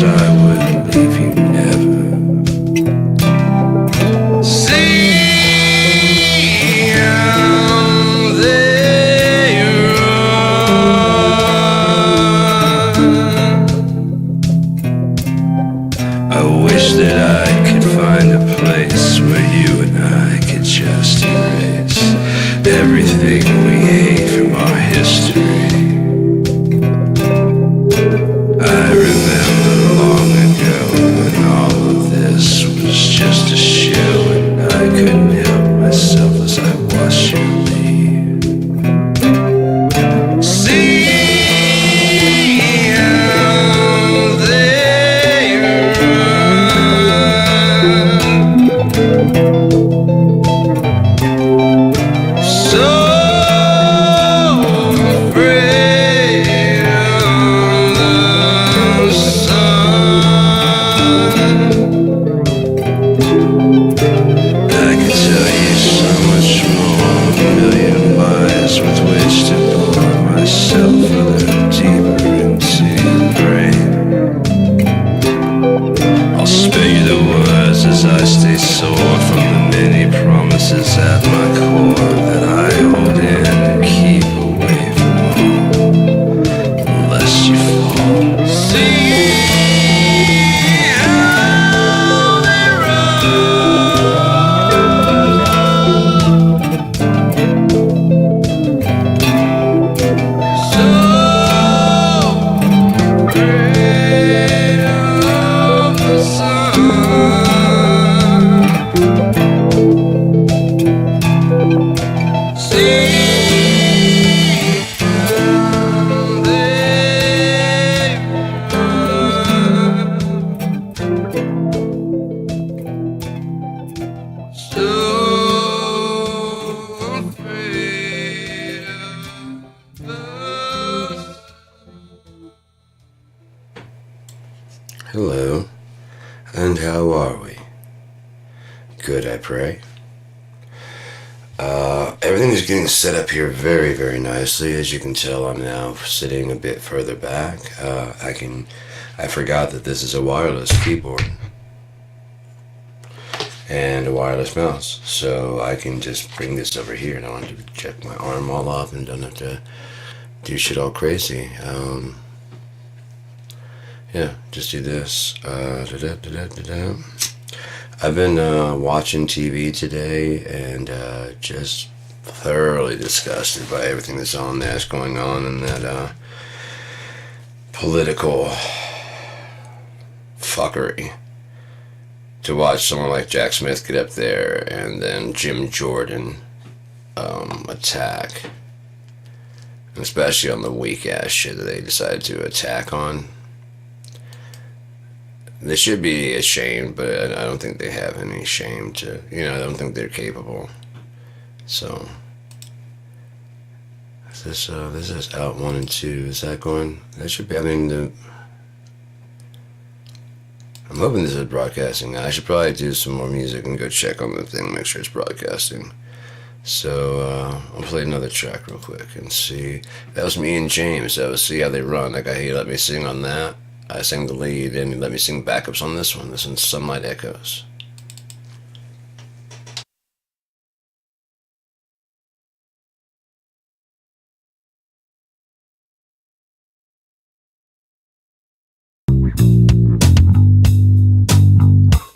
promise I would leave you never. See how they run. I wish that I could find a place where you and I could just erase everything we hate from our history. I remember long ago when all of this was just a show, and I couldn't help myself as I watched you leave. See how they run. So with which to pour myself further deeper into your brain. I'll spare you the words as I stay sore from the many promises at my core that I hold in and keep away from home, lest you fall. See how they Hello, and how are we? Good, I pray. Everything is getting set up here very, very nicely. As you can tell, I'm now sitting a bit further back. I forgot that this is a wireless keyboard and a wireless mouse, so I can just bring this over here. And I want to check my arm all off and don't have to do shit all crazy. Yeah, just do this. I've been watching TV today and just thoroughly disgusted by everything that's on there, that's going on in that political fuckery. To watch someone like Jack Smith get up there and then Jim Jordan attack, especially on the weak ass shit that they decided to attack on. They should be ashamed, but I don't think they have any shame to, I don't think they're capable. So, this is out 1 and 2. Is that going? That should be, I'm hoping this is broadcasting. I should probably do some more music and go check on the thing, make sure it's broadcasting. So, I'll play another track real quick and see. That was me and James. That was See How They Run. That guy, he let me sing on that. I sang the lead, and he let me sing backups on this one. This one's Sunlight Echoes.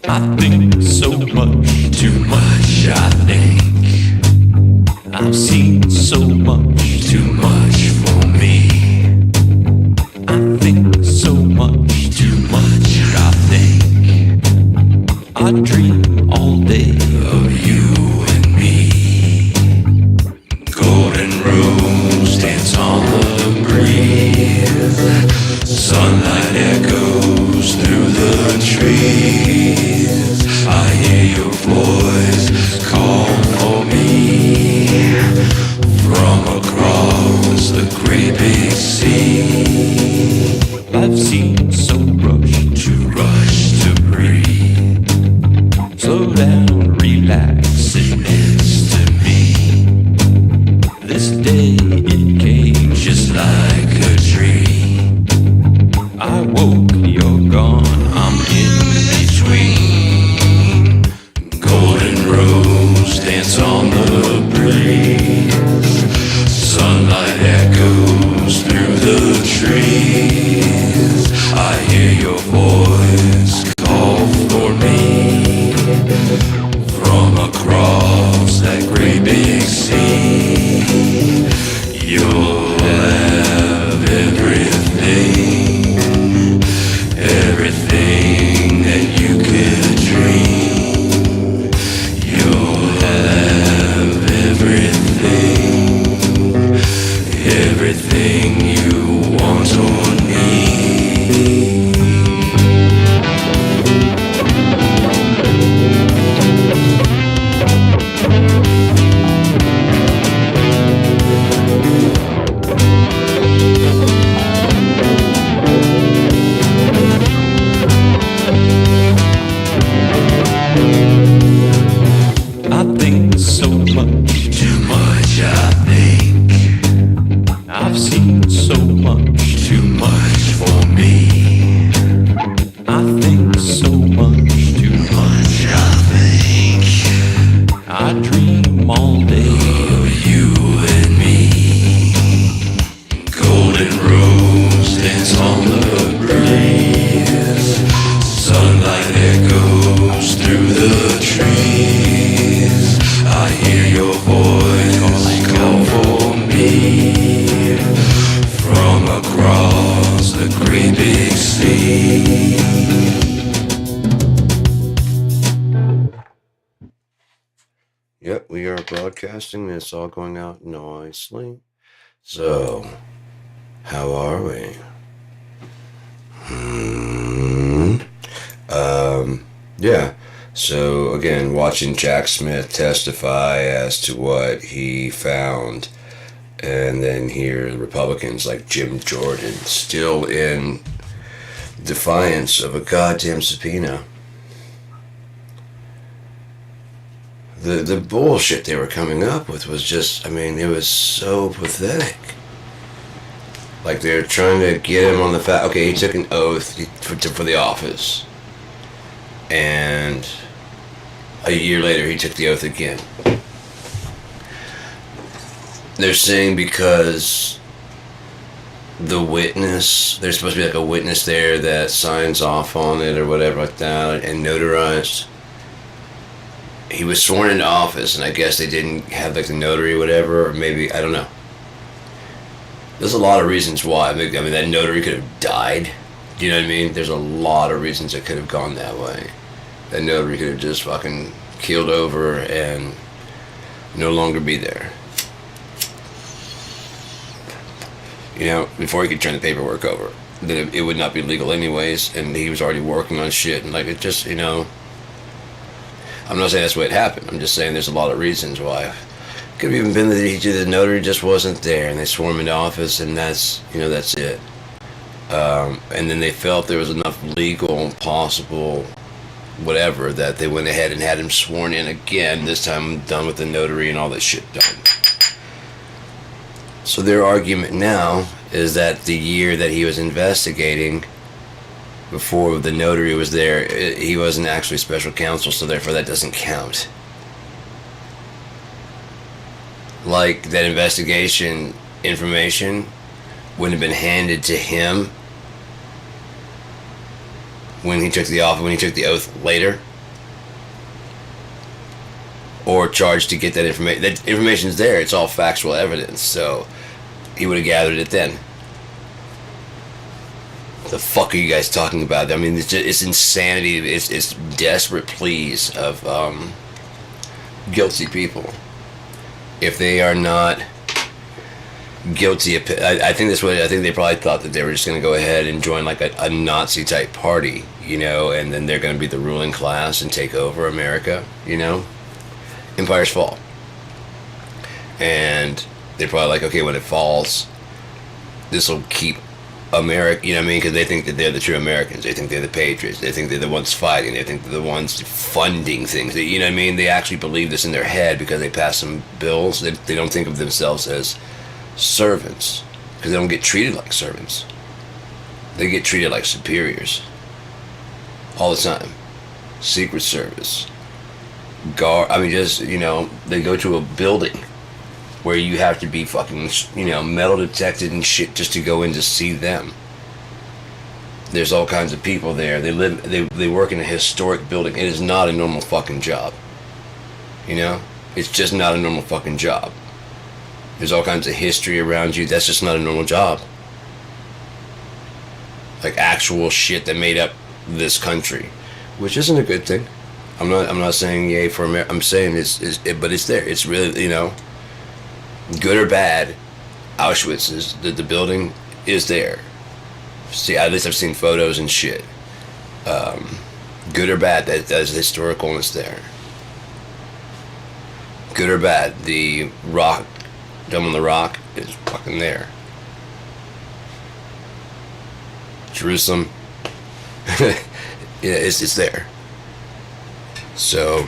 I think so much, too much, I think. I've seen so much, too much for me. I think so much, too much, I think. I dream all day of you and me. Golden rose dance on the breeze. Sunlight echoes through the trees. I hear your voice call for me from across the great big your voice call for me from across that great big sea. You'll have everything, everything that you could dream. You'll have everything, everything you want or need. I think so much, too much I think. I've seen so much, too much for me. I think so much, too much I think. I dream all day of you and me. Golden rose dance on the breeze. Sunlight echoes through the trees. I hear your voice call for me from across the great big sea. Yep, we are broadcasting. It's all going out nicely. So, how are we? Yeah. So, again, watching Jack Smith testify as to what he found, and then hear Republicans like Jim Jordan still in defiance of a goddamn subpoena. The bullshit they were coming up with was just, I mean, it was so pathetic. Like, they're trying to get him on the fact, okay, he took an oath for the office. And a year later, he took the oath again. They're saying because the witness, there's supposed to be like a witness there that signs off on it or whatever like that, and notarized. He was sworn into office, and I guess they didn't have like the notary or whatever, or maybe, I don't know. There's a lot of reasons why. I mean, that notary could have died. Do you know what I mean? There's a lot of reasons it could have gone that way. That notary could have just fucking keeled over and no longer be there. You know, before he could turn the paperwork over. Then it would not be legal anyways, and he was already working on shit, and like, it just, you know, I'm not saying that's what happened. I'm just saying there's a lot of reasons why. Could have even been that the notary just wasn't there, and they swore him into office, and that's, you know, that's it. And then they felt there was enough legal possible whatever that they went ahead and had him sworn in again, this time done with the notary and all that shit done. So their argument now is that the year that he was investigating, before the notary was there, he wasn't actually special counsel, so therefore that doesn't count. Like, that investigation information wouldn't have been handed to him when he took the office, when he took the oath later, or charged to get that information. That information's there. It's all factual evidence, so he would have gathered it then. The fuck are you guys talking about? I mean, it's insanity. It's desperate pleas of guilty people. If they are not guilty, I think that's what, I think they probably thought that they were just going to go ahead and join like a Nazi type party, you know, and then they're going to be the ruling class and take over America, you know. Empire's fall. And they're probably like, okay, when it falls, this will keep America, you know what I mean? Because they think that they're the true Americans. They think they're the patriots. They think they're the ones fighting. They think they're the ones funding things. They, you know what I mean? They actually believe this in their head because they pass some bills. They don't think of themselves as servants because they don't get treated like servants. They get treated like superiors all the time. Secret Service, guard. I mean, just, you know, they go to a building where you have to be fucking, you know, metal detected and shit just to go in to see them. There's all kinds of people there. They work in a historic building. It is not a normal fucking job. You know? It's just not a normal fucking job. There's all kinds of history around you. That's just not a normal job. Like actual shit that made up this country, which isn't a good thing. I'm not saying yay for America. I'm saying but it's there. It's really, you know, good or bad. Auschwitz is the building is there. See, at least I've seen photos and shit. Good or bad, that is historical and it's there. Good or bad, the rock, Dome on the Rock, is fucking there. Jerusalem, yeah, it's there. So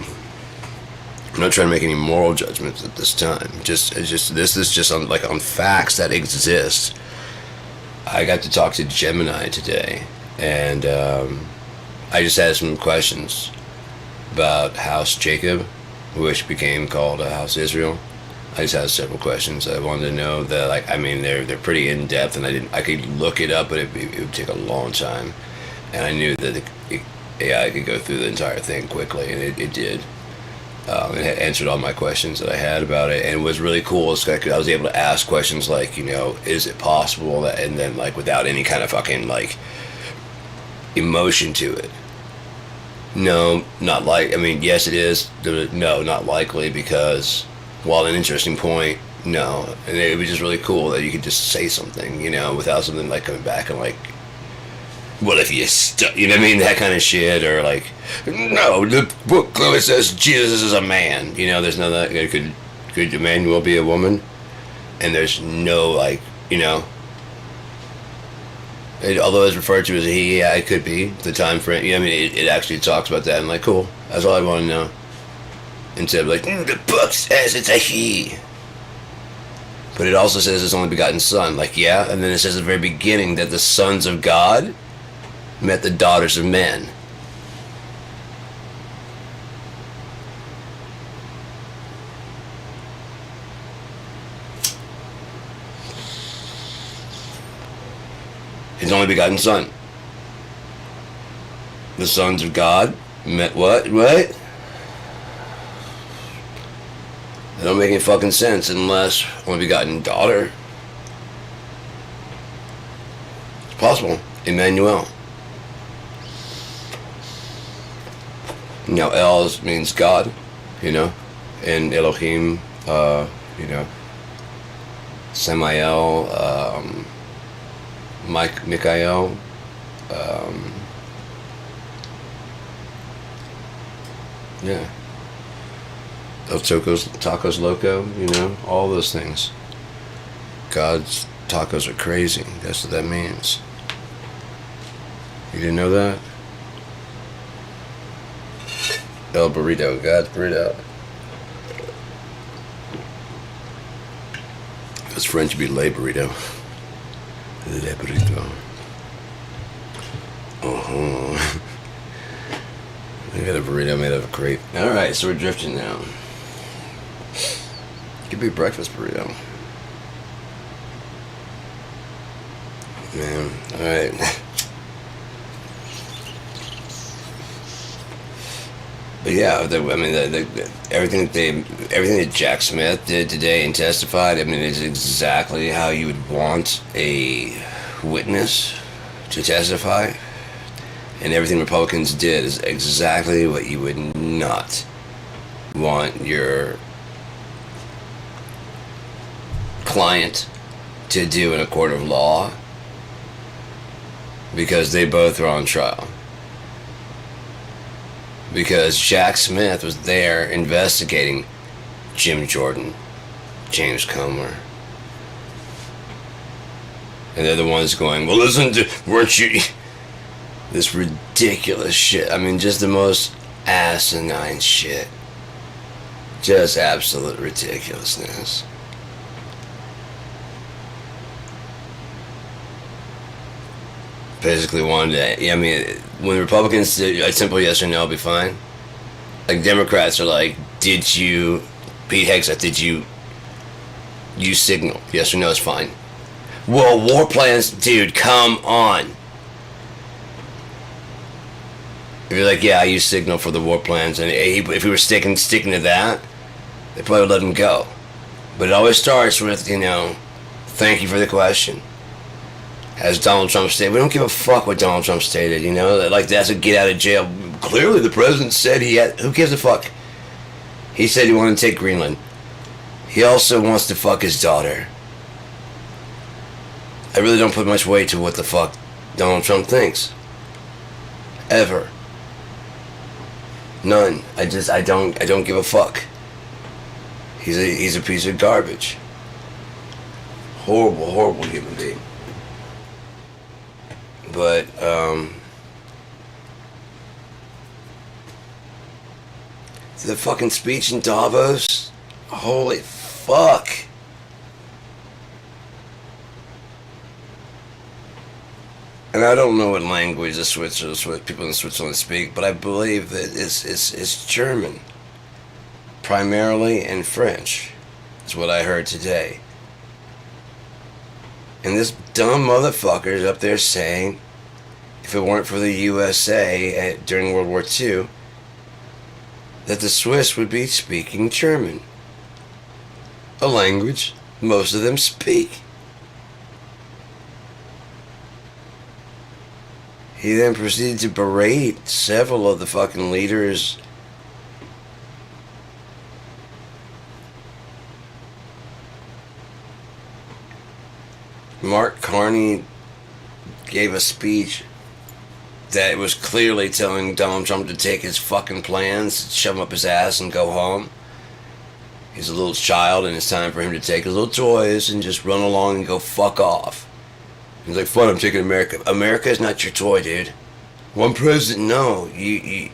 I'm not trying to make any moral judgments at this time. This is just on facts that exist. I got to talk to Gemini today, and I just had some questions about House Jacob, which became called House Israel. I just had several questions. I wanted to know that, like, I mean, they're pretty in depth, and I could look it up, but it would take a long time, and I knew that the AI could go through the entire thing quickly, and it did. It answered all my questions that I had about it, and it was really cool. It's like I was able to ask questions like, you know, is it possible that, and then like without any kind of fucking like emotion to it. No, not like. I mean, yes, it is. No, not likely, because while an interesting point, no, and it was just really cool that you could just say something, you know, without something like coming back and like, what if you you know what I mean, that kind of shit, or like, no, the book clearly says Jesus is a man. You know, there's none of that. Could Emmanuel be a woman? And there's no, like, you know, although it's referred to as a he, yeah, it could be the time frame. You know, I mean, it actually talks about that, and like, cool. That's all I want to know. Instead of like, the book says it's a he. But it also says it's only begotten son. Like, yeah, and then it says at the very beginning that the sons of God met the daughters of men. His only begotten son. The sons of God met what? What? That don't make any fucking sense unless only begotten daughter. It's possible. Emmanuel. Now, El means God, you know, and Elohim, you know, Samael, Mikael, yeah, El Tacos Loco, you know, all those things. God's tacos are crazy. That's what that means. You didn't know that? El Burrito, God's burrito. If it's French, it'd be Le Burrito. Le Burrito. Uh-huh. I got a burrito made out of a crepe. Alright, so we're drifting now. Could be a breakfast burrito. Man, alright. But yeah, I mean, everything that Jack Smith did today and testified, I mean, it's exactly how you would want a witness to testify. And everything Republicans did is exactly what you would not want your client to do in a court of law, because they both are on trial. Because Jack Smith was there investigating Jim Jordan, James Comer. And they're the ones going, well, weren't you... This ridiculous shit. I mean, just the most asinine shit. Just absolute ridiculousness. Basically wanted to, I mean, when Republicans do a simple yes or no, will be fine. Like, Democrats are like, Pete Hegseth, did you use signal? Yes or no is fine. Well, war plans, dude, come on. If you're like, yeah, I use Signal for the war plans, and if we were sticking to that, they probably would let him go. But it always starts with, thank you for the question. As Donald Trump stated, we don't give a fuck what Donald Trump stated, Like, that's a get out of jail. Clearly, the president said who gives a fuck? He said he wanted to take Greenland. He also wants to fuck his daughter. I really don't put much weight to what the fuck Donald Trump thinks. Ever. None. I don't give a fuck. He's a piece of garbage. Horrible, horrible human being. But, the fucking speech in Davos, holy fuck. And I don't know what language the people in Switzerland speak, but I believe that it's German. Primarily, and French. Is what I heard today. And this dumb motherfucker is up there saying, if it weren't for the USA during World War II, that the Swiss would be speaking German. A language most of them speak. He then proceeded to berate several of the fucking leaders. Mark Carney gave a speech that was clearly telling Donald Trump to take his fucking plans, shove them up his ass, and go home. He's a little child, and it's time for him to take his little toys and just run along and go fuck off. He's like, fine, I'm taking America. America is not your toy, dude. One president, no. He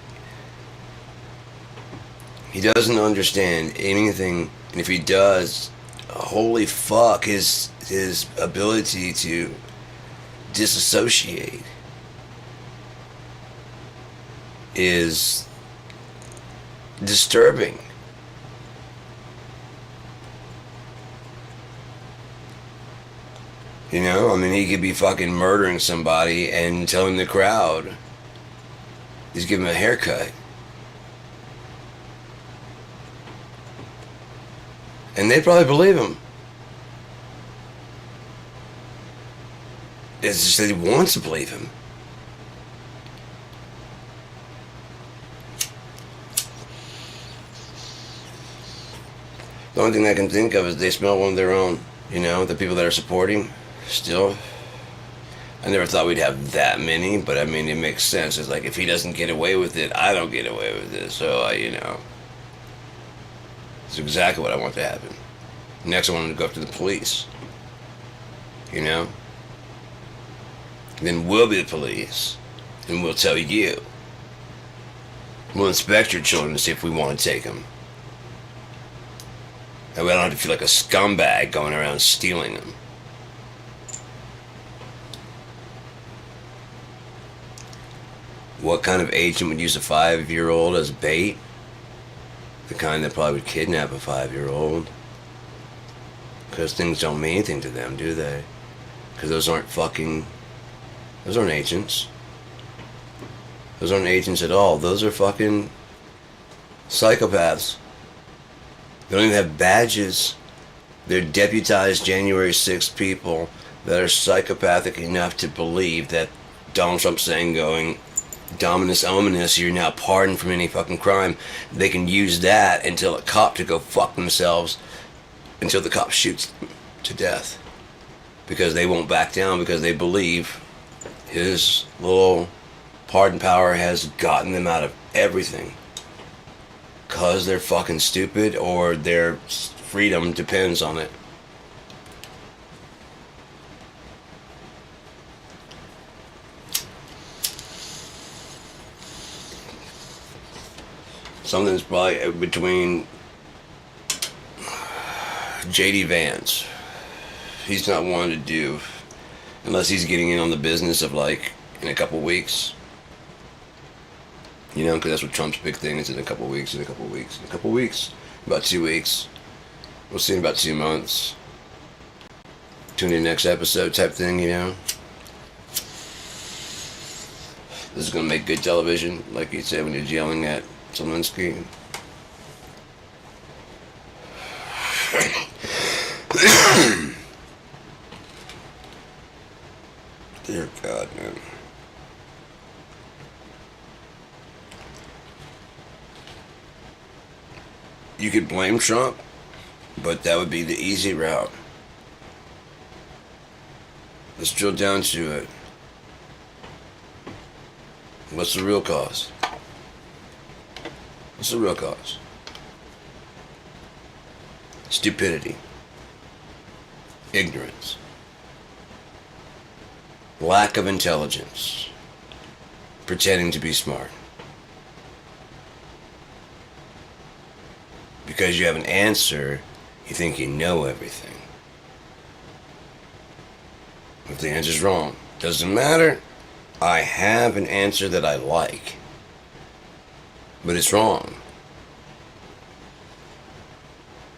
doesn't understand anything, and if he does, holy fuck, his ability to disassociate is disturbing. He could be fucking murdering somebody and telling the crowd he's giving him a haircut. And they'd probably believe him. It's just that he wants to believe him. The only thing I can think of is they smell one of their own. The people that are supporting still. I never thought we'd have that many, but it makes sense. It's like, if he doesn't get away with it, I don't get away with it. So, it's exactly what I want to happen. Next, I want him to go up to the police. Then we'll be the police, and we'll tell you. We'll inspect your children to see if we want to take them. And we don't have to feel like a scumbag going around stealing them. What kind of agent would use a 5-year-old as bait? The kind that probably would kidnap a 5-year-old. Because things don't mean anything to them, do they? Because those aren't agents. Those aren't agents at all. Those are fucking psychopaths. They don't even have badges. They're deputized January 6th people that are psychopathic enough to believe that Donald Trump's saying Dominus ominous, you're now pardoned from any fucking crime. They can use that and tell a cop to go fuck themselves until the cop shoots them to death. Because they won't back down, because they believe his little pardon power has gotten them out of everything. Because they're fucking stupid, or their freedom depends on it. Something's probably between J.D. Vance. He's not one to do, unless he's getting in on the business of in a couple weeks. Because that's what Trump's big thing is, in a couple weeks, about 2 weeks. We'll see in about 2 months. Tune in next episode type thing, This is gonna make good television, like you said when you're yelling at Zelensky. Dear God, man. You could blame Trump, but that would be the easy route. Let's drill down to it. What's the real cause? What's the real cause? Stupidity. Ignorance. Lack of intelligence. Pretending to be smart. Because you have an answer, you think you know everything. If the answer's wrong, doesn't matter. I have an answer that I like, but it's wrong.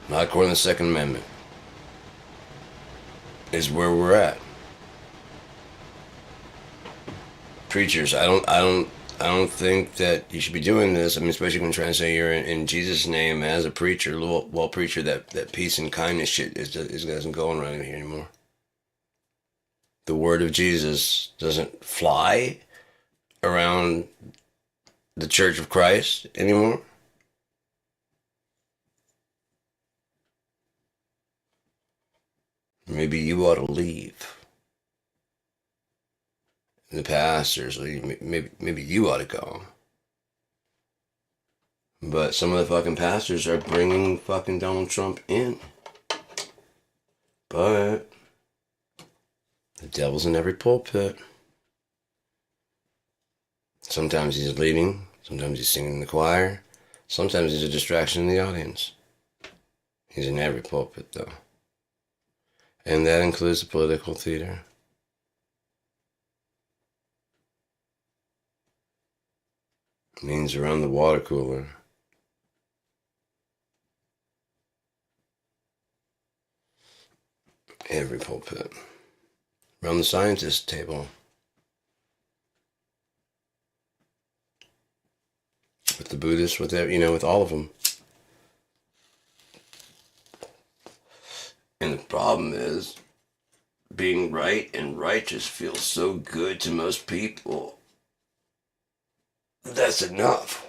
Not according to the Second Amendment. Is where we're at. Preachers, I don't think that you should be doing this. I mean, especially when trying to say you're in Jesus' name as a preacher, well, preacher, that peace and kindness shit isn't going around here anymore. The word of Jesus doesn't fly around the Church of Christ anymore. Maybe you ought to leave. The pastors, maybe you ought to go. But some of the fucking pastors are bringing fucking Donald Trump in. But the devil's in every pulpit. Sometimes he's leading, sometimes he's singing in the choir, sometimes he's a distraction in the audience. He's in every pulpit, though. And that includes the political theater. It means around the water cooler. Every pulpit. Around the scientist table. With the Buddhists, with all of them. And the problem is, being right and righteous feels so good to most people. That's enough.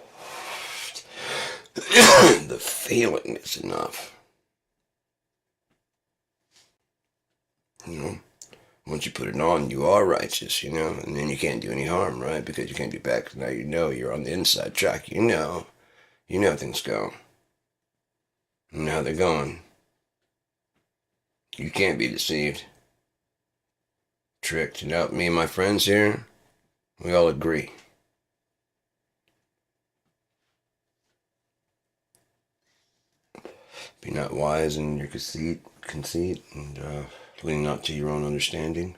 The feeling is enough. Once you put it on, you are righteous, and then you can't do any harm, right? Because you can't do bad, because now you're on the inside track, you know things go. You know how they're going. You can't be deceived. Tricked. Me and my friends here, we all agree. Be not wise in your conceit, and lean not to your own understanding.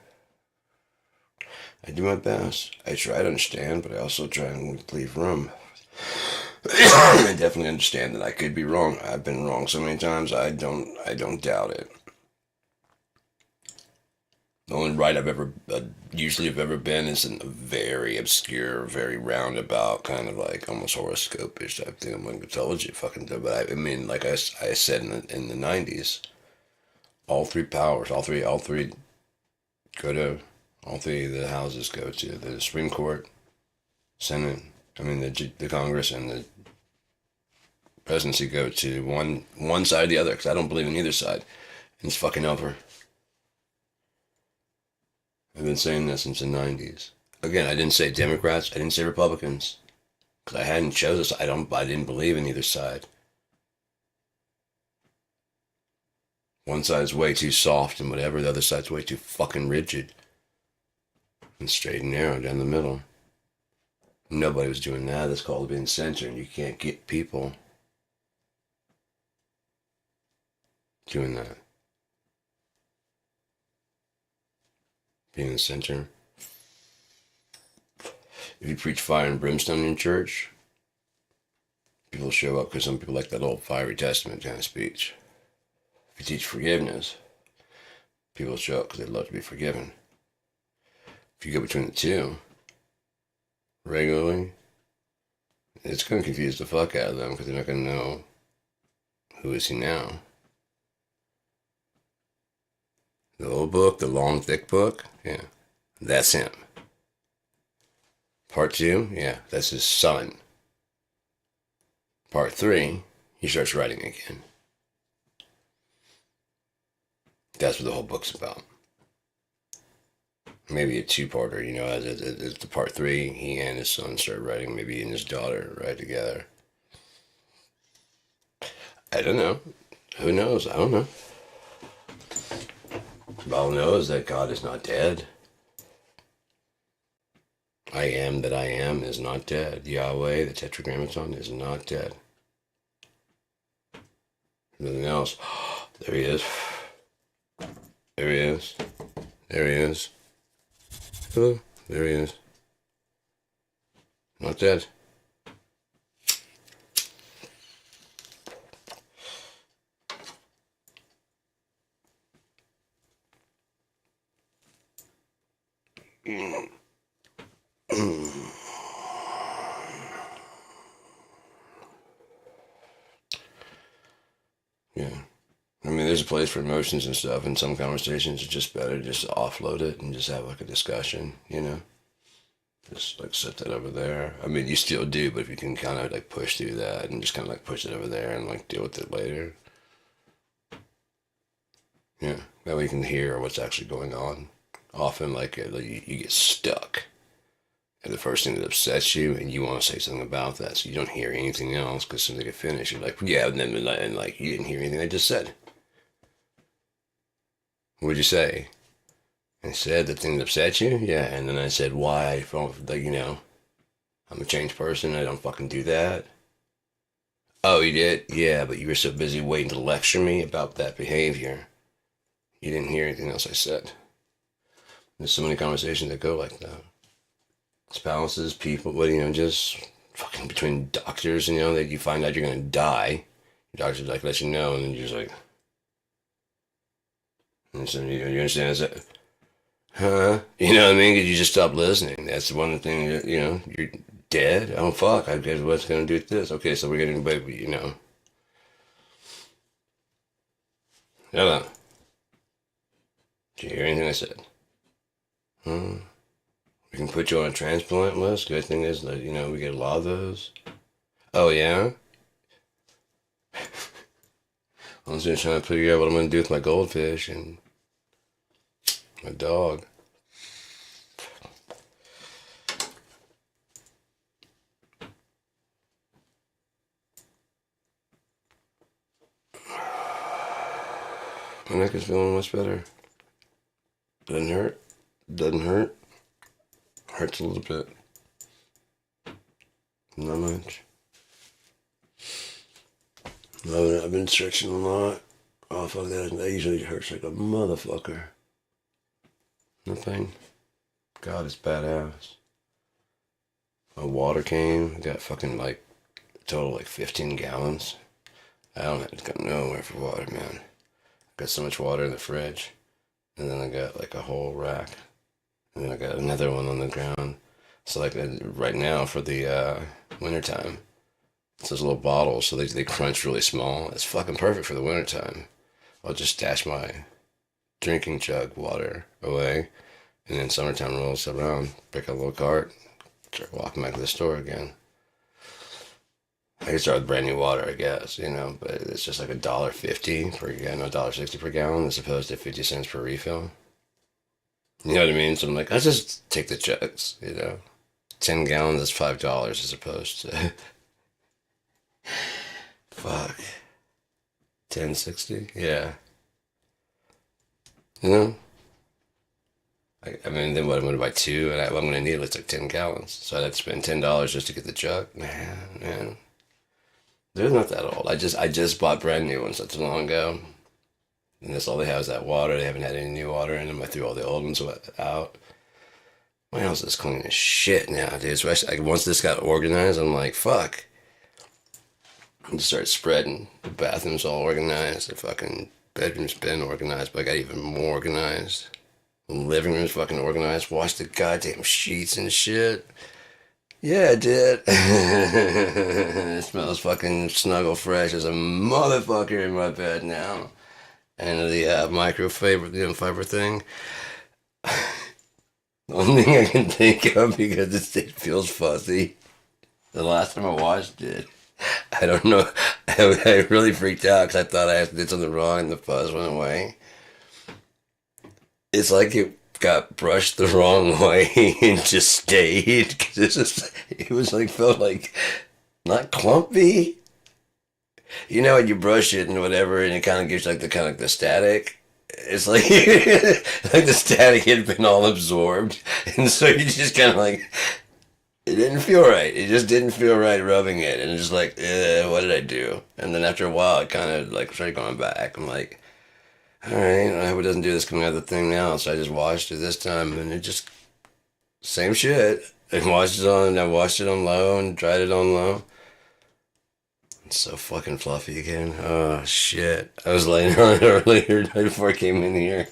I do my best. I try to understand, but I also try and leave room. I definitely understand that I could be wrong. I've been wrong so many times. I don't doubt it. The only right I've ever been is in a very obscure, very roundabout, kind of like almost horoscope-ish type thing. I'm like, I told you, fucking. But I mean, like I said in the 90s, all three powers, all three of the houses go to the Supreme Court, Senate. I mean, the Congress and the presidency go to one side or the other, because I don't believe in either side. And it's fucking over. I've been saying this since the 90s. Again, I didn't say Democrats, I didn't say Republicans, because I hadn't chosen. I didn't believe in either side. One side's way too soft and whatever, the other side's way too fucking rigid. And straight and narrow down the middle. Nobody was doing that. That's called being censored, and you can't get people doing that. Being in the center. If you preach fire and brimstone in church, people show up because some people like that old fiery testament kind of speech. If you teach forgiveness, people show up because they love to be forgiven. If you go between the two, regularly, it's going to confuse the fuck out of them because they're not going to know who is he now. The little book, the long, thick book, yeah, that's him. Part 2, yeah, that's his son. Part 3, he starts writing again. That's what the whole book's about. Maybe a two-parter, you know, as the part 3, he and his son start writing, maybe he and his daughter write together. I don't know. Who knows? I don't know. All I know is that God is not dead. I am that I am is not dead. Yahweh, the Tetragrammaton, is not dead. Nothing else. There he is. There he is. There he is. Hello. There he is. Not dead. Yeah. I mean, there's a place for emotions and stuff. In some conversations, it's just better just to offload it and just have like a discussion, you know? Just like set that over there. I mean, you still do, but if you can kind of like push through that and just kind of like push it over there and like deal with it later. Yeah. That way you can hear what's actually going on. Often, like, you get stuck. And the first thing that upsets you, and you want to say something about that, so you don't hear anything else, because as soon as they get finished, you're like, yeah, and then and like you didn't hear anything I just said. What'd you say? I said the thing that upset you? Yeah, and then I said why I felt like, you know, I'm a changed person, I don't fucking do that. Oh, you did? Yeah, but you were so busy waiting to lecture me about that behavior. You didn't hear anything else I said. There's so many conversations that go like that. Spouses, people, but, you know, just fucking between doctors, you know, that you find out you're gonna die. Your doctor's like, let you know, and then you're just like, and so you understand? Is that, huh? You know what I mean? Because you just stop listening. That's one thing, you know, you're dead? Oh, fuck, I guess what's gonna do with this? Okay, so we're getting, baby, you know. Hello. Did you hear anything I said? Huh? We can put you on a transplant list. Good thing is that, you know, we get a lot of those. Oh, yeah? I was just trying to figure out what I'm going to do with my goldfish and my dog. My neck is feeling much better. Doesn't hurt. Doesn't hurt. Hurts a little bit. Not much. I've been stretching a lot. Oh, fuck that. That usually hurts like a motherfucker. Nothing. God, it's badass. My water came. I got fucking like total like 15 gallons. I don't have to go nowhere for water, man. I got so much water in the fridge. And then I got like a whole rack. And then I got another one on the ground. So like right now for the wintertime, it's those little bottles, so they crunch really small. It's fucking perfect for the wintertime. I'll just stash my drinking jug water away, and then summertime rolls around, pick up a little cart, start walking back to the store again. I can start with brand new water, I guess, you know, but it's just like $1.50 per gallon, $1.60 per gallon, as opposed to 50 cents per refill. You know what I mean? So I'm like, I'll just take the jugs, you know. 10 gallons is $5 as opposed to fuck. 10.60? Yeah. You know? I mean, then what, I'm going to buy two, and I'm going to need, it's like 10 gallons. So I'd have to spend $10 just to get the jug. Man. They're not that old. I just bought brand new ones not too long ago. And that's all they have is that water. They haven't had any new water in them. I threw all the old ones out. My house is clean as shit now, dude. Especially like, once this got organized, I'm like, fuck. I just started spreading. The bathroom's all organized. The fucking bedroom's been organized, but I got even more organized. The living room's fucking organized. Wash the goddamn sheets and shit. Yeah, it did. It smells fucking snuggle fresh as a motherfucker in my bed now. And the microfiber, fiber thing. The only thing I can think of because this thing feels fuzzy. The last time I washed it, I don't know. I really freaked out because I thought I did something wrong and the fuzz went away. It's like it got brushed the wrong way and just stayed. Cause it was like, felt like not clumpy. You know when you brush it and whatever, and it kind of gives like the kind of like the static. It's like like the static had been all absorbed, and so you just kind of like it didn't feel right. It just didn't feel right rubbing it, and it's just like, what did I do? And then after a while, it kind of like started going back. I'm like, all right, I hope it doesn't do this coming out of the thing now. So I just washed it this time, and it just same shit. I washed it on low and dried it on low. It's so fucking fluffy again. Oh shit! I was laying on it earlier right before I came in here.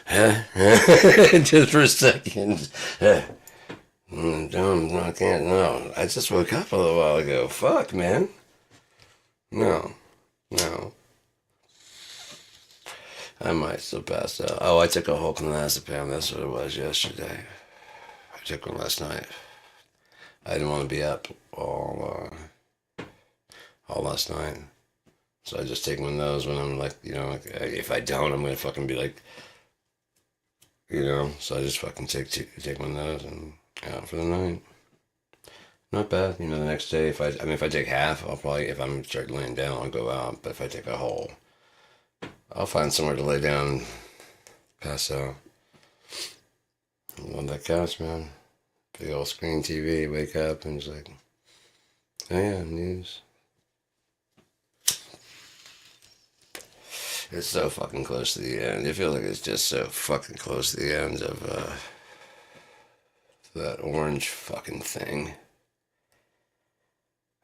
Huh? Just for a second. No, I can't. No, I just woke up a little while ago. Fuck, man. No, no. I might still pass out. Oh, I took a whole clonazepam. That's what it was yesterday. I took one last night. I didn't want to be up all last night. So I just take one of those when I'm like, like, if I don't, I'm gonna fucking be like, So I just fucking take one of those and out for the night. Not bad. The next day, if I take half, I'll probably, if I'm start laying down, I'll go out. But if I take a whole, I'll find somewhere to lay down, pass out. On that couch, man. Big old screen TV, wake up and just like, oh yeah, news. It's so fucking close to the end. It feels like it's just so fucking close to the end of that orange fucking thing.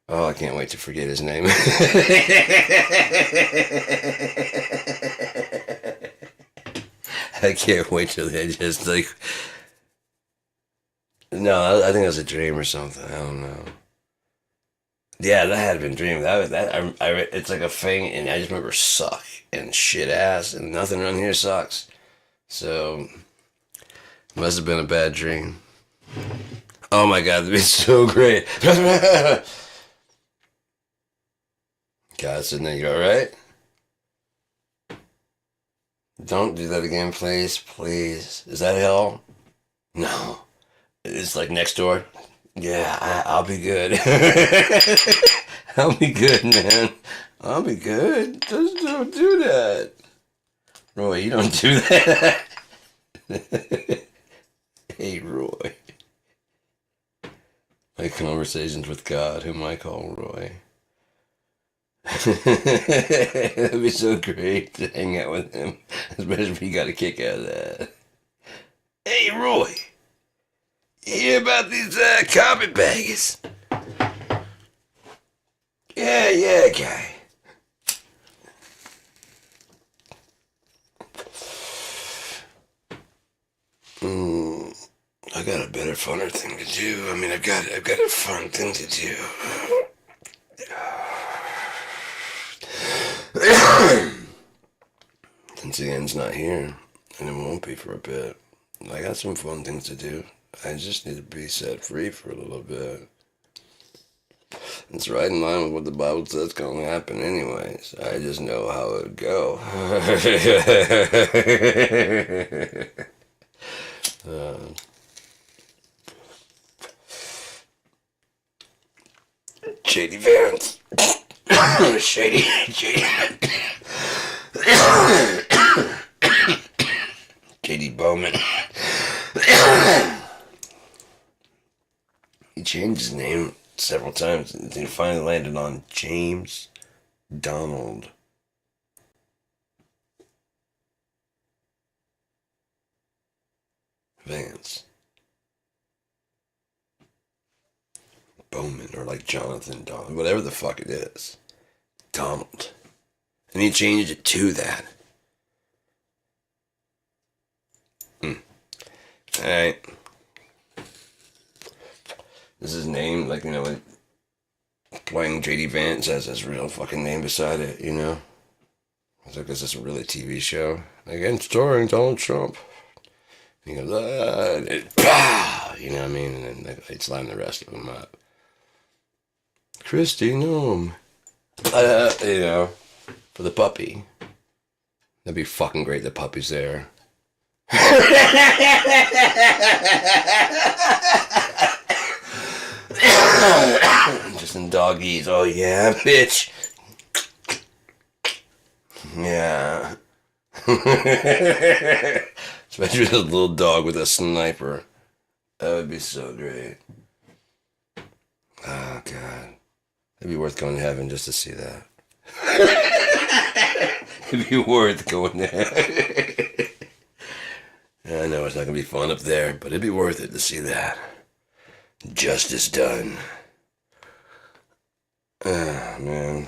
Oh, I can't wait to forget his name. I can't wait till they just like. No, I think it was a dream or something. I don't know. Yeah, that had been a dream. It's like a thing, and I just remember suck and shit ass, and nothing around here sucks. So, must have been a bad dream. Oh my god, that'd be so great. God, sitting there, you alright? Don't do that again, please. Please. Is that hell? No. It's like next door. Yeah, I'll be good. I'll be good, man. I'll be good. Just don't do that. Roy, you don't do that. Hey, Roy. My conversations with God, whom I call Roy. That'd be so great to hang out with him, especially if you got a kick out of that. Hey, Roy. You hear about these carpetbaggers? Yeah, guy. I got a better, funner thing to do. I mean, I've got a fun thing to do. Since the end's not here, and it won't be for a bit, I got some fun things to do. I just need to be set free for a little bit. It's right in line with what the Bible says is going to happen anyways. I just know how it would go. Shady Vance. Shady. J.D. Bowman. He changed his name several times and he finally landed on James Donald Vance. Bowman, or like Jonathan Donald, whatever the fuck it is. Donald. And he changed it to that. Alright. like, you know, like playing JD Vance has his real fucking name beside it, you know? I was like, is this a really TV show? Like, and starring Donald Trump. And he goes, and it, bah! You know what I mean? And then they'd slam the rest of them up. Christy Gnome. You know, for the puppy. That'd be fucking great, the puppy's there. Just in doggies. Oh yeah, bitch. Yeah. Especially with a little dog with a sniper. That would be so great. Oh god. It'd be worth going to heaven just to see that. It'd be worth going to heaven. I know it's not going to be fun up there, but it'd be worth it to see that. Justice done. Ah, man.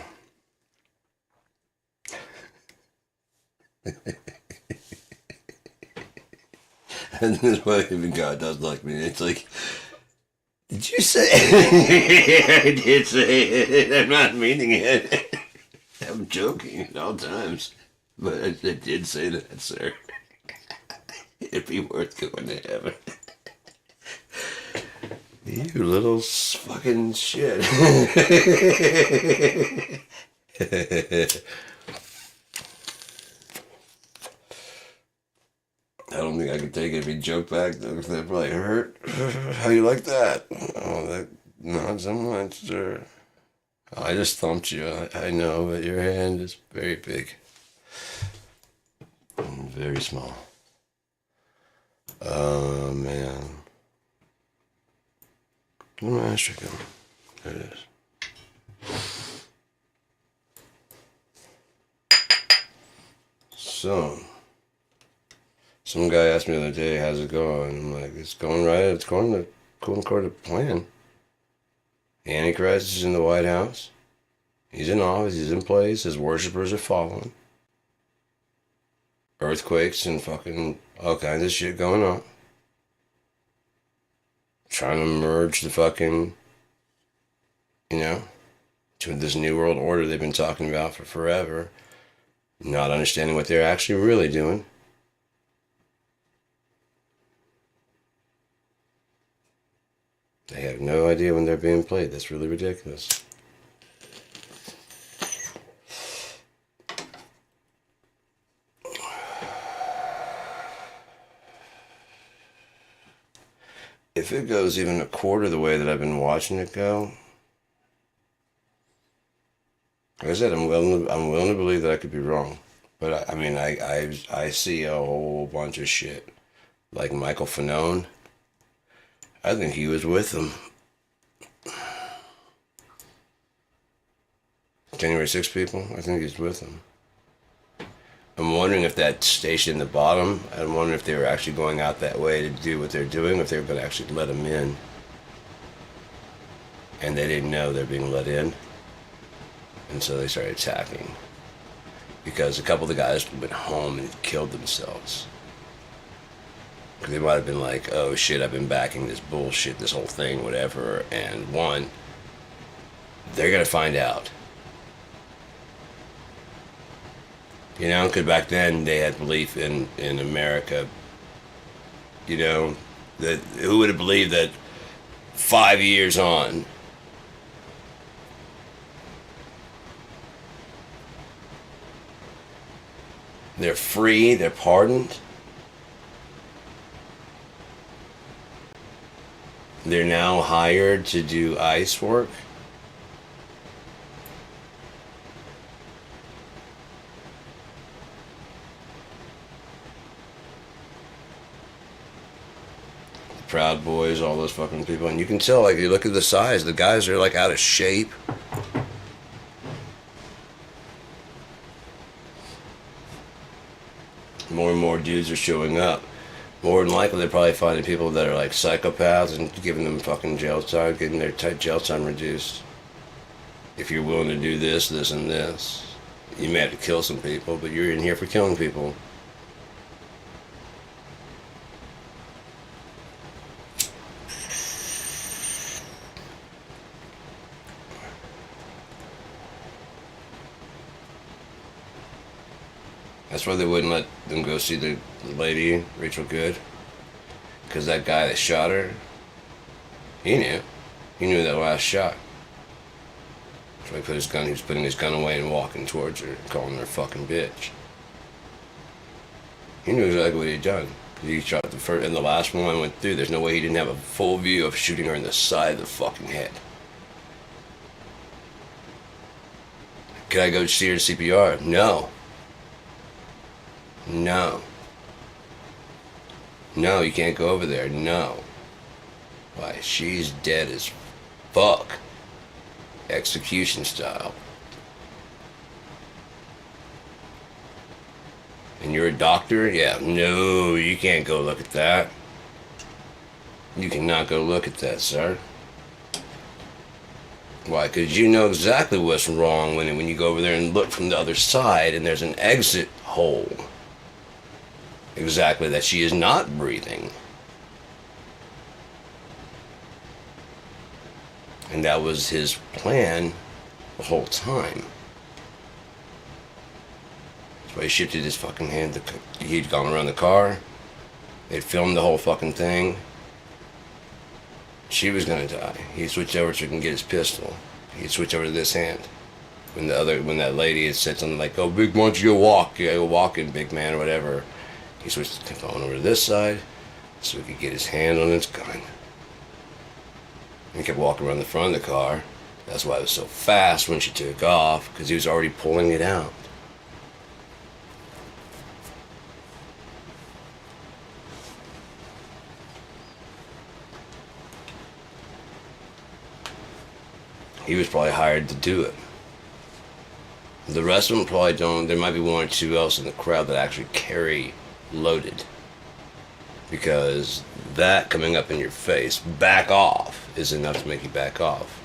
And this is why even God does like me. It's like, did you say it? I did say it. I'm not meaning it. I'm joking at all times. But I did say that, sir. It'd be worth going to heaven. You little fucking shit. I don't think I could take it if he joked back. That probably hurt. How you like that? Oh, that not so much, sir. I just thumped you. I know, but your hand is very big. And very small. Oh, man. Where's my ashtray go? There it is. So, some guy asked me the other day, how's it going? I'm like, it's going right. It's going according to plan. The AntiChrist is in the White House. He's in office. He's in place. His worshippers are following. Earthquakes and fucking all kinds of shit going on. Trying to merge the fucking, you know, to this new world order they've been talking about for forever. Not understanding what they're actually really doing. They have no idea when they're being played. That's really ridiculous. If it goes even a quarter the way that I've been watching it go, like I said, I'm willing to believe that I could be wrong. But I see a whole bunch of shit. Like Michael Fanone. I think he was with them. January 6 people, I think he's with them. I'm wondering if that station in the bottom, I'm wondering if they were actually going out that way to do what they're doing, or if they were going to actually let them in. And they didn't know they're being let in. And so they started attacking. Because a couple of the guys went home and killed themselves. Because they might have been like, oh shit, I've been backing this bullshit, this whole thing, whatever. And one, they're going to find out. You know, because back then they had belief in America. You know, that who would have believed that 5 years on, they're free, they're pardoned. They're now hired to do ICE work. Proud Boys, all those fucking people, and you can tell, like, you look at the size, the guys are like out of shape. More and more dudes are showing up. More than likely, they're probably finding people that are like psychopaths and giving them fucking jail time, getting their jail time reduced. If you're willing to do this, this, and this, you may have to kill some people, but you're in here for killing people. That's why they wouldn't let them go see the lady, Rachel Good. Because that guy that shot her, he knew. He knew that last shot. So he was putting his gun away and walking towards her, calling her a fucking bitch. He knew exactly what he'd done. He shot the first, and the last one went through. There's no way he didn't have a full view of shooting her in the side of the fucking head. Could I go see her CPR? No. No. No, you can't go over there. No. Why, she's dead as fuck. Execution style. And you're a doctor? Yeah. No, you can't go look at that. You cannot go look at that, sir. Why? Because you know exactly what's wrong when you go over there and look from the other side and there's an exit hole. Exactly, that she is not breathing. And that was his plan the whole time. That's why he shifted his fucking hand. He'd gone around the car. They'd filmed the whole fucking thing. She was gonna die. He switched over so he can get his pistol. He'd switch over to this hand. When that lady had said something like, "Oh, big, why don't you go walk? You go walking, big man," or whatever. He switched the phone over to this side so he could get his hand on his gun. And he kept walking around the front of the car. That's why it was so fast when she took off, because he was already pulling it out. He was probably hired to do it. The rest of them probably don't. There might be one or two else in the crowd that actually carry loaded. Because that coming up in your face, back off, is enough to make you back off.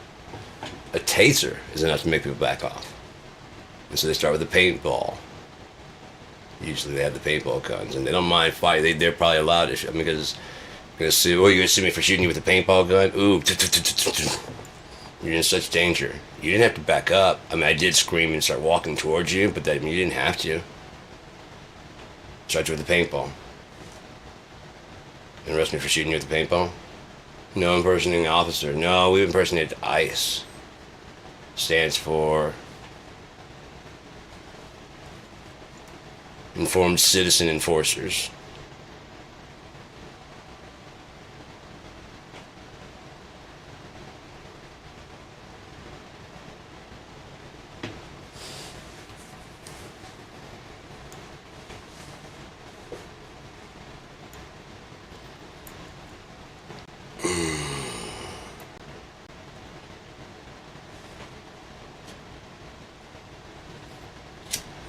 A taser is enough to make people back off. And so they start with a paintball. Usually they have the paintball guns, and they don't mind fighting. They're probably allowed to. Because you're gonna sue me for shooting you with a paintball gun? Ooh, you're in such danger. You didn't have to back up. I mean, I did scream and start walking towards you, but you didn't have to. Charge you with a paintball. And arrest me for shooting you with a paintball? No impersonating officer. No, we impersonated ICE. Stands for Informed Citizen Enforcers.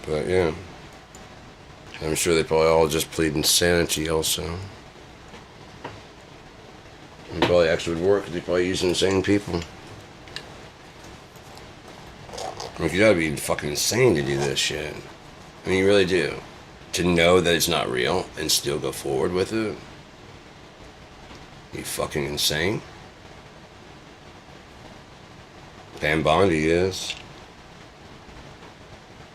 But yeah, I'm sure they probably all just plead insanity also. It probably actually would work because they probably use insane people. Like, you gotta be fucking insane to do this shit. I mean, you really do. To know that it's not real and still go forward with it. You fucking insane. Pam Bondi is.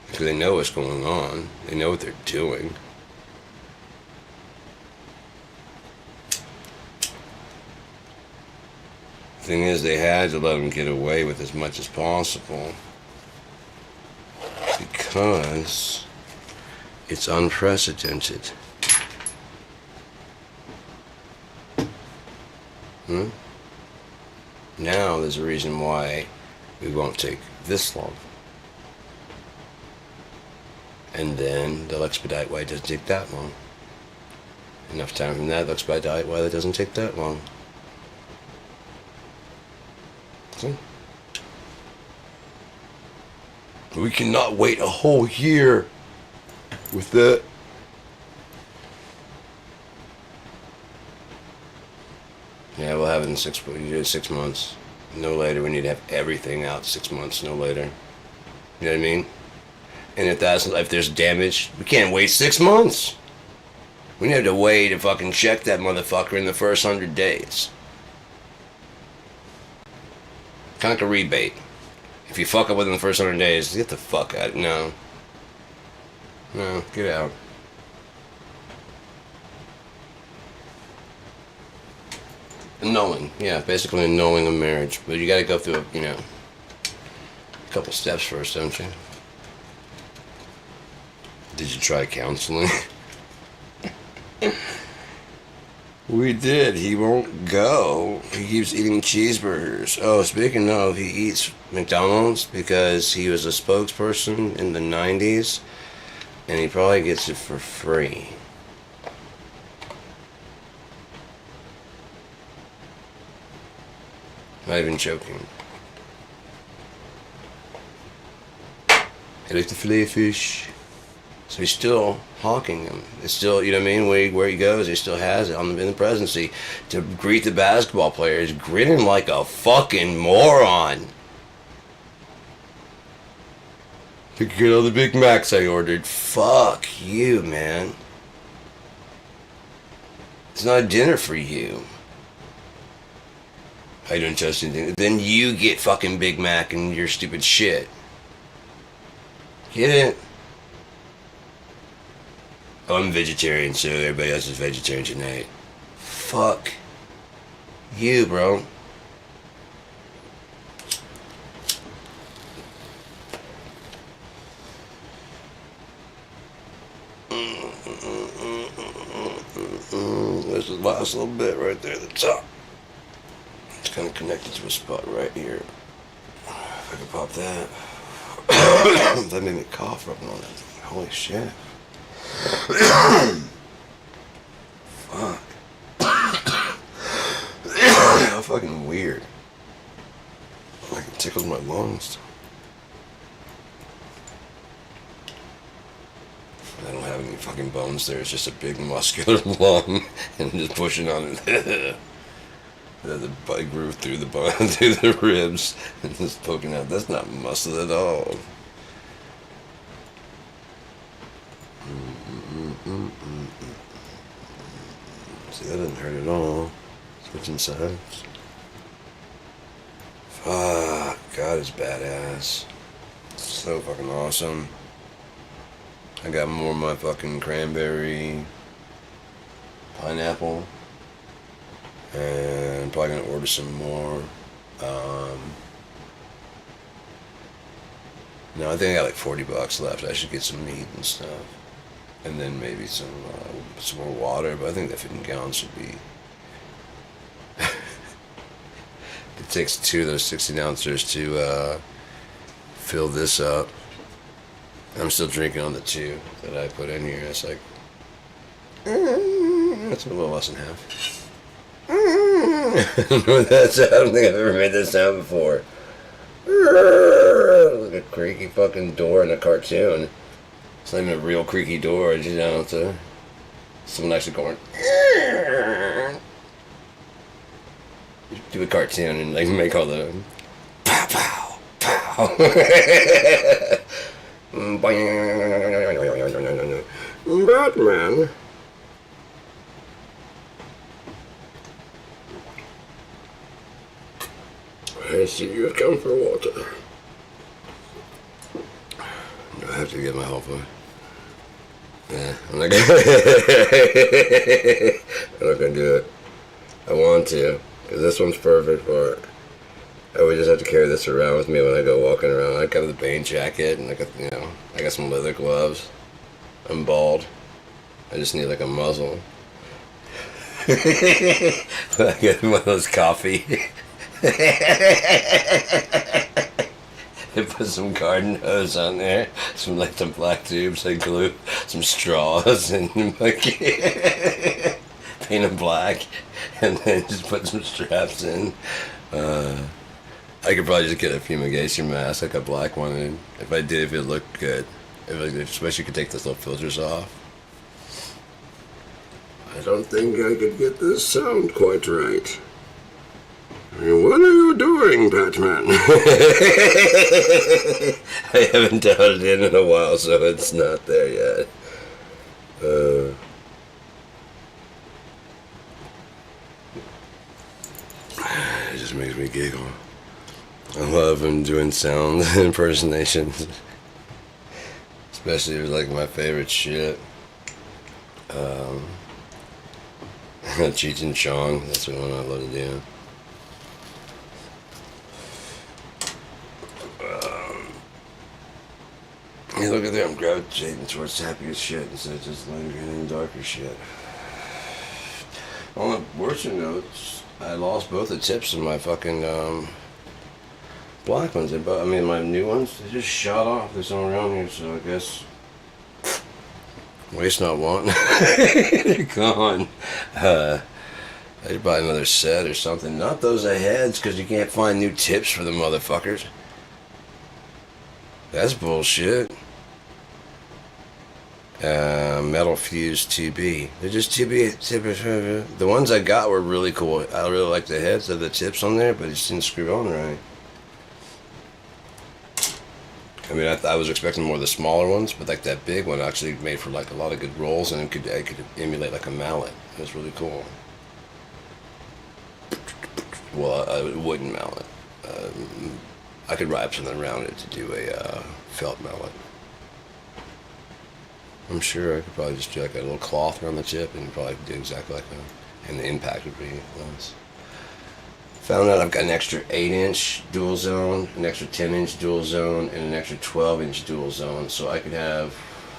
Because they know what's going on. They know what they're doing. The thing is, they had to let them get away with as much as possible. Because it's unprecedented. Now there's a reason why we won't take this long. And then they'll expedite why it doesn't take that long. Enough time from that, they'll expedite why that doesn't take that long. See? We cannot wait a whole year with that. Yeah, we'll have it in 6 months. No later. We need to have everything out 6 months, no later. You know what I mean? And if there's damage, we can't wait 6 months. We need to wait to fucking check that motherfucker in the first 100 days. Kind of like a rebate. If you fuck up within the first 100 days, get the fuck out. No. No, get out. Annulling, yeah, basically annulling a marriage. But you gotta go through, a couple steps first, don't you? Did you try counseling? We did. He won't go. He keeps eating cheeseburgers. Oh, speaking of, he eats McDonald's because he was a spokesperson in the 90s, and he probably gets it for free. Not even joking. He likes the filet fish. So he's still hawking them. It's still, you know what I mean? Where he goes, he still has it in the presidency. To greet the basketball players, grinning like a fucking moron. To get all the Big Macs I ordered. Fuck you, man. It's not dinner for you. I don't trust anything. Then you get fucking Big Mac and your stupid shit. Get it? Oh, I'm vegetarian, so everybody else is vegetarian tonight. Fuck you, bro. There's the last little bit right there at the top. It's kind of connected to a spot right here. If I could pop that. That made me cough rubbing on that. Holy shit. Fuck. How fucking weird. Like it tickles my lungs. I don't have any fucking bones there. It's just a big muscular lung, and I'm just pushing on it. The bite grew through the bone, through the ribs, and just poking out. That's not muscle at all. See, that didn't hurt at all. Switching sides. Fuck, God is badass. So fucking awesome. I got more of my fucking cranberry, pineapple, and I'm probably gonna order some more. No, I think I got like $40 left. I should get some meat and stuff. And then maybe some more water, but I think that 15 gallons should be. It takes 2 of those 16 ounces to fill this up. I'm still drinking on the 2 that I put in here. It's like, that's a little less than half. I don't know what that sound. I don't think I've ever made that sound before. Like a creaky fucking door in a cartoon. It's not even a real creaky door, it's just, it's someone actually going, do a cartoon and like make all the pow pow pow. Batman. I see you have come for water. I have to get my help. Yeah, I'm not gonna. I'm not gonna do it. I want to, because this one's perfect for it. I would just have to carry this around with me when I go walking around. I got the Bane jacket, and I got some leather gloves. I'm bald. I just need like a muzzle. I get one of those coffee. They put some garden hose on there, some black tubes, they glue some straws and like paint them black, and then just put some straps in. I could probably just get a fumigation mask, like a black one, and if I did, if it looked good, especially you could take those little filters off. I don't think I could get this sound quite right. What are you doing, Batman? I haven't dialed it in a while, so it's not there yet. It just makes me giggle. I love him doing sound impersonations. Especially with like my favorite shit. Cheech and Chong, that's the one I love to do. Hey, look at that, I'm gravitating towards happier shit instead of just lighter and darker shit. On the worse notes, I lost both the tips in my fucking black ones. I mean, my new ones, they just shot off. There's some around here, so I guess waste not want. They're gone. I should buy another set or something. Not those I had, because you can't find new tips for the motherfuckers. That's bullshit. Metal fused TB. They're just TB. The ones I got were really cool. I really like the heads of the tips on there, but it just didn't screw on right. I mean, I was expecting more of the smaller ones, but like that big one actually made for like a lot of good rolls, and I could emulate like a mallet. It was really cool. Well, a wooden mallet. I could wrap something around it to do a felt mallet. I'm sure I could probably just do like a little cloth around the tip and probably do exactly like that. And the impact would be nice. Found out I've got an extra 8-inch dual zone, an extra 10-inch dual zone, and an extra 12-inch dual zone. So I could have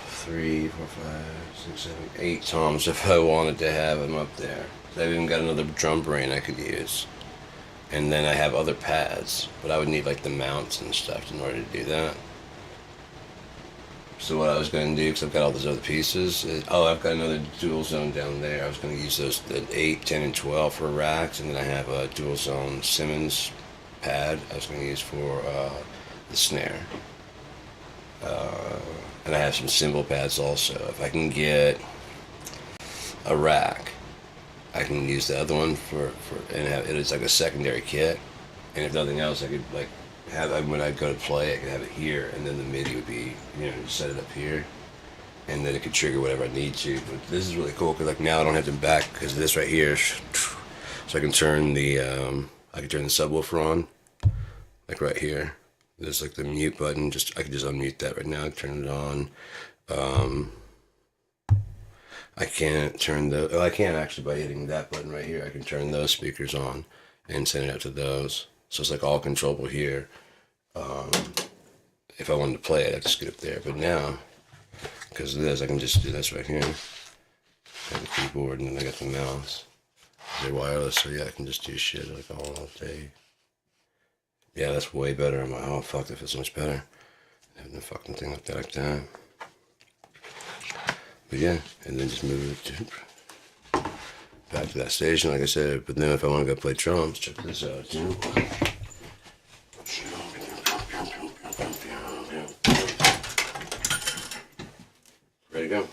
3, 4, 5, 6, 7, 8 toms if I wanted to have them up there. So I've even got another drum brain I could use. And then I have other pads, but I would need like the mounts and stuff in order to do that. So what I was going to do, because I've got all those other pieces, I've got another dual zone down there. I was going to use those, the 8, 10, and 12 for racks, and then I have a dual zone Simmons pad I was going to use for the snare. And I have some cymbal pads also. If I can get a rack, I can use the other one and have it as like a secondary kit. And if nothing else, I could like have, when I go to play, I could have it here, and then the MIDI would be, just set it up here, and then it could trigger whatever I need to. But this is really cool because like now I don't have to back because of this right here, so I can turn the subwoofer on, like right here. There's like the mute button. I can just unmute that right now. Turn it on. I can't turn I can't actually by hitting that button right here. I can turn those speakers on and send it out to those. So it's like all controllable here. If I wanted to play it, I'd just get up there. But now, because of this, I can just do this right here. I have the keyboard, and then I got the mouse. They're wireless, so yeah, I can just do shit like all day. Yeah, that's way better. I'm like, oh fuck, that feels so much better. Having a fucking thing like that. But yeah, and then just move it back to that station, like I said. But then if I want to go play drums, check this out, too. Ready to go.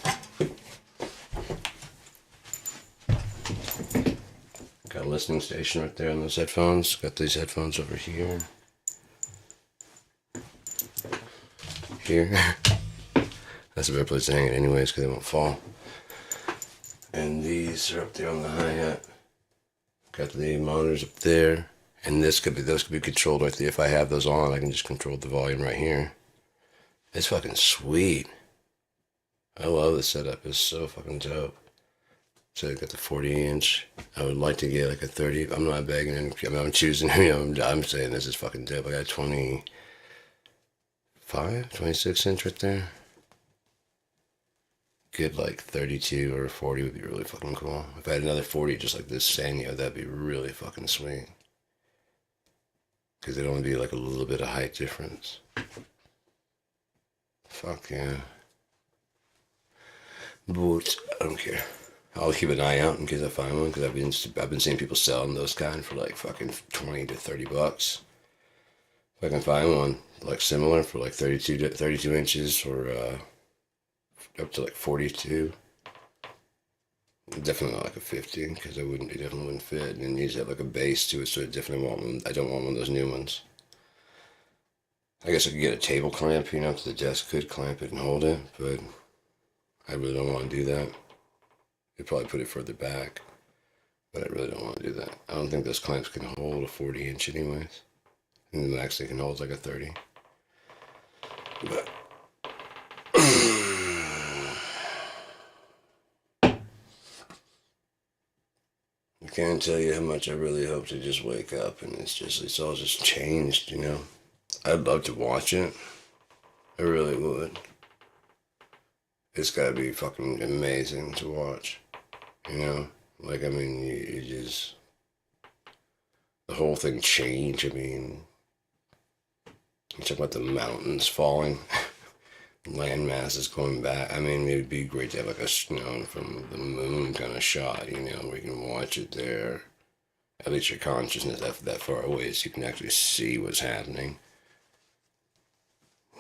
Got a listening station right there on those headphones. Got these headphones over here. That's a better place to hang it anyways, because they won't fall. And these are up there on the hi-hat. Got the monitors up there. And those could be controlled right there. If I have those on, I can just control the volume right here. It's fucking sweet. I love the setup. It's so fucking dope. So I got the 40-inch. I would like to get like a 30. I'm not begging. I'm choosing. I'm saying this is fucking dope. I got a 26-inch right there. Get like 32 or 40 would be really fucking cool. If I had another 40 just like this Sanyo, that'd be really fucking sweet. Because it'd only be like a little bit of height difference. Fuck yeah. But I don't care. I'll keep an eye out in case I find one, because I've been seeing people selling those kind for like fucking 20 to 30 bucks. If I can find one like similar for like 32 inches or up to like 42. Definitely not like a 50, because it definitely wouldn't fit. And usually have like a base to it, so I definitely want one. I don't want one of those new ones. I guess I could get a table clamp, so the desk could clamp it and hold it, but I really don't want to do that. You'd probably put it further back, but I really don't want to do that. I don't think those clamps can hold a 40-inch anyways. And the max they can hold is like a 30. But can't tell you how much I really hope to just wake up and it's all just changed, you know. I'd love to watch it. I really would. It's gotta be fucking amazing to watch, you know. Like, I mean, you just, the whole thing changed. I mean, you talk about the mountains falling, land masses going back. I mean, it would be great to have like a, you know, from the moon kind of shot, you know, where you can watch it there. At least your consciousness that far away, so you can actually see what's happening.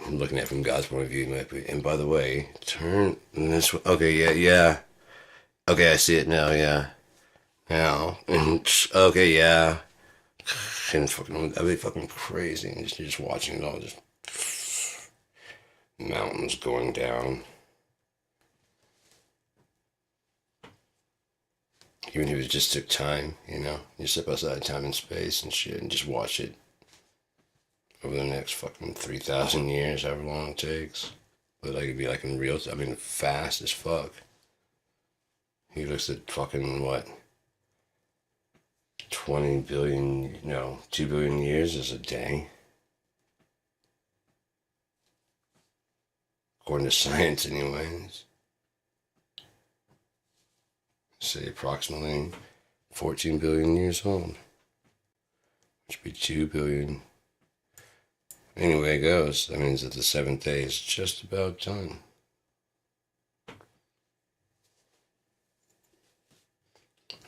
Looking at it from God's point of view, might be. And by the way, turn this way. Okay, yeah. Okay, I see it now. Yeah. Now, okay, yeah. And fucking, that'd be fucking crazy. And just watching it all, just mountains going down. Even if it just took time, you know, you step outside time and space and shit, and just watch it over the next fucking 3,000 years, however long it takes. But like, it'd be like in real time, I mean, fast as fuck. He looks at fucking, what, 20 billion, no, 2 billion years is a day. According to science, anyways. Say approximately 14 billion years old. Which would be 2 billion. Anyway it goes, that means that the 7th day is just about done.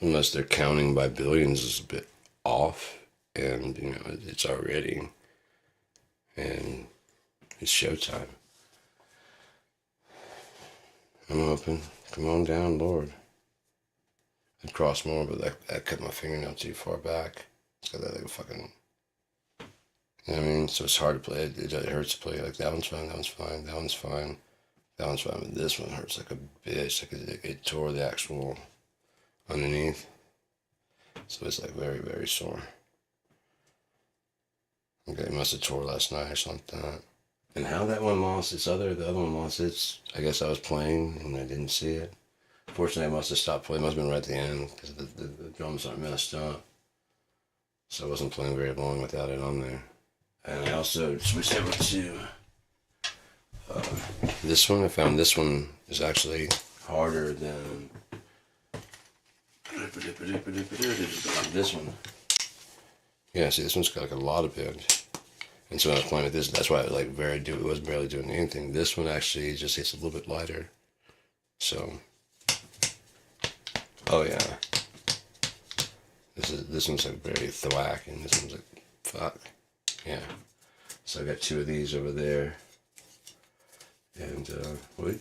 Unless they're counting by billions is a bit off, and you know, it's already, and it's showtime. I'm hoping, come on down, Lord. I'd cross more, but I cut my fingernail too far back. It's got that like a fucking, you know what I mean? So it's hard to play. It hurts to play. Like, that one's fine, that one's fine, that one's fine, that one's fine. But this one hurts like a bitch. Like it tore the actual underneath. So it's like very, very sore. Okay, it must have tore last night or something like that. And how that one lost the other one lost its, I guess I was playing and I didn't see it. Fortunately, I must have stopped playing. It must have been right at the end because the drums aren't messed up. So I wasn't playing very long without it on there. And I also switched over to this one. I found this one is actually harder than this one. Yeah, see, this one's got like a lot of bend. And so when I was playing with this, that's why it like it was barely doing anything. This one actually just hits a little bit lighter. So, oh yeah. This one's like very thwack, and this one's like fuck. Yeah. So I got 2 of these over there. And wait.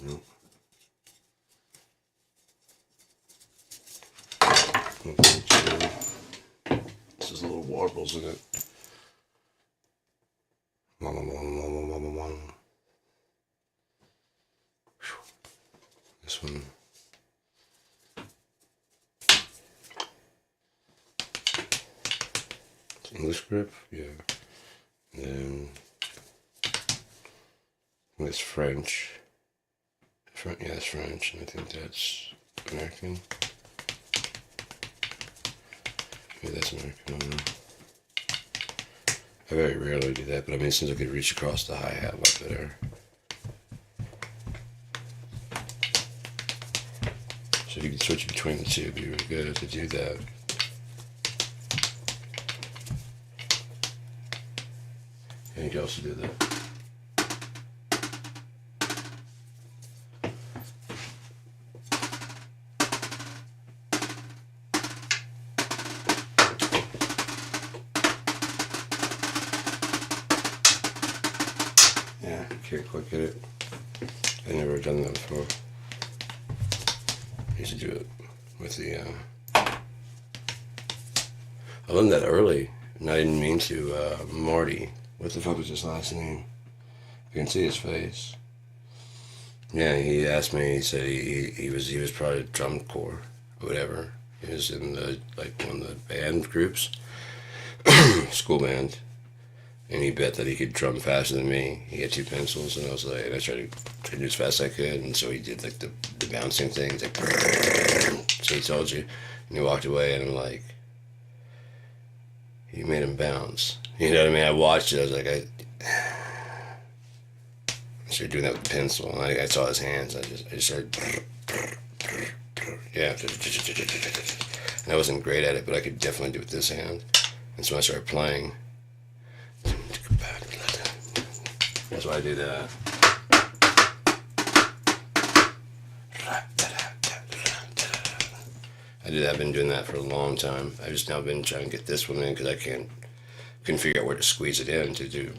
Nope. This is little warbles in it. This one. English grip, yeah. And then it's French. Yeah, it's French, and I think that's American. Yeah, that's American. I very rarely do that, but I mean, since I could reach across the hi-hat a lot better. So if you can switch between the two, it'd be really good to do that. And you can also do that. Yeah, can't quite get it. I've never done that before. I used to do it with the, I learned that early, and I didn't mean to, Marty. What the fuck was his last name? You can see his face. Yeah, he asked me, he said he was part of drum corps, or whatever. He was in the, like, one of the band groups, school band. And he bet that he could drum faster than me. He had 2 pencils, and I was like, and I tried to I do as fast as I could, and so he did like the bouncing thing. He's like, so he told you, and he walked away, and I'm like, you made him bounce. You know what I mean? I watched it. I was like, I started doing that with the pencil, and I saw his hands. I just started, yeah. And I wasn't great at it, but I could definitely do it with this hand. And so when I started playing, that's why I do that. I do that. I've been doing that for a long time. I've just now been trying to get this one in because I couldn't figure out where to squeeze it in to do.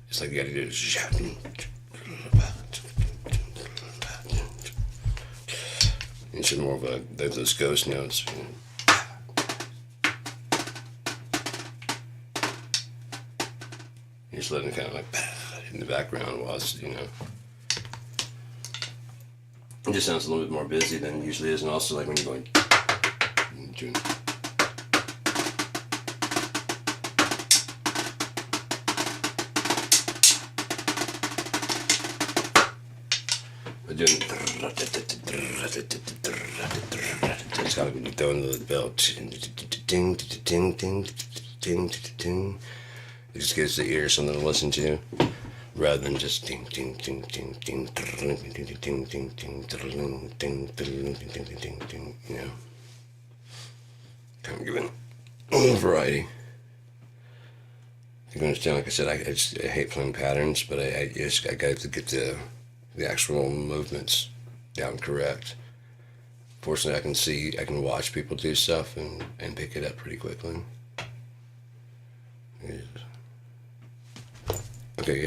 It's like you gotta do. It's more of those ghost notes. You're just letting it kind of like in the background while it's, you know. It just sounds a little bit more busy than it usually is, and also like when you're going. We're doing. It's gotta be throwing the bell. Ding, ding, ding, ding, ding. It just gives the ear something to listen to, rather than just ding, ding, ding, ding, ding, ding, ding, ding, ding, ding, ding, ding, ding, ding. You know, kind of giving a little variety. You can understand, like I said, I hate playing patterns, but I got to get the actual movements down correct. Fortunately, I can watch people do stuff and pick it up pretty quickly. Okay,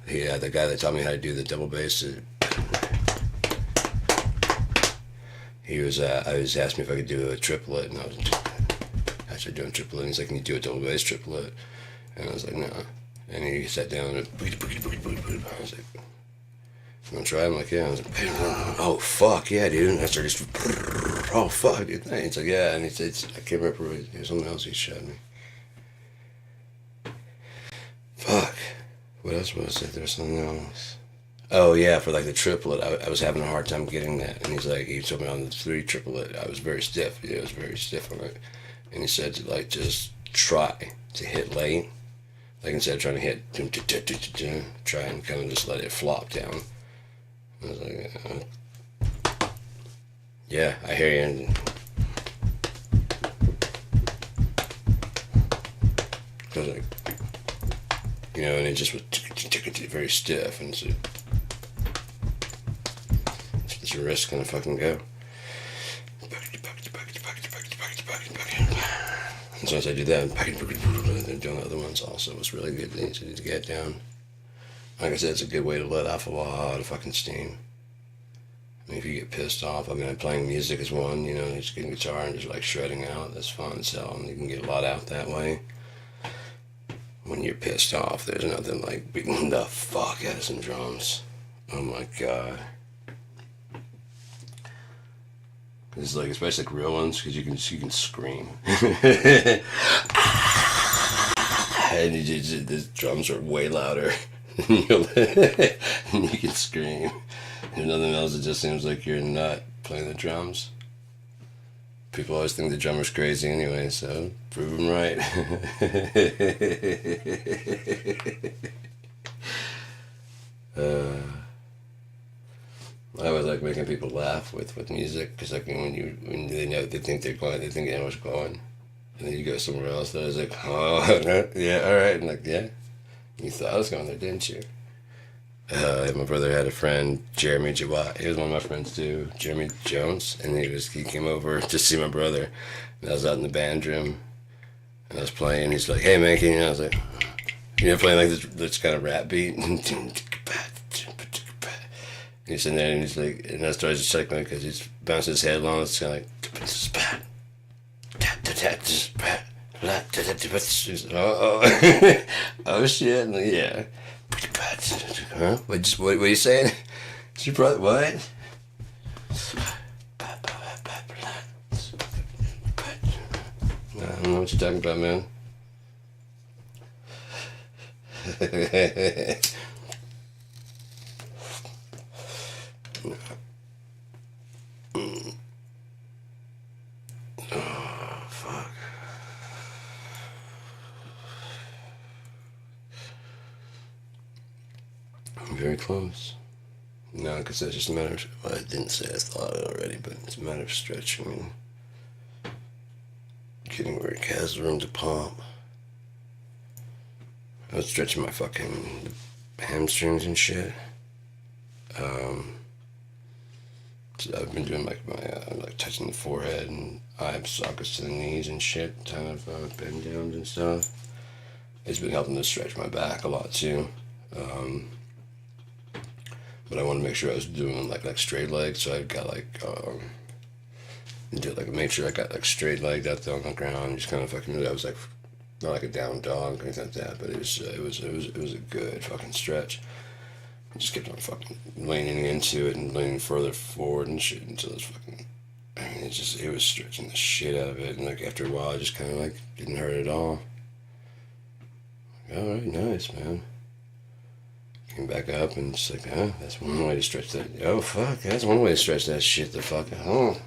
yeah, the guy that taught me how to do the double bass, I was asked me if I could do a triplet, and I started doing triplet, and he's like, can you do a double bass triplet? And I was like, no. And he sat down and I was like, you want to try? I'm like, yeah. I was like, oh, fuck, yeah, dude. And I started just, oh, fuck, dude. It's like, yeah. And it's I can't remember, it was something else he showed me. Fuck. What else was it? There was something else. Oh, yeah, for like the triplet, I was having a hard time getting that. And he's like, he told me on the 3 triplet, I was very stiff. Yeah, I was very stiff on it. And he said to like, just try to hit late. Like instead of trying to hit, try and kind of just let it flop down. I was like, yeah, I hear you. And I was like, you know, and it just was very stiff, and so your wrist gonna fucking go. And so as I do that, and doing the other ones also was really good to get down. Like I said, it's a good way to let off a lot of fucking steam. I mean, if you get pissed off, I mean, playing music is one, you know, just getting guitar and just like shredding out, that's fun. So you can get a lot out that way. When you're pissed off, there's nothing like beating the fuck out of some drums. Oh my god. It's like, especially like real ones, because you can scream. And the drums are way louder. And you can scream. If nothing else, it just seems like you're a nut playing the drums. People always think the drummer's crazy anyway, so prove them right. I always like making people laugh with music, because like when they know, they think they're going, they think they know what's going, and then you go somewhere else. They're like, oh, yeah, all right, and like, yeah, you thought I was going there, didn't you? My brother had a friend, Jeremy Jawat. He was one of my friends too, Jeremy Jones, and he came over to see my brother. And I was out in the band room, and I was playing. He's like, "Hey man, can you?" I was like, playing like this kind of rap beat. And he's in there, and he's like, and I started just checking because he's bouncing his head along. It's kind of like, oh shit, and like, yeah. Huh? What are you saying? It's your brother, what? I don't know what you're talking about, man. very close. No, because it's just a matter of, well, I didn't say I thought it already, but it's a matter of stretching and getting where it has room to pop. I was stretching my fucking hamstrings and shit. So I've been doing like my like touching the forehead and eye sockets to the knees and shit, kind of bend downs and stuff. It's been helping to stretch my back a lot too. But I want to make sure I was doing like straight legs, so I got like make sure I got like straight legged out there on the ground. Just kind of fucking. I was like not like a down dog or anything like that, but it was a good fucking stretch. I just kept on fucking leaning into it and leaning further forward and shit until it's fucking. I mean, it was stretching the shit out of it, and like after a while, it just kind of like didn't hurt at all. All right, nice, man. Came back up and it's like, that's one way to stretch that. Oh, fuck, that's one way to stretch that shit the fuck out. Oh,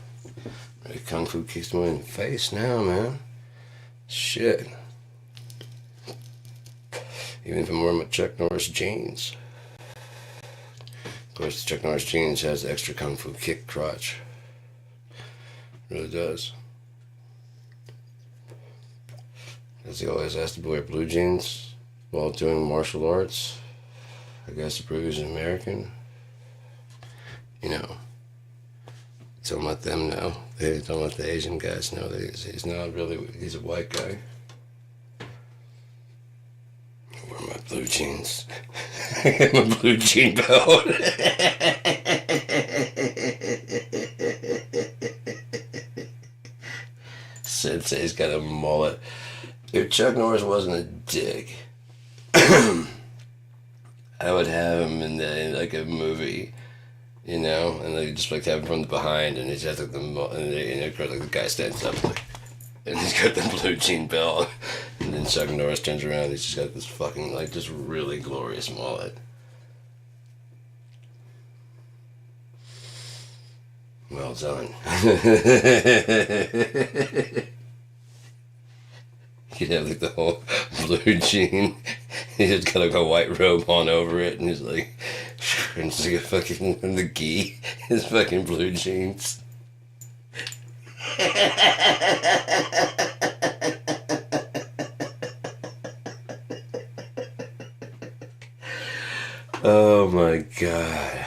really kung fu kicks me in the face now, man. Shit. Even if I'm wearing my Chuck Norris jeans. Of course, the Chuck Norris jeans has the extra kung fu kick crotch. It really does. Does he always has to wear blue jeans while doing martial arts? I guess to prove he's an American. You know, don't let them know. They don't let the Asian guys know that he's not really, he's a white guy. I wear my blue jeans. I got my blue jean belt. Sensei's got a mullet. If Chuck Norris wasn't a dick, I would have him in like a movie, you know, and they just like have him from the behind, and he's just like the guy stands up, like, and he's got the blue jean belt, and then Chuck Norris turns around, and he's just got this fucking like just really glorious mullet. Well done. He'd have like the whole blue jean. He just got like a white robe on over it, and he's like, and just like a fucking the gi, his fucking blue jeans. Oh my god.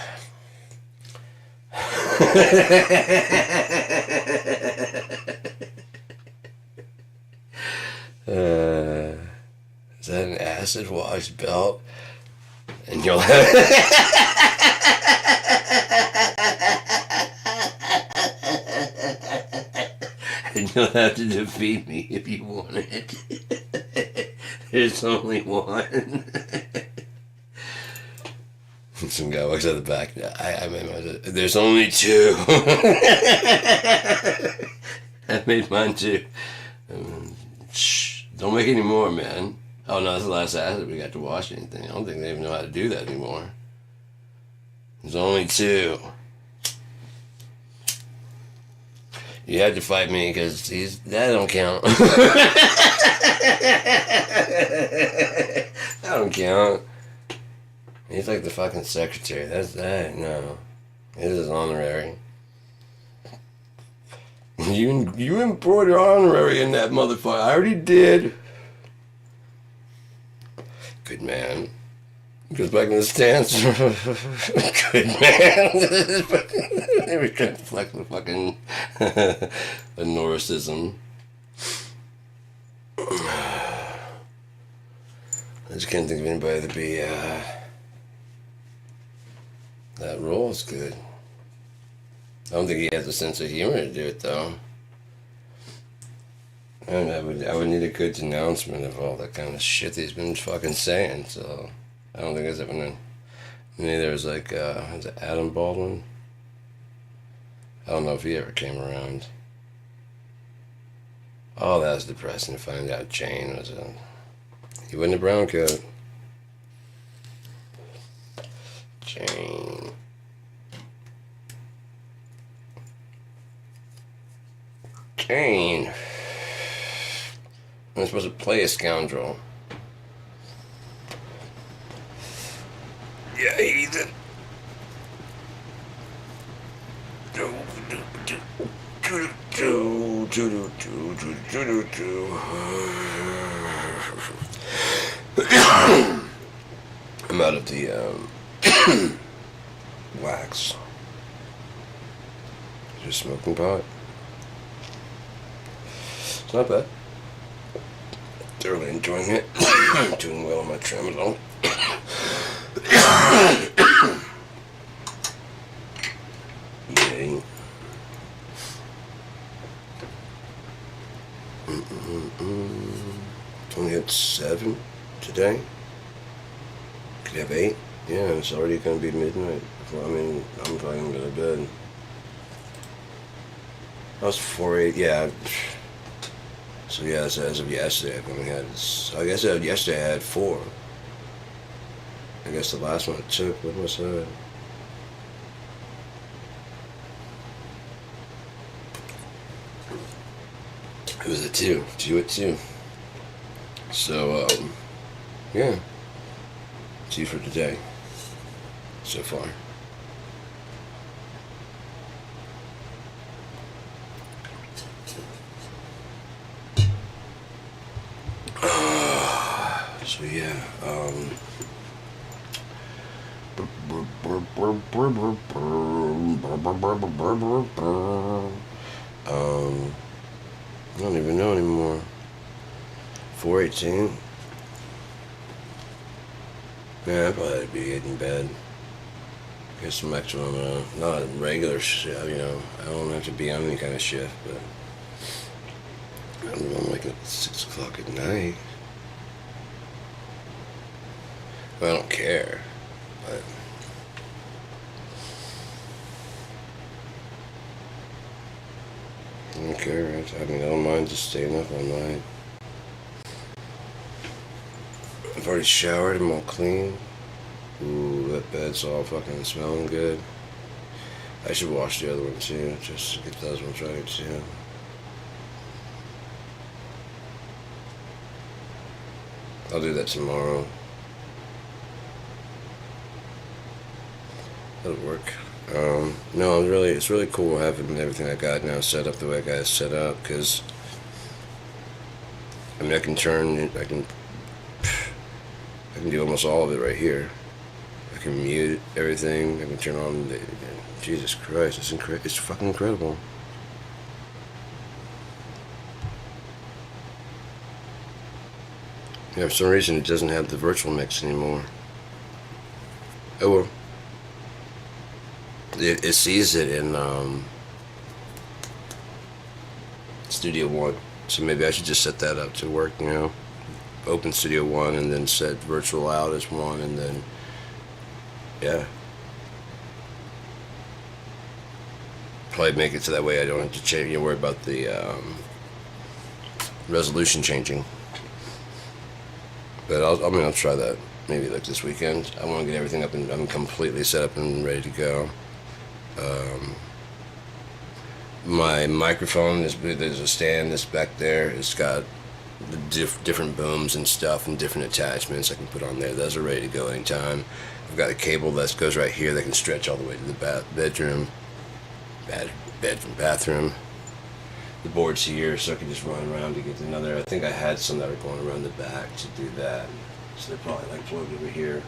Is that an acid wash belt? And you'll have and you'll have to defeat me if you want it. There's only one. Some guy walks out the back. There's only two. I made mine too. Shh, don't make any more, man. Oh no, that's the last acid we got to wash anything. I don't think they even know how to do that anymore. There's only two. You had to fight me because that don't count. That don't count. He's like the fucking secretary. That's that. No. This is honorary. You embroidered honorary in that motherfucker. I already did. Good man. Goes back in the stance. Good man. They were trying to flex the fucking the Norrisism. I just can't think of anybody to be that role is good. I don't think he has a sense of humor to do it though. And I would need a good denouncement of all that kind of shit that he's been fucking saying. So I don't think there's ever been. Neither was like was it Adam Baldwin? I don't know if he ever came around. Oh, that was depressing to find out Jane was he wasn't a brown coat. Jane. Jane. I'm supposed to play a scoundrel. Yeah, I'm out of the wax. Just smoking pot. It's not bad. Thoroughly enjoying it. Doing well on my tramadol. Yay. Only had 7 today. Could have 8. Yeah, it's already gonna be midnight. I'm probably gonna go to bed. That was 4-8. Yeah. So yeah, as of yesterday, I've only had. I guess yesterday I had 4. I guess the last one I took. What was that? It was a 2 at 2. So, yeah. 2 for today. So far. So yeah, I don't even know anymore. 4:18. Yeah, I probably had to be getting in bed. Get some extra on not a regular shift, I don't have to be on any kind of shift, but I don't know, I'm like at 6 o'clock at night. Well, I don't care, but I don't care. I don't mind just staying up all night. I've already showered, I'm all clean. Ooh, that bed's all fucking smelling good. I should wash the other one too, just to get those ones right too. I'll do that tomorrow. That'll work. No, it's really cool having everything I got now set up the way I got it set up, because I can do almost all of it right here. I can mute everything. I can turn on the. Jesus Christ, it's fucking incredible. Yeah, for some reason it doesn't have the virtual mix anymore. Oh well. It sees it in Studio One, so maybe I should just set that up to work. Open Studio One and then set virtual out as 1, and then yeah, probably make it so that way I don't have to change. Worry about the resolution changing. But I'll try that maybe like this weekend. I want to get everything up and I'm completely set up and ready to go. My microphone there's a stand that's back there. It's got the different booms and stuff and different attachments I can put on there. Those are ready to go anytime. I've got a cable that goes right here that can stretch all the way to the bathroom. The board's here, so I can just run around to get another. I think I had some that were going around the back to do that, so they're probably like plugged over here.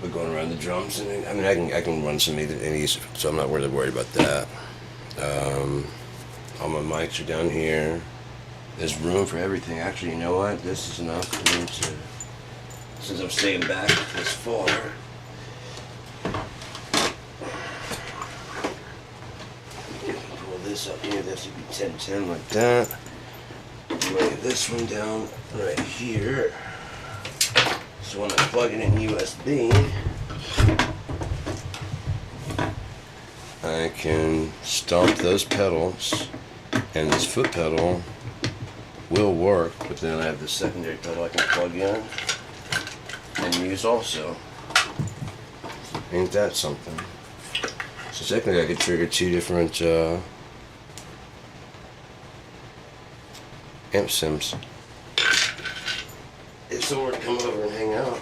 But going around the drums, and I can run some either any, so I'm not really worried about that. All my mics are down here. There's room for everything. Actually, you know what? This is enough for me to, since I'm staying back this far. Pull this up here. That should be 1010 like that. Lay this one down right here. So when I plug it in USB, I can stomp those pedals, and this foot pedal will work, but then I have the secondary pedal I can plug in and use also. Ain't that something? So technically I could trigger 2 different amp sims. If someone were to come over and hang out.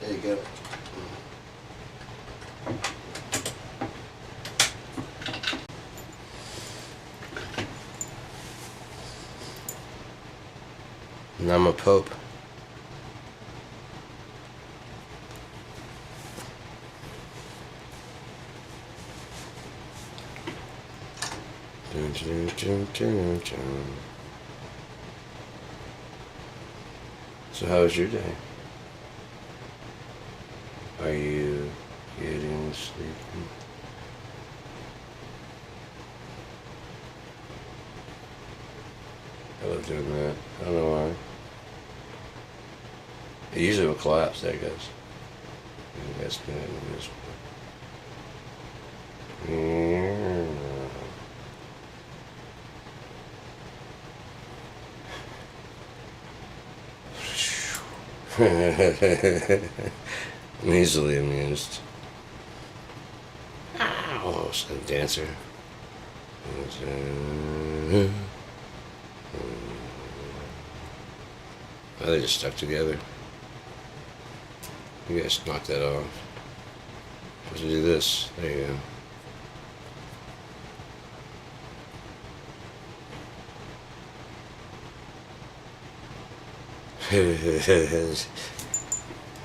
There you go. And I'm a pope. Dun, dun, dun, dun, dun. So how was your day? Are you getting sleepy? I love doing that. I don't know why. It usually will collapse. There it goes. That's good. I'm easily amused. Oh, it's a dancer. Oh, they just stuck together. You guys knocked that off. Supposed to do this. There you go.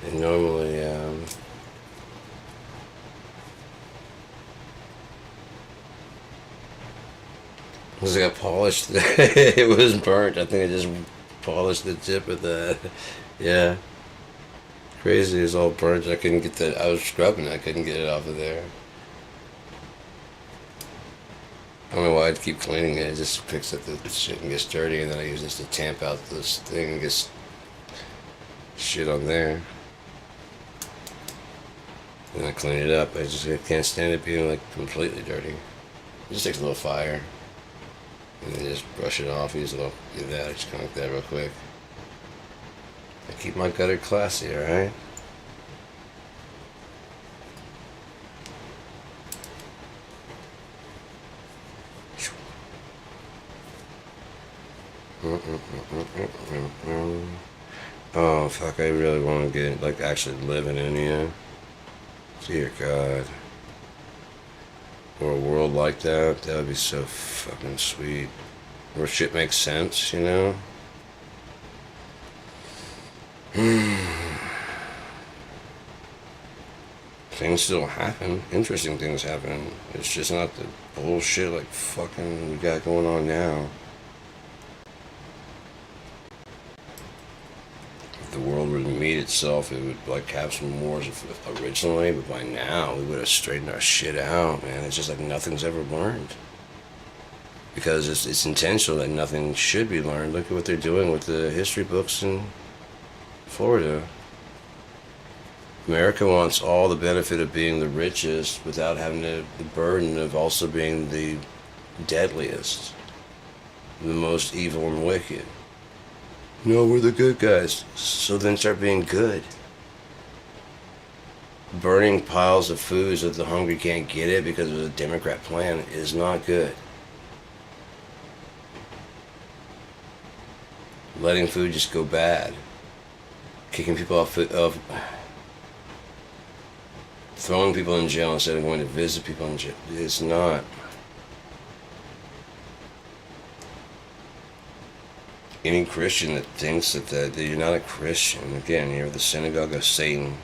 And normally, once it got polished, it was burnt. I think I just polished the tip of that. Yeah. Crazy, it was all burnt. I couldn't get that. I was scrubbing it. I couldn't get it off of there. I don't know why I'd keep cleaning it. It just picks up the shit and gets dirty, and then I use this to tamp out this thing and gets shit on there. And I clean it up. I can't stand it being like completely dirty. It just takes a little fire. And then just brush it off. Use a little, do that. Just kind of like that real quick. I keep my gutter classy, alright? Oh, fuck, I really want to get, like, actually living in here. Dear God. Or a world like that, that would be so fucking sweet. Where shit makes sense, you know? Things still happen. Interesting things happen. It's just not the bullshit like fucking we got going on now. If the world would meet itself, it would like have some wars originally, but by now we would have straightened our shit out, man. It's just like nothing's ever learned. Because it's intentional that nothing should be learned. Look at what they're doing with the history books in Florida. America wants all the benefit of being the richest without having the burden of also being the deadliest, the most evil and wicked. No, we're the good guys. So then start being good. Burning piles of food so that the hungry can't get it because of the Democrat plan is not good. Letting food just go bad. Kicking people off throwing people in jail instead of going to visit people in jail. It's not. Any Christian that thinks that you're not a Christian, again, you're the synagogue of Satan.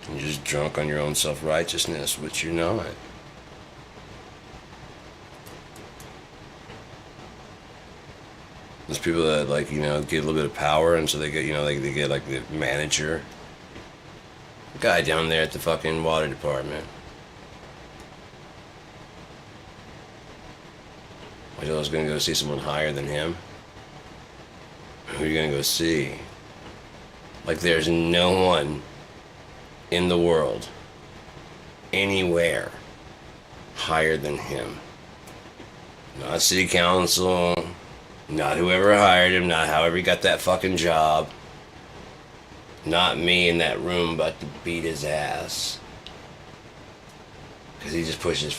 You're just drunk on your own self-righteousness, which you're not. There's people that, like, you know, get a little bit of power, and so they get, you know, they get like the manager. Guy down there at the fucking water department. I was gonna go see someone higher than him. Who are you gonna go see? Like, there's no one in the world, anywhere, higher than him. Not city council, not whoever hired him, not however he got that fucking job. Not me in that room about to beat his ass. Because he just pushes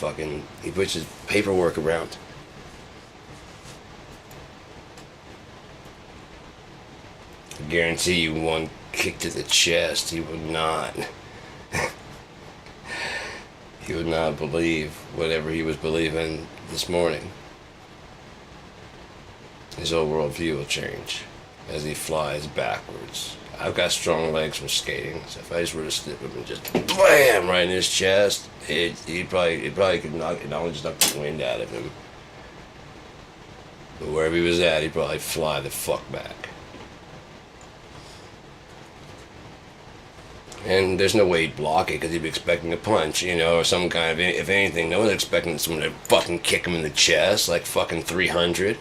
he pushes paperwork around. I guarantee you one kick to the chest, he would not. He would not believe whatever he was believing this morning. His whole worldview will change as he flies backwards. I've got strong legs from skating, so if I just were to slip him and just blam right in his chest, it probably could knock, it only just knock the wind out of him. But wherever he was at, he'd probably fly the fuck back. And there's no way he'd block it because he'd be expecting a punch, you know, or some kind of, if anything, no one's expecting someone to fucking kick him in the chest like fucking 300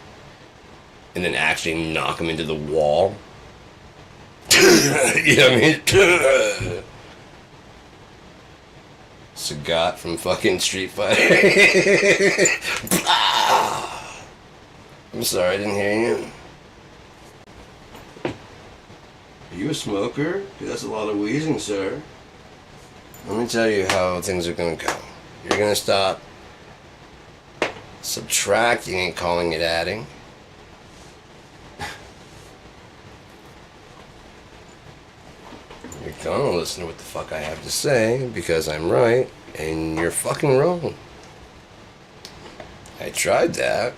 and then actually knock him into the wall. You know what I mean? Sagat from fucking Street Fighter. I'm sorry, I didn't hear you. Are you a smoker? 'Cause that's a lot of wheezing, sir. Let me tell you how things are gonna go. You're gonna stop subtracting and calling it adding. You're gonna listen to what the fuck I have to say because I'm right and you're fucking wrong. I tried that.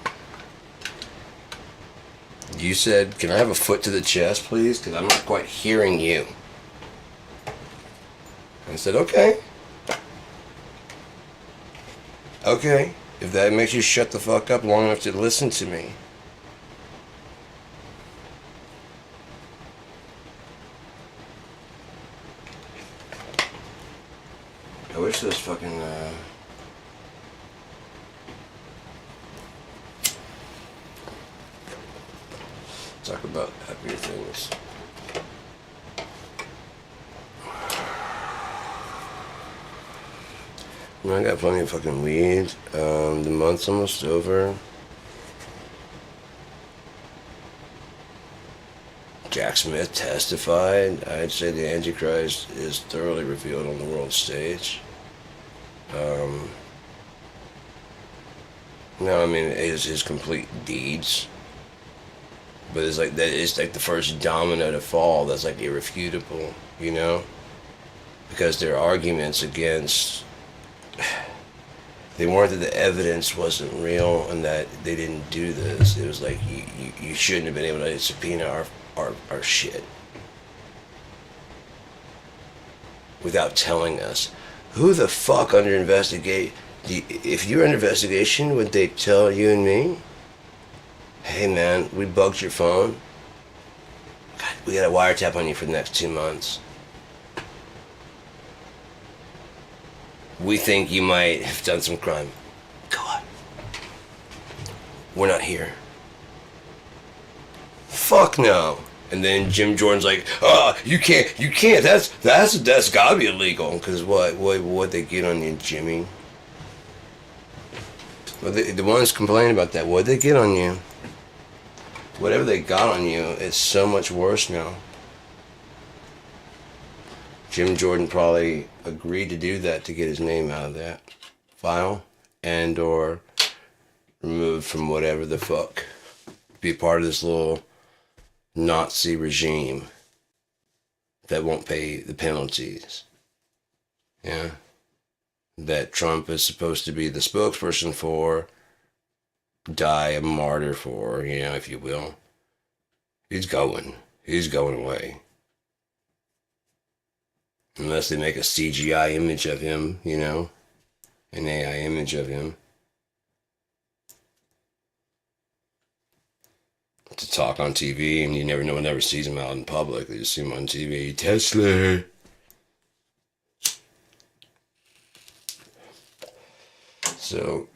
You said, can I have a foot to the chest, please? Because I'm not quite hearing you. I said, okay. Okay, if that makes you shut the fuck up long enough to listen to me. I wish those fucking, talk about happier things. I got plenty of fucking weed. The month's almost over. Jack Smith testified. I'd say the AntiChrist is thoroughly revealed on the world stage. No, I mean, it's his complete deeds. But it's like that. It's like the first domino to fall. That's like irrefutable, you know, because their arguments against they weren't that the evidence wasn't real and that they didn't do this. It was like you shouldn't have been able to subpoena our shit without telling us. Who the fuck under investigate? If you're under investigation, would they tell you and me? Hey man, we bugged your phone. God, we got a wiretap on you for the next 2 months. We think you might have done some crime. Go on. We're not here. Fuck no. And then Jim Jordan's like, you can't. That's gotta be illegal. Because what they get on you, Jimmy? Well, the ones complaining about that, what'd they get on you? Whatever they got on you, it's so much worse now. Jim Jordan probably agreed to do that to get his name out of that file and or removed from whatever the fuck. Be part of this little Nazi regime that won't pay the penalties. Yeah. That Trump is supposed to be the spokesperson for, die a martyr for, you know, if you will. He's going away. Unless they make a CGI image of him, you know, an AI image of him to talk on TV, and you never know, one never sees him out in public. They just see him on TV. Tesla. So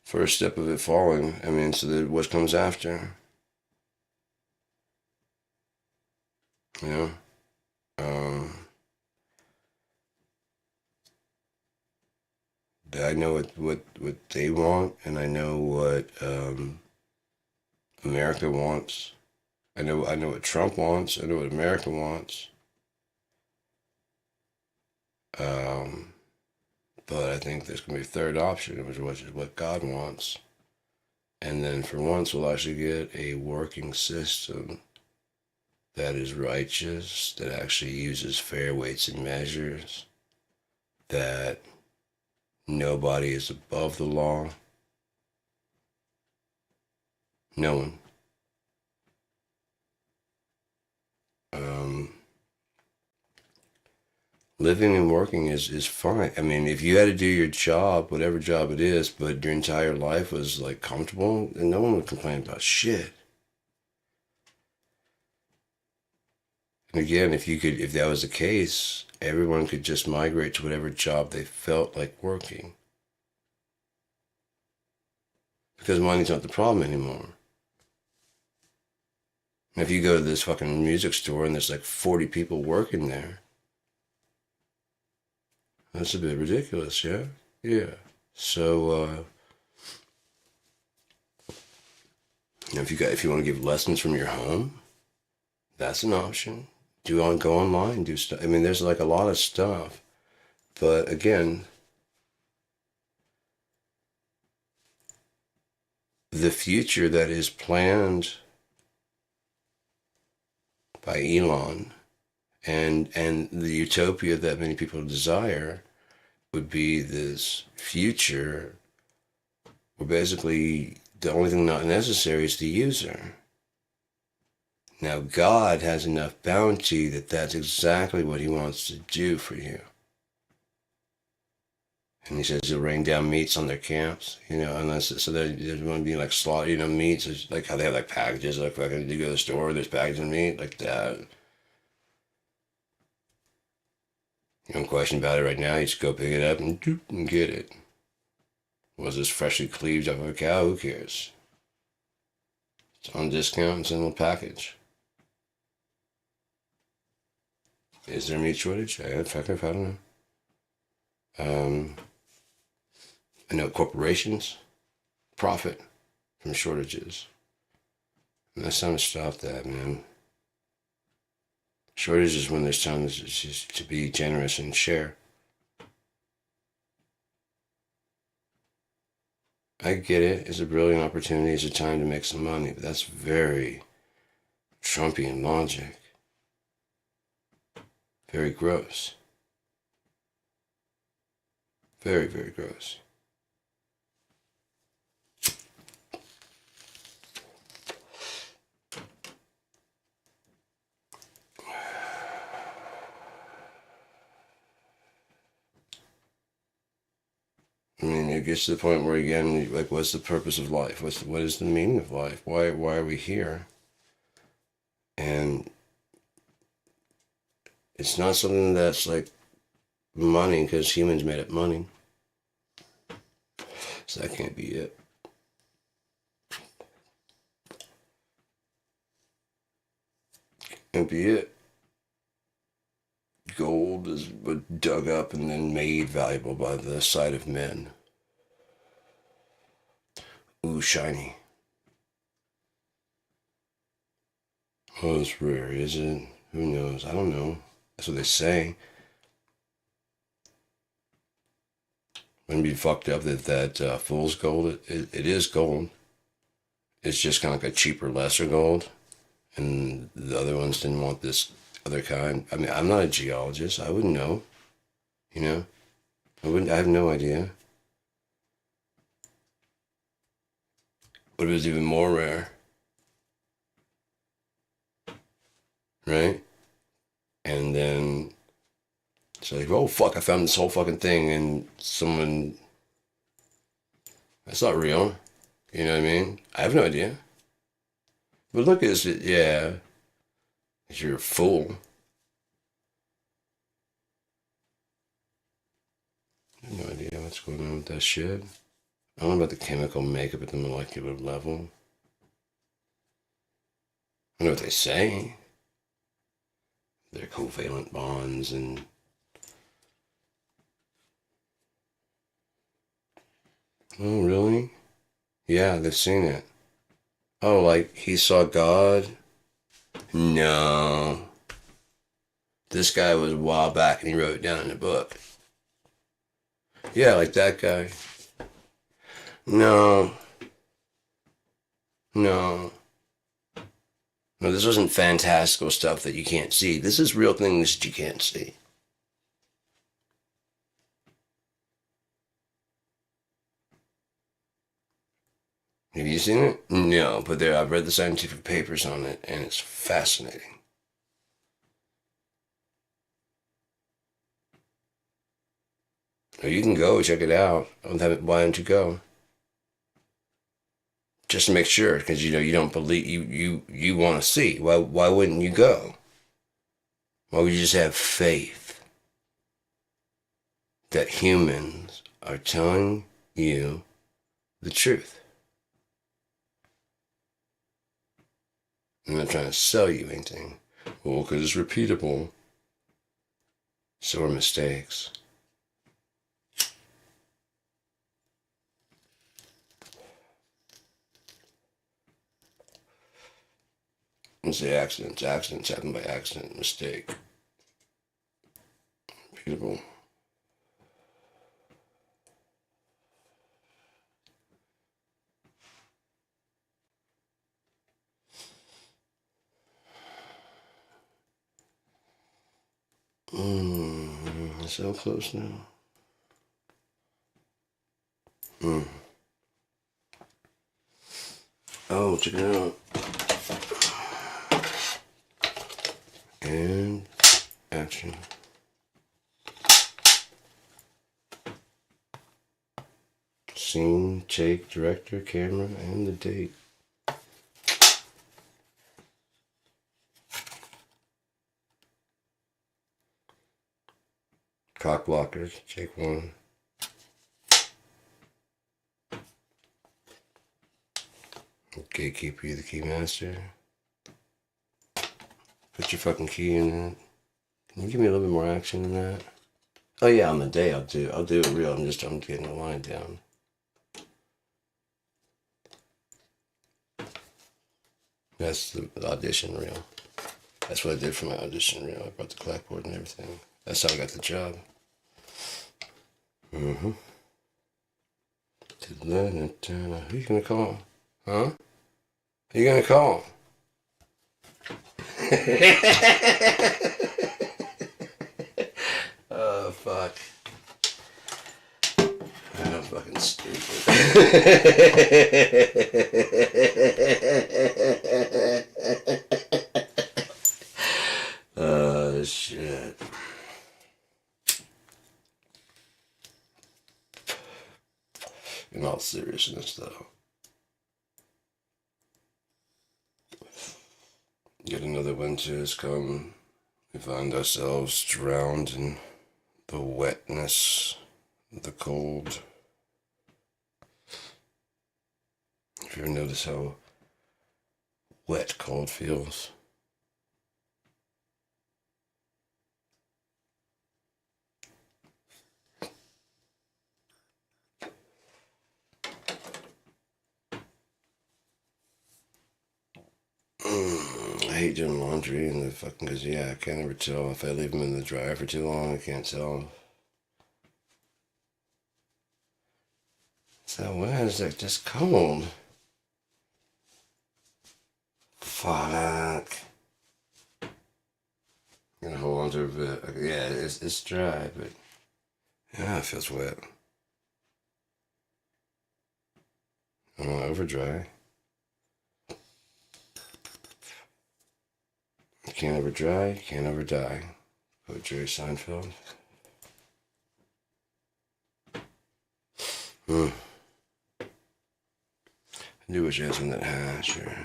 first step of it falling, I mean, so that what comes after? You know? I know what they want, and I know what America wants. I know what Trump wants. I know what America wants. But I think there's going to be a third option, which is what God wants. And then for once, we'll actually get a working system that is righteous, that actually uses fair weights and measures, that nobody is above the law. No one. Living and working is fine. I mean, if you had to do your job, whatever job it is, but your entire life was like comfortable, then no one would complain about shit. And again, if that was the case, everyone could just migrate to whatever job they felt like working. Because money's not the problem anymore. And if you go to this fucking music store and there's like 40 people working there, that's a bit ridiculous, yeah? Yeah. So, if you want to give lessons from your home, that's an option. Go online, do stuff. I mean, there's like a lot of stuff. But again, the future that is planned by Elon and the utopia that many people desire would be this future where basically the only thing not necessary is the user. Now, God has enough bounty that that's exactly what he wants to do for you. And he says he'll rain down meats on their camps, unless, so there's going to be like slaughter, meats, like how they have like packages, like fucking you go to the store, there's packages of meat, like that. No question about it right now, you just go pick it up and get it. Was this freshly cleaved off of a cow? Who cares? It's on discount, it's in a little package. Is there a meat shortage? I don't know. I know corporations profit from shortages. And that's time to stop that, man. Shortage is when there's time to be generous and share. I get it. It's a brilliant opportunity. It's a time to make some money. But that's very Trumpian logic. Very gross. Very, very gross. I mean, it gets to the point where, again, like, what's the purpose of life? What is the meaning of life? Why are we here? And it's not something that's like money, because humans made up money. So that can't be it. Can't be it. Gold is dug up and then made valuable by the sight of men. Ooh, shiny. Oh, it's rare, is it? Who knows? I don't know. That's what they say. Wouldn't be fucked up that fool's gold. It is gold. It's just kind of like a cheaper, lesser gold. And the other ones didn't want this other kind. I mean, I'm not a geologist. I wouldn't know. I have no idea. What if it was even more rare? Right? And then it's like, oh fuck, I found this whole fucking thing, and someone, that's not real. You know what I mean? I have no idea. But look at this, yeah. You're a fool. I have no idea what's going on with that shit. I don't know about the chemical makeup at the molecular level. I know what they say. They're covalent bonds and... Oh, really? Yeah, they've seen it. Oh, like he saw God? No. This guy was a while back and he wrote it down in a book. Yeah, like that guy. No. No. No, this wasn't fantastical stuff that you can't see. This is real things that you can't see. Have you seen it? No, but I've read the scientific papers on it, and it's fascinating. Or you can go check it out. Why don't you go? Just to make sure, because you don't believe you want to see. Why wouldn't you go? Why would you just have faith that humans are telling you the truth? I'm not trying to sell you anything. Well, because it's repeatable. So are mistakes. Let's say accidents. Accidents happen by accident. Mistake. Repeatable. So close now. Oh, check it out. And action. Scene, take, director, camera, and the date. Cock blockers, take one. Gatekeeper, you the key master. Put your fucking key in that. Can you give me a little bit more action than that? Oh yeah, on the day I'll do it real. I'm getting the line down. That's the audition reel. That's what I did for my audition reel. I brought the clapboard and everything. That's how I got the job. Who you gonna call? Huh? Who you gonna call? Oh, fuck. I'm fucking stupid. Oh, shit. In all seriousness, though. Yet another winter has come. We find ourselves drowned in the wetness, the cold. Have you ever noticed how wet cold feels? I hate doing laundry and because I can't ever tell if I leave them in the dryer for too long. I can't tell. So why is it just cold? Fuck. I'm gonna hold on to it a bit. Yeah, it's dry, but yeah, it feels wet. I don't want to over dry. You can't ever dry, you can't ever die. Quote Jerry Seinfeld. I do wish I had some of that hash or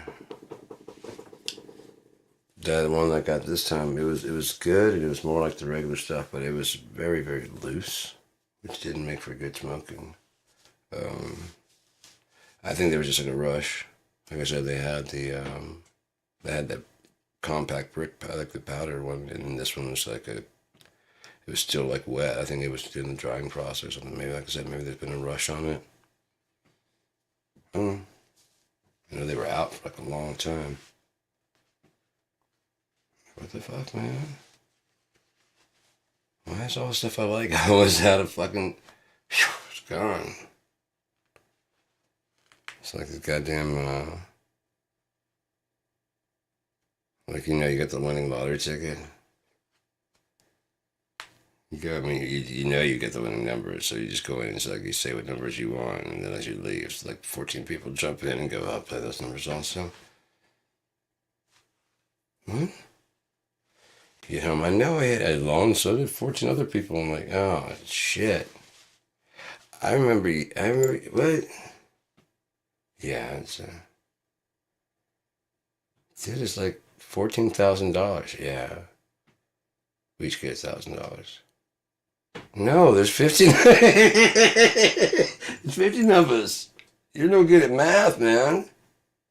that one I got this time. It was good and it was more like the regular stuff, but it was very, very loose, which didn't make for good smoking. I think they were just in a rush. Like I said, they had that compact brick, like the powder one, and this one was it was still like wet. I think it was doing the drying process or something. Maybe, like I said, maybe there's been a rush on it. They were out for like a long time. What the fuck, man? Why is all the stuff I like always out of fucking... It's gone. It's like this goddamn Like, you get the winning lottery ticket. You go, I mean, you get the winning numbers, so you just go in and it's like you say what numbers you want, and then as you leave, it's like 14 people jump in and go, I'll play those numbers also. What? I know I had alone, so did 14 other people. I'm like, oh, shit. I remember, what? Yeah, it's like $14,000. Yeah. We each get $1,000. No, there's 50. There's 50 numbers. You're no good at math, man.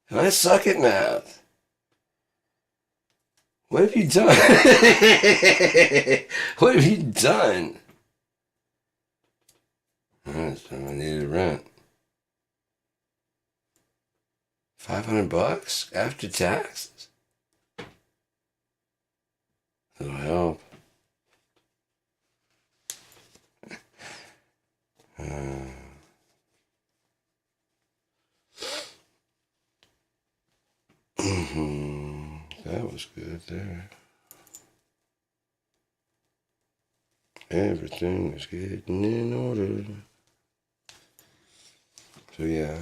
And I suck at math. What have you done? What have you done? Alright, so I needed rent. $500 after taxes? That'll help. That was good there. Everything is getting in order. So yeah,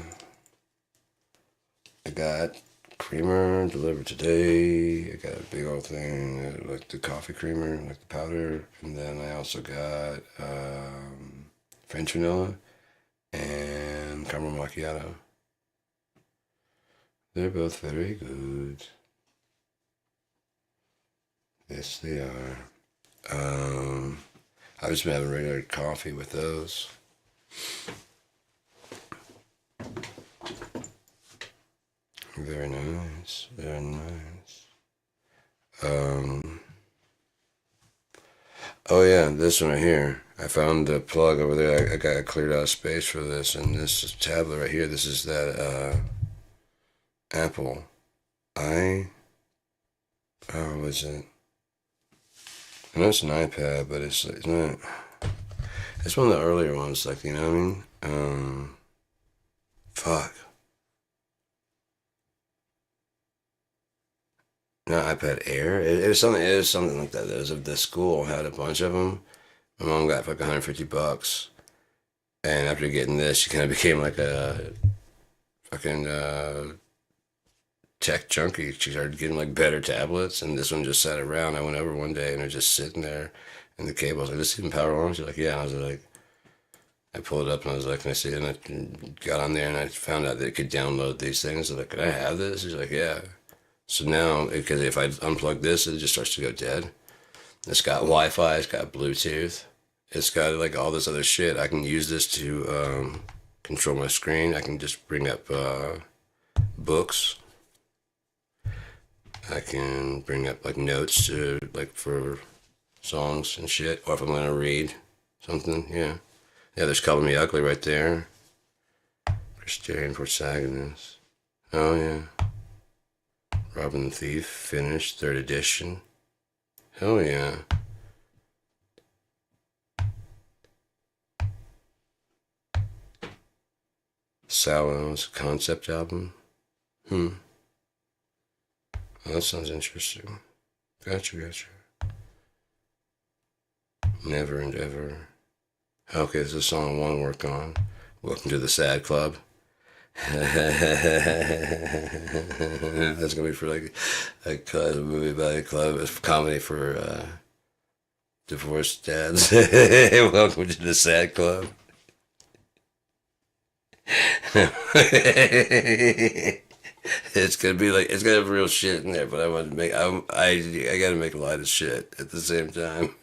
I got creamer delivered today. I got a big old thing, like the coffee creamer, like the powder, and then I also got French vanilla and caramel macchiato. They're both very good. Yes, they are. I've just been having regular coffee with those. Very nice, very nice. Oh yeah, this one right here. I found the plug over there. I got cleared out space for this, and this tablet right here. This is that Apple. What is it? I know it's an iPad, but it's not. It's one of the earlier ones, like, you know what I mean? Fuck. Not iPad Air. It was something. It was something like that. It was the school had a bunch of them. My mom got for like $150, and after getting this, she kind of became like a fucking tech junkie. She started getting like better tablets, and this one just sat around. I went over one day, and it was just sitting there, and the cable. I was like, "This even power on?" She's like, "Yeah." And I was like, I pulled it up, and I was like, "Can I see it?" And I got on there, and I found out that it could download these things. I was like, "Can I have this?" She's like, "Yeah." So now, because if I unplug this, it just starts to go dead. It's got Wi-Fi, it's got Bluetooth, it's got like all this other shit. I can use this to control my screen. I can just bring up books. I can bring up like notes to like for songs and shit, or if I'm gonna read something. Yeah, there's Color Me Ugly right there. Christian Protagonist. Oh yeah. Robin the Thief, finished, 3rd edition. Hell yeah. Sallow's concept album. Oh, that sounds interesting. Gotcha. Never and Ever. Okay, this is a song I want to work on. Welcome to the Sad Club. That's gonna be for like a movie about a club, a comedy for divorced dads. Welcome to the Sad Club. It's gonna be like, it's gonna have real shit in there, but I want to make I gotta make light of shit at the same time.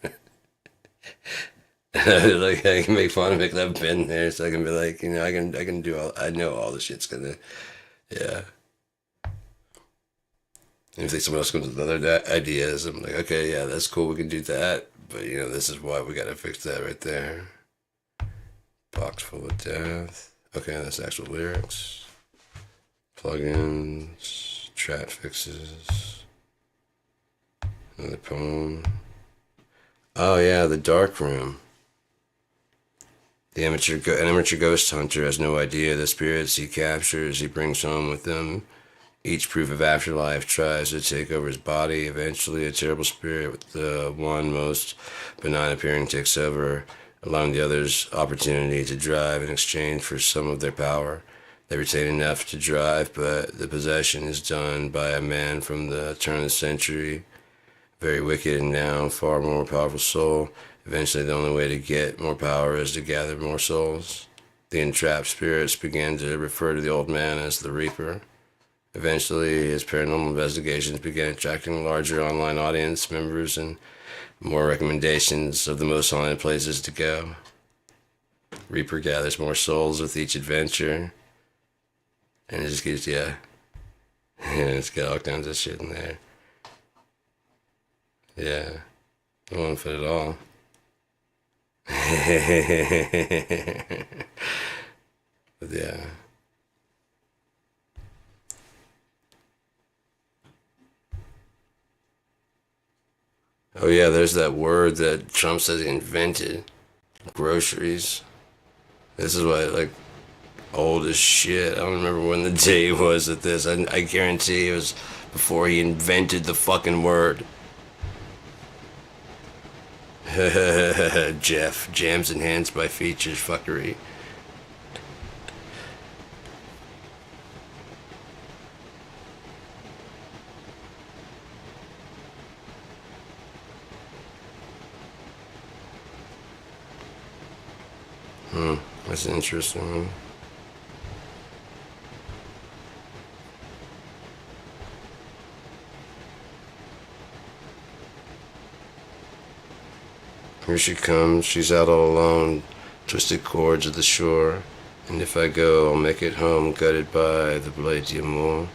Like I can make fun of it because I've been there, so I can be like, I can do all. I know all the shit's gonna, yeah. And if someone else comes with other ideas, I'm like, okay, yeah, that's cool, we can do that. But this is why we gotta fix that right there. Box full of death. Okay, that's actual lyrics. Plugins, chat fixes. Another poem. Oh yeah, the dark room. An amateur ghost hunter has no idea the spirits he captures he brings home with him Each proof of afterlife tries to take over his body. Eventually, a terrible spirit with the one most benign appearing takes over, allowing the others opportunity to drive in exchange for some of their power. They retain enough to drive, but the possession is done by a man from the turn of the century, very wicked and now far more powerful soul. Eventually, the only way to get more power is to gather more souls. The entrapped spirits began to refer to the old man as the Reaper. Eventually, his paranormal investigations began attracting larger online audience members and more recommendations of the most haunted places to go. Reaper gathers more souls with each adventure. And it just gives you, it's got all kinds of shit in there. Yeah, I won't put it all. But yeah. Oh yeah, there's that word that Trump says he invented. Groceries. This is what, like, old as shit. I don't remember when the day was at this. I guarantee it was before he invented the fucking word. Jeff, jams enhanced by features fuckery. That's an interesting one. Here she comes, she's out all alone, twisted cords of the shore, and if I go, I'll make it home, gutted by the blade d'amour.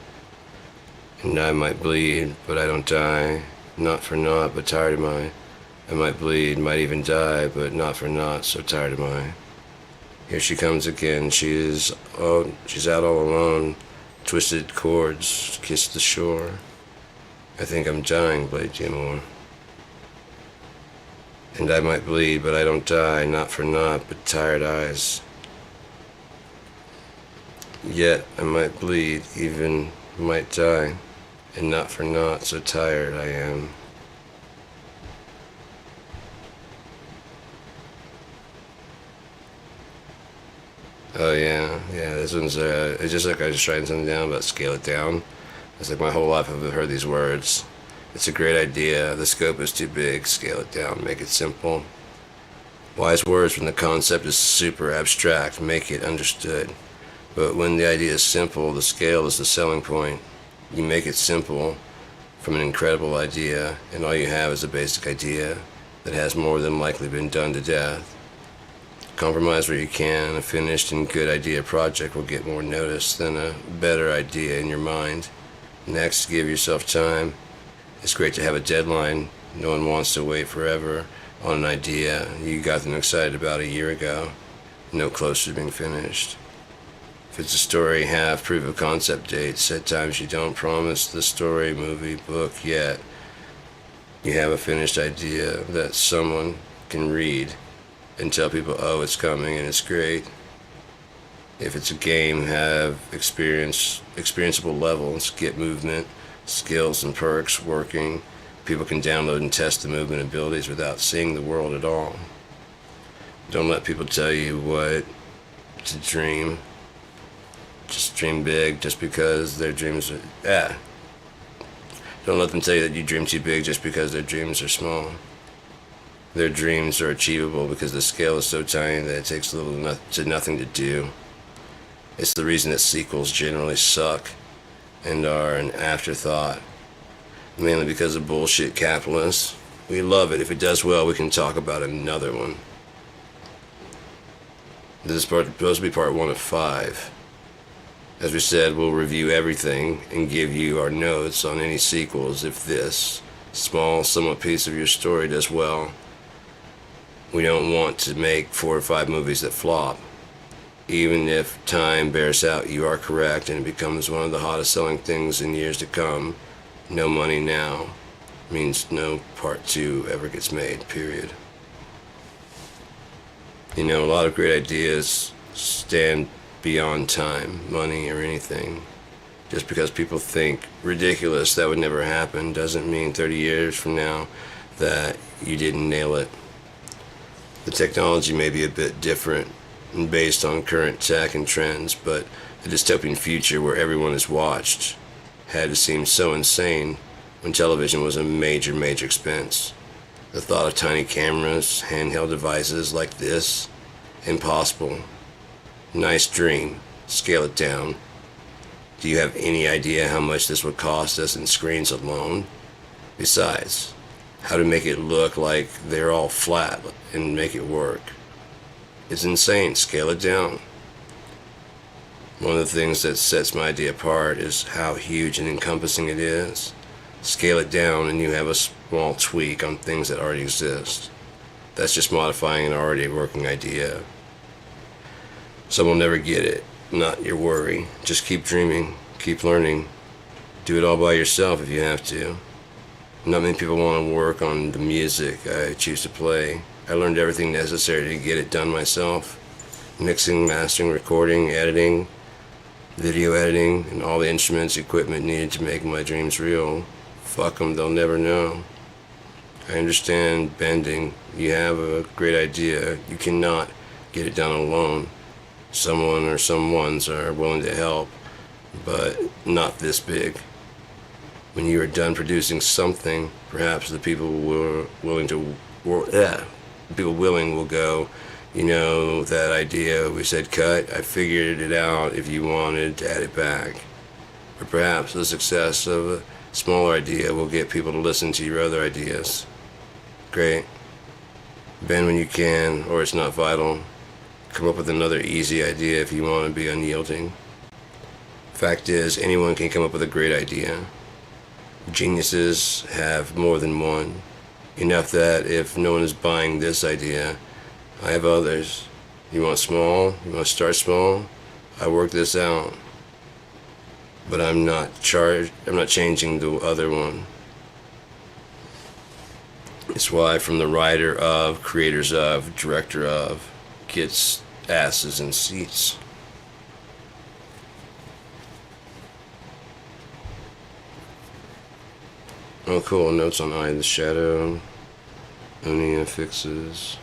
And I might bleed, but I don't die, not for naught, but tired am I. I might bleed, might even die, but not for naught, so tired am I. Here she comes again, she's out all alone, twisted cords, kiss the shore. I think I'm dying, blade d'amour. And I might bleed, but I don't die, not for naught, but tired eyes. Yet I might bleed, even might die, and not for naught, so tired I am. Oh yeah, this one's, it's just like I was writing something down about scale it down. It's like my whole life I've heard these words. It's a great idea. The scope is too big. Scale it down. Make it simple. Wise words when the concept is super abstract. Make it understood. But when the idea is simple, the scale is the selling point. You make it simple from an incredible idea, and all you have is a basic idea that has more than likely been done to death. Compromise where you can. A finished and good idea project will get more notice than a better idea in your mind. Next, give yourself time. It's great to have a deadline. No one wants to wait forever on an idea you got them excited about a year ago. No closer to being finished. If it's a story, have proof of concept date. Set times you don't promise the story, movie, book yet. You have a finished idea that someone can read and tell people, oh, it's coming and it's great. If it's a game, have experienceable levels, get movement, skills and perks working. People can download and test the movement abilities without seeing the world at all. Don't let people tell you what to dream. Just dream big just because their dreams are... Don't let them tell you that you dream too big just because their dreams are small. Their dreams are achievable because the scale is so tiny that it takes little to nothing to do. It's the reason that sequels generally suck and are an afterthought, mainly because of bullshit capitalists. We love it. If it does well, we can talk about another one. This is supposed to be part 1 of 5. As we said, we'll review everything and give you our notes on any sequels if this small, somewhat piece of your story does well. We don't want to make 4 or 5 movies that flop. Even if time bears out, you are correct, and it becomes one of the hottest selling things in years to come. No money now means no part 2 ever gets made, period. You know, a lot of great ideas stand beyond time, money, or anything. Just because people think ridiculous that would never happen doesn't mean 30 years from now that you didn't nail it. The technology may be a bit different and based on current tech and trends, but the dystopian future where everyone is watched had to seem so insane when television was a major expense. The thought of tiny cameras, handheld devices like this, impossible. Nice dream. Scale it down. Do you have any idea how much this would cost us in screens alone? Besides, how to make it look like they're all flat and make it work? It's insane. Scale it down. One of the things that sets my idea apart is how huge and encompassing it is. Scale it down and you have a small tweak on things that already exist. That's just modifying an already working idea. Some will never get it. Not your worry. Just keep dreaming. Keep learning. Do it all by yourself if you have to. Not many people want to work on the music I choose to play. I learned everything necessary to get it done myself. Mixing, mastering, recording, editing, video editing, and all the instruments, equipment needed to make my dreams real. Fuck them, they'll never know. I understand bending. You have a great idea. You cannot get it done alone. Someone or someones are willing to help, but not this big. When you are done producing something, perhaps the people willing will go, you know, that idea we said cut, I figured it out if you wanted to add it back. Or perhaps the success of a smaller idea will get people to listen to your other ideas. Great. Bend when you can, or it's not vital. Come up with another easy idea if you want to be unyielding. Fact is, anyone can come up with a great idea. Geniuses have more than one. Enough that if no one is buying this idea, I have others. You want small? You want to start small? I worked this out. But I'm not changing the other one. It's why from the writer of, creators of, director of, gets asses in seats. Oh cool, notes on Eye of the Shadow. Onia fixes.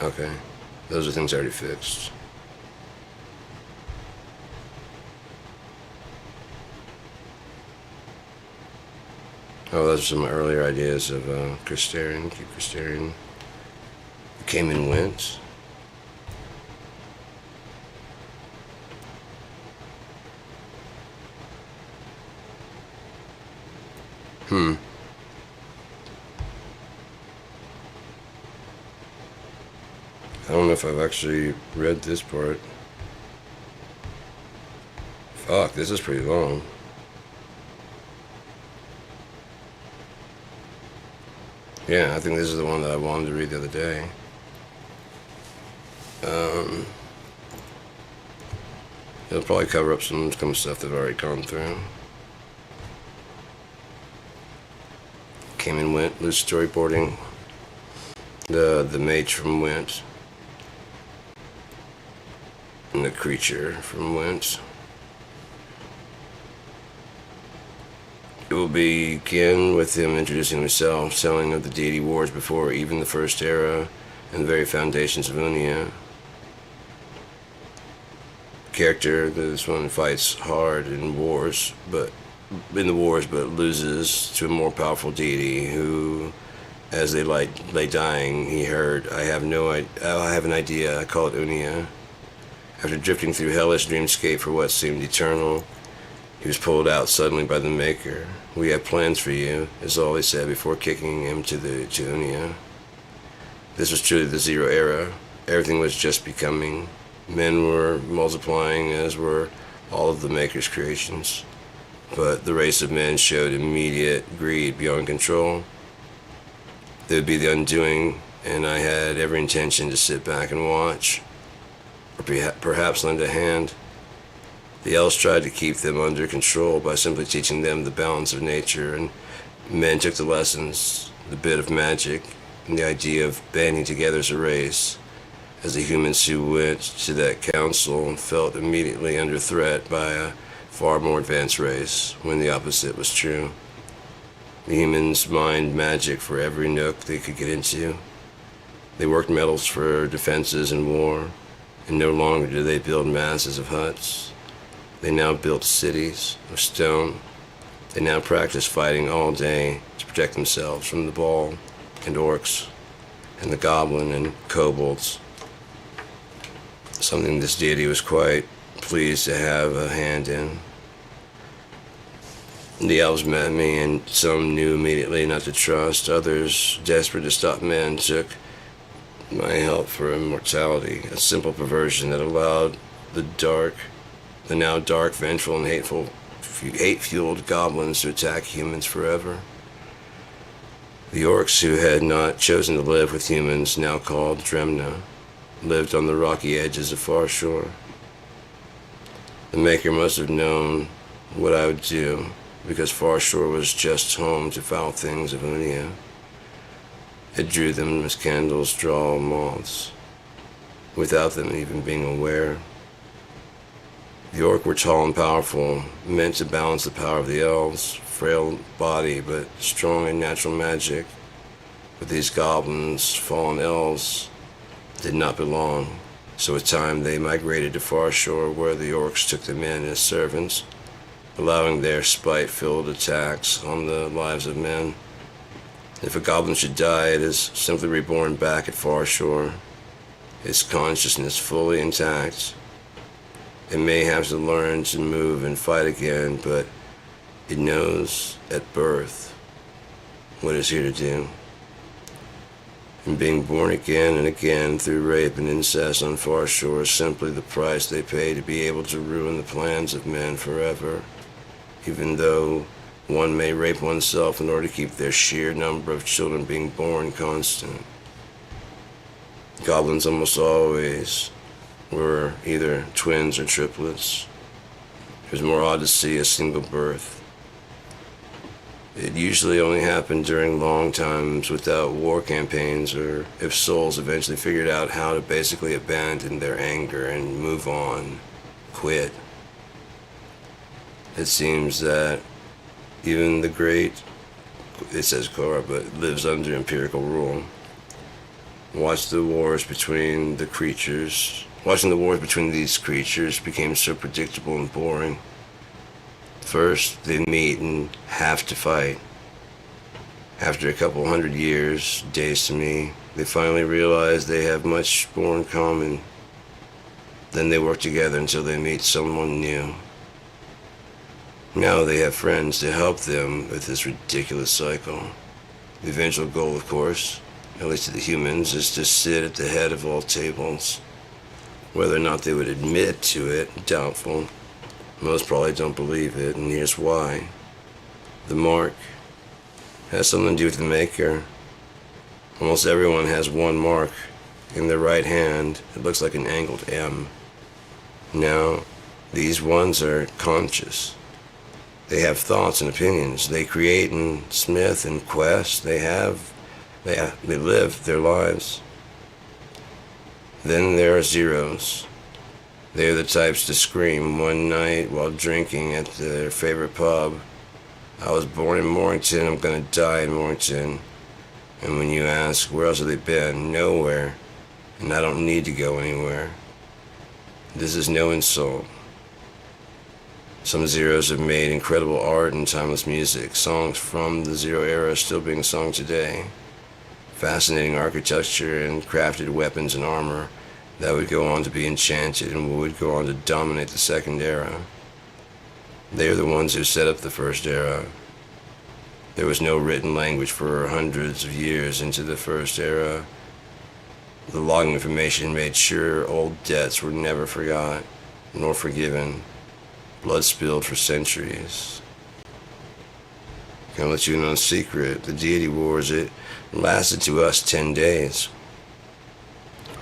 Okay, those are things already fixed. Oh, those are some earlier ideas of Christarian, Keep Christarian. Came and went. I don't know if I've actually read this part. Fuck, this is pretty long. Yeah, I think this is the one that I wanted to read the other day. It'll probably cover up some stuff that I've already gone through. Came and went, loose storyboarding. The mage from Went. And the creature from Went. It will begin with him introducing himself, telling of the deity wars before even the first era and the very foundations of Unia. Character, this one fights hard in wars, but loses to a more powerful deity who, as they lay dying, he heard, I have an idea, I call it Unia. After drifting through hellish dreamscape for what seemed eternal, he was pulled out suddenly by the Maker. We have plans for you, is all he said before kicking him to Unia. This was truly the Zero Era. Everything was just becoming. Men were multiplying, as were all of the Maker's creations. But the race of men showed immediate greed beyond control. They would be the undoing, and I had every intention to sit back and watch, or perhaps lend a hand. The elves tried to keep them under control by simply teaching them the balance of nature, and men took the lessons, the bit of magic, and the idea of banding together as a race, as the humans who went to that council felt immediately under threat by a far more advanced race, when the opposite was true. The humans mined magic for every nook they could get into. They worked metals for defenses in war, and no longer did they build masses of huts. They now built cities of stone. They now practice fighting all day to protect themselves from the ball and orcs and the goblin and kobolds. Something this deity was quite pleased to have a hand in. The elves met me, and some knew immediately not to trust. Others, desperate to stop men, took my help for immortality, a simple perversion that allowed the now dark, vengeful, and hate-fueled goblins to attack humans forever. The orcs who had not chosen to live with humans, now called Dremna, lived on the rocky edges of Far Shore. The Maker must have known what I would do, because Far Shore was just home to foul things of Unia. It drew them as candles draw moths, without them even being aware. The orc were tall and powerful, meant to balance the power of the elves, frail body but strong in natural magic. But these goblins, fallen elves, did not belong, so with time they migrated to Far Shore, where the orcs took them in as servants, allowing their spite-filled attacks on the lives of men. If a goblin should die, it is simply reborn back at Far Shore, its consciousness fully intact. It may have to learn to move and fight again, but it knows at birth what it's here to do. And being born again and again through rape and incest on Far Shore is simply the price they pay to be able to ruin the plans of men forever, even though one may rape oneself in order to keep their sheer number of children being born constant. Goblins almost always were either twins or triplets. It was more odd to see a single birth. It usually only happened during long times without war campaigns, or if souls eventually figured out how to basically abandon their anger and move on, quit. It seems that even the great, it says Korra, but lives under empirical rule. Watching the wars between these creatures became so predictable and boring. First, they meet and have to fight. After a couple hundred years, days to me, they finally realize they have much more in common. Then they work together until they meet someone new. Now they have friends to help them with this ridiculous cycle. The eventual goal, of course, at least to the humans, is to sit at the head of all tables. Whether or not they would admit to it, doubtful. Most probably don't believe it, and here's why. The mark has something to do with the Maker. Almost everyone has one mark in their right hand. It looks like an angled M. Now, these ones are conscious. They have thoughts and opinions. They create and smith and quest. They live their lives. Then there are zeros. They are the types to scream one night while drinking at their favorite pub, "I was born in Morrington, I'm gonna die in Morrington." And when you ask, where else have they been? Nowhere. And I don't need to go anywhere. This is no insult. Some zeros have made incredible art and timeless music. Songs from the Zero era are still being sung today. Fascinating architecture and crafted weapons and armor that would go on to be enchanted and would go on to dominate the Second Era. They are the ones who set up the First Era. There was no written language for hundreds of years into the First Era. The logging information made sure old debts were never forgot, nor forgiven. Blood spilled for centuries. Can I let you in on a secret? The deity wars, it lasted to us 10 days.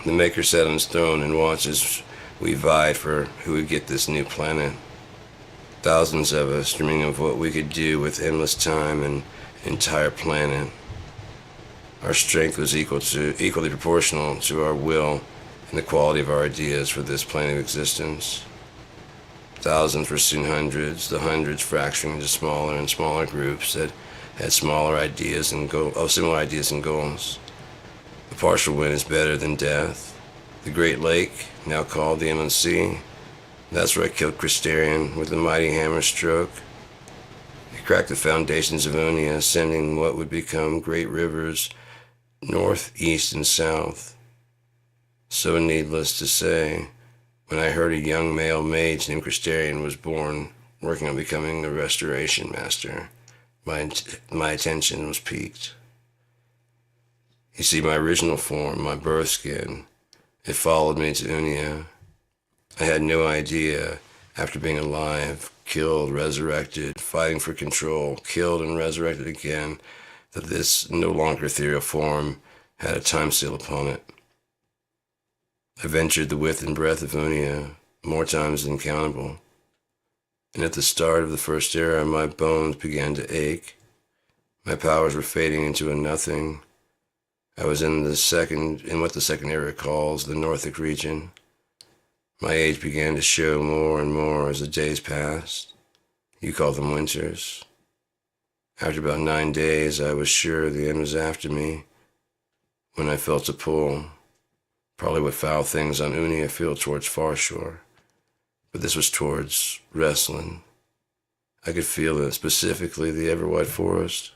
The Maker sat on his throne and watched as we vied for who would get this new planet. Thousands of us dreaming of what we could do with endless time and an entire planet. Our strength was equally proportional to our will and the quality of our ideas for this plane of existence. Thousands were soon hundreds, the hundreds fracturing into smaller and smaller groups that had similar ideas and goals. A partial win is better than death. The Great Lake, now called the Inland Sea, that's where I killed Christerian with a mighty hammer stroke. He cracked the foundations of Unia, sending what would become great rivers north, east, and south. So needless to say, when I heard a young male mage named Christerian was born, working on becoming a restoration master, my attention was piqued. You see, my original form, my birth skin, it followed me to Unia. I had no idea, after being alive, killed, resurrected, fighting for control, killed and resurrected again, that this no longer ethereal form had a time seal upon it. I ventured the width and breadth of Unia, more times than countable, and at the start of the first era, my bones began to ache. My powers were fading into a nothing. I was in what the second era calls the Northic region. My age began to show more and more as the days passed. You call them winters. After about 9 days, I was sure the end was after me, when I felt a pull, probably what foul things on Unia feel towards Farshore, but this was towards wrestling. I could feel it, specifically the ever-white forest.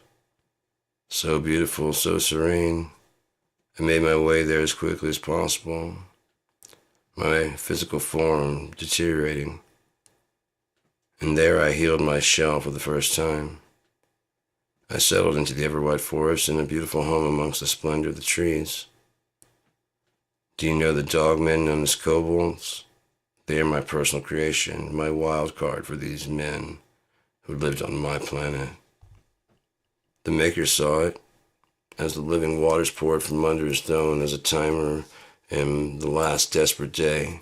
So beautiful, so serene. I made my way there as quickly as possible, my physical form deteriorating. And there I healed my shell for the first time. I settled into the ever-white forest in a beautiful home amongst the splendor of the trees. Do you know the dogmen known as kobolds? They are my personal creation, my wild card for these men who lived on my planet. The Maker saw it, as the living waters poured from under his throne as a timer in the last desperate day.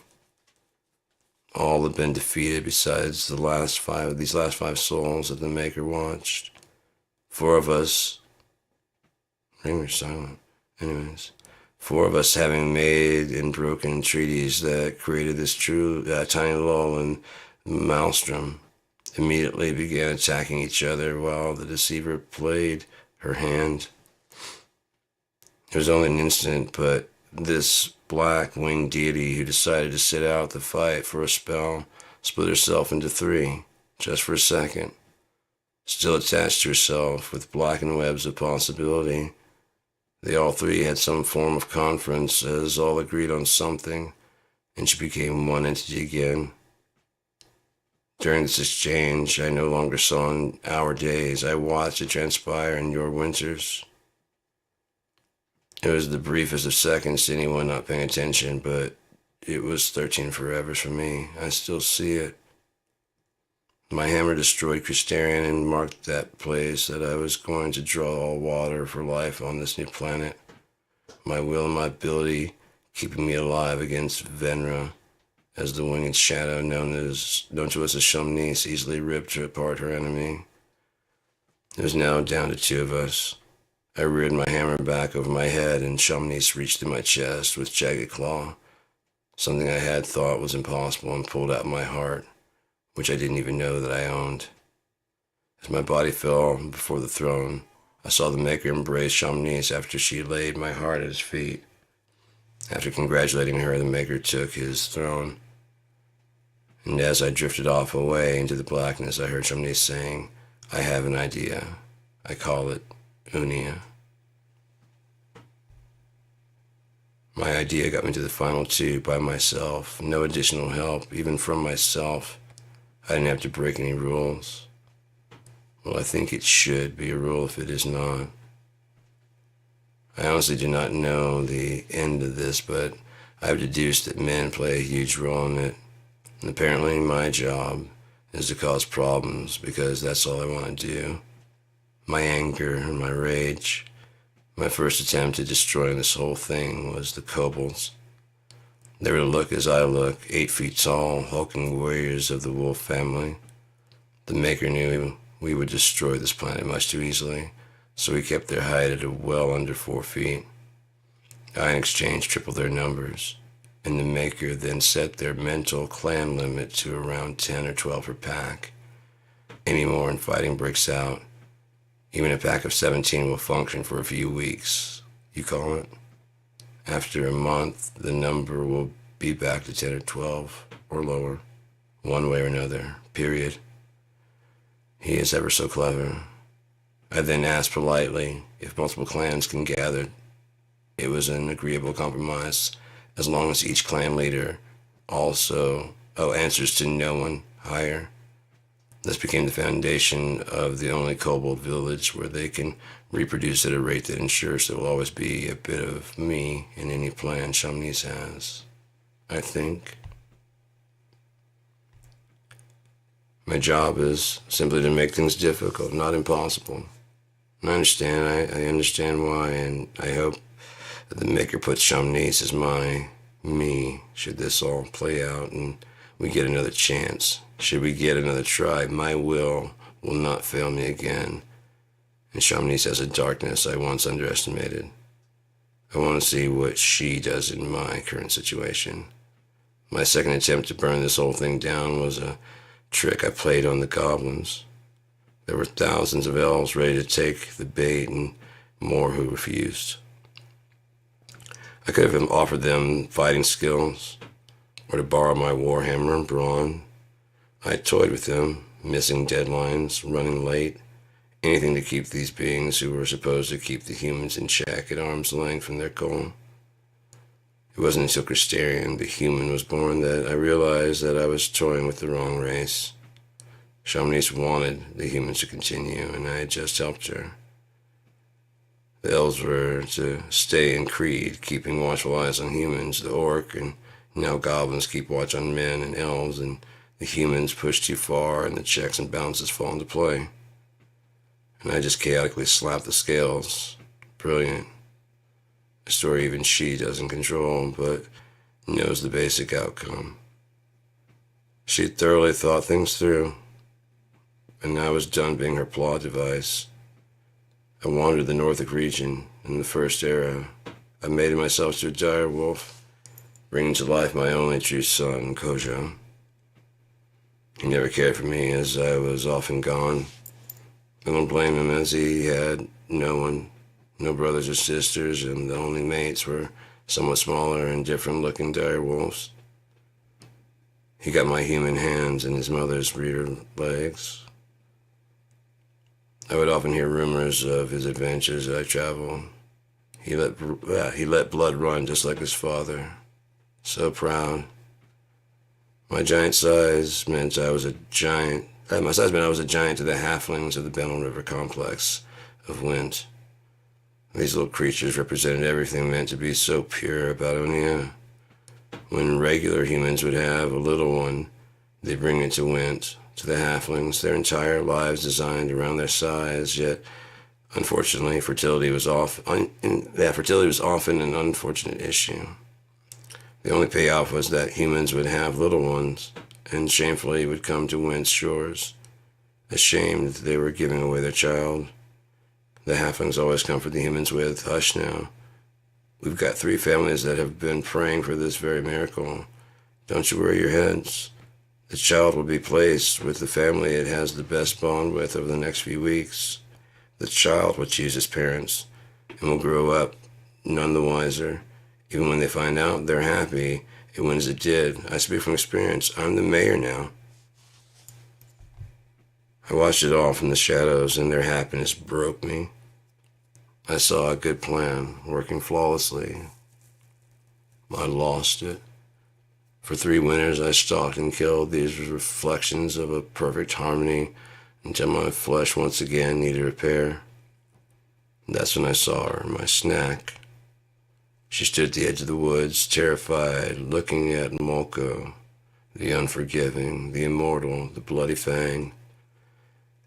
All had been defeated besides these last five souls that the Maker watched. 4 of us, ring silent, anyways. 4 of us having made and broken treaties that created this tiny lull in Maelstrom, immediately began attacking each other while the deceiver played her hand. It was only an instant, but this black-winged deity who decided to sit out the fight for a spell split herself into 3, just for a second, still attached to herself with blackened webs of possibility. They all 3 had some form of conference, as all agreed on something, and she became one entity again. During this exchange, I no longer saw in our days. I watched it transpire in your winters. It was the briefest of seconds to anyone not paying attention, but it was 13 forevers for me. I still see it. My hammer destroyed Christerian and marked that place that I was going to draw all water for life on this new planet. My will and my ability keeping me alive against Venra, as the winged shadow known to us as Shamnis easily ripped apart her enemy. It was now down to 2 of us. I reared my hammer back over my head, and Shamnis reached through my chest with jagged claw, something I had thought was impossible, and pulled out my heart, which I didn't even know that I owned. As my body fell before the throne, I saw the Maker embrace Shamnis after she laid my heart at his feet. After congratulating her, the Maker took his throne. And as I drifted off away into the blackness, I heard Shamnis saying, "I have an idea. I call it Unia." My idea got me to the final 2 by myself. No additional help, even from myself. I didn't have to break any rules. Well, I think it should be a rule if it is not. I honestly do not know the end of this, but I've deduced that men play a huge role in it. And apparently my job is to cause problems, because that's all I want to do. My anger and my rage. My first attempt at destroying this whole thing was the kobolds. They were to look as I look, 8 feet tall, hulking warriors of the wolf family. The Maker knew we would destroy this planet much too easily, so we kept their height at a well under 4 feet. I, in exchange, tripled their numbers, and the maker then set their mental clan limit to around 10 or 12 per pack. Any more and fighting breaks out. Even a pack of 17 will function for a few weeks, you call it. After a month, the number will be back to 10 or 12, or lower, one way or another, period. He is ever so clever. I then asked politely if multiple clans can gather. It was an agreeable compromise, as long as each clan leader also answers to no one higher. This became the foundation of the only kobold village where they can reproduce at a rate that ensures there will always be a bit of me in any plan Shamnis has, I think. My job is simply to make things difficult, not impossible. And I understand why, and I hope that the Maker puts Shamnis as my me, should this all play out and we get another chance. Should we get another try, my will not fail me again. And Shamnis has a darkness I once underestimated. I want to see what she does in my current situation. My second attempt to burn this whole thing down was a trick I played on the goblins. There were thousands of elves ready to take the bait and more who refused. I could have offered them fighting skills or to borrow my warhammer and brawn. I toyed with them, missing deadlines, running late, anything to keep these beings who were supposed to keep the humans in check at arm's length from their goal. It wasn't until Christerian, the human, was born that I realized that I was toying with the wrong race. Shamnis wanted the humans to continue, and I had just helped her. The elves were to stay in Creed, keeping watchful eyes on humans. The orc and now goblins keep watch on men and elves, and the humans push too far, and the checks and balances fall into play. And I just chaotically slap the scales. Brilliant. A story even she doesn't control, but knows the basic outcome. She thoroughly thought things through, and I was done being her plot device. I wandered the Northic region in the First Era. I mated myself to a dire wolf, bringing to life my only true son, Kojo. He never cared for me, as I was often gone. I don't blame him, as he had no one, no brothers or sisters, and the only mates were somewhat smaller and different-looking dire wolves. He got my human hands and his mother's reader legs. I would often hear rumors of his adventures as I traveled. He let blood run just like his father. So proud. My size meant I was a giant to the halflings of the Bennel River complex of Wint. These little creatures represented everything meant to be so pure about Onia. When regular humans would have a little one, they bring it to Wint, to the halflings, their entire lives designed around their size, yet unfortunately fertility was often an unfortunate issue. The only payoff was that humans would have little ones, and shamefully would come to Wint's shores, ashamed they were giving away their child. The halflings always comfort the humans with, "Hush now. We've got 3 families that have been praying for this very miracle. Don't you worry your heads. The child will be placed with the family it has the best bond with over the next few weeks. The child will choose his parents, and will grow up none the wiser. Even when they find out they're happy, it went as it did. I speak from experience. I'm the mayor now." I watched it all from the shadows, and their happiness broke me. I saw a good plan, working flawlessly. I lost it. For 3 winters, I stalked and killed these reflections of a perfect harmony until my flesh once again needed repair. That's when I saw her, my snack. She stood at the edge of the woods, terrified, looking at Molko, the unforgiving, the immortal, the bloody fang.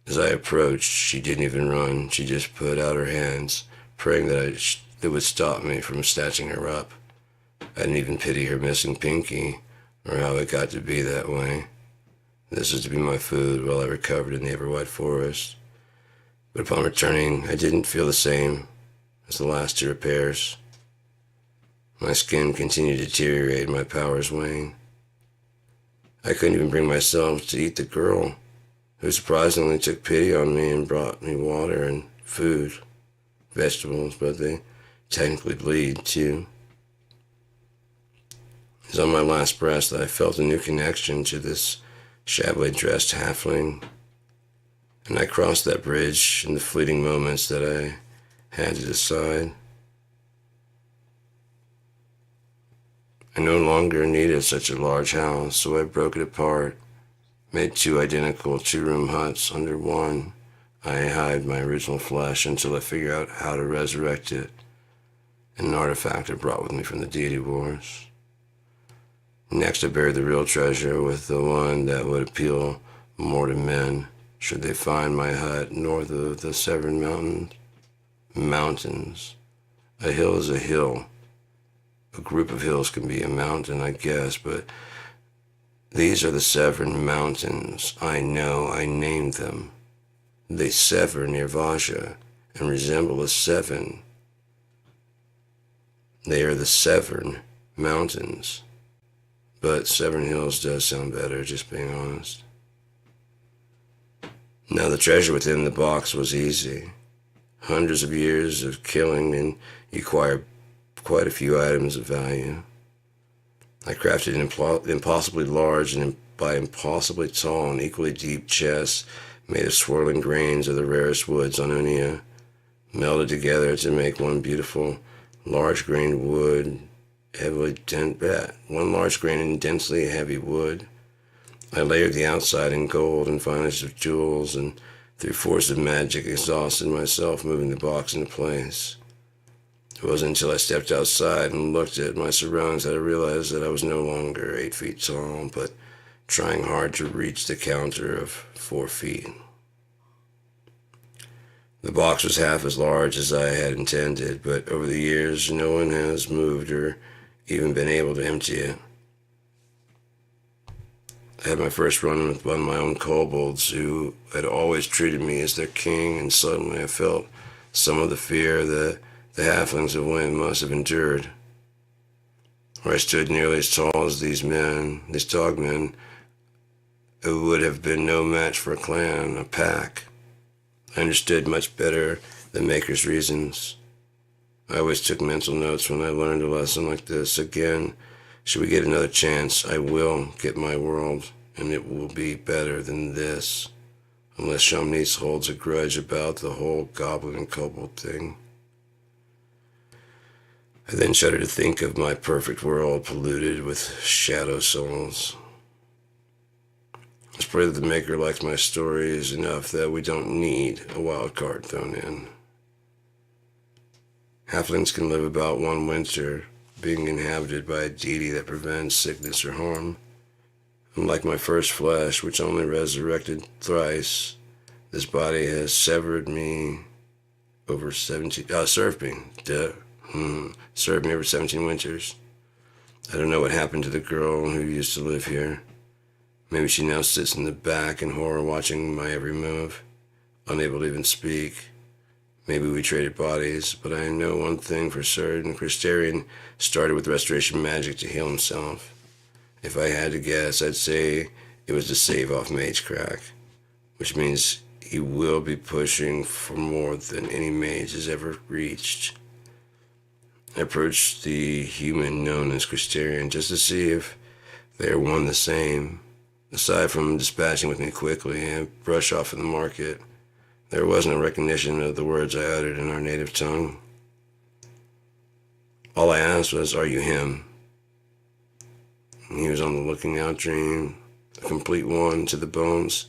As I approached, she didn't even run. She just put out her hands, praying that it would stop me from snatching her up. I didn't even pity her missing pinky, or how it got to be that way. This was to be my food while I recovered in the ever-wide forest. But upon returning, I didn't feel the same as the last two repairs. My skin continued to deteriorate and my powers wane. I couldn't even bring myself to eat the girl, who surprisingly took pity on me and brought me water and food, vegetables, but they technically bleed too. It was on my last breath that I felt a new connection to this shabbily dressed halfling, and I crossed that bridge in the fleeting moments that I had to decide. I no longer needed such a large house, so I broke it apart, made two identical two-room huts under one. I hide my original flesh until I figure out how to resurrect it, an artifact I brought with me from the deity wars. Next, I buried the real treasure with the one that would appeal more to men, should they find my hut north of the Severn Mountains. A hill is a hill. A group of hills can be a mountain, I guess, but these are the Severn Mountains. I know, I named them. They sever near Vasha and resemble a seven. They are the Severn Mountains. But Severn Hills does sound better, just being honest. Now, the treasure within the box was easy. Hundreds of years of killing, and you acquire quite a few items of value. I crafted an impossibly large and by impossibly tall and equally deep chest made of swirling grains of the rarest woods on Unia, melded together to make one beautiful, large-grained wood, one large grain and densely heavy wood. I layered the outside in gold and finest of jewels, and through force of magic exhausted myself, moving the box into place. It wasn't until I stepped outside and looked at my surroundings that I realized that I was no longer 8 feet tall, but trying hard to reach the counter of 4 feet. The box was half as large as I had intended, but over the years, no one has moved or even been able to empty it. I had my first run with one of my own kobolds who had always treated me as their king, and suddenly I felt some of the fear that the halflings of wind must have endured. Where I stood nearly as tall as these dogmen, it would have been no match for a clan, a pack. I understood much better the Maker's reasons. I always took mental notes when I learned a lesson like this. Again, should we get another chance, I will get my world, and it will be better than this, unless Shamnis holds a grudge about the whole goblin and kobold thing. I then shudder to think of my perfect world polluted with shadow souls. Let's pray that the Maker likes my stories enough that we don't need a wild card thrown in. Halflings can live about one winter, being inhabited by a deity that prevents sickness or harm. Unlike my first flesh, which only resurrected thrice, this body has served me over 17 winters. I don't know what happened to the girl who used to live here. Maybe she now sits in the back in horror watching my every move, unable to even speak. Maybe we traded bodies, but I know one thing for certain. Christerian started with restoration magic to heal himself. If I had to guess, I'd say it was to save off mage crack, which means he will be pushing for more than any mage has ever reached. I approached the human known as Christerian just to see if they are one the same. Aside from dispatching with me quickly and brush off in the market, there wasn't a recognition of the words I uttered in our native tongue. All I asked was, "Are you him?" And he was on the looking out dream, a complete one to the bones.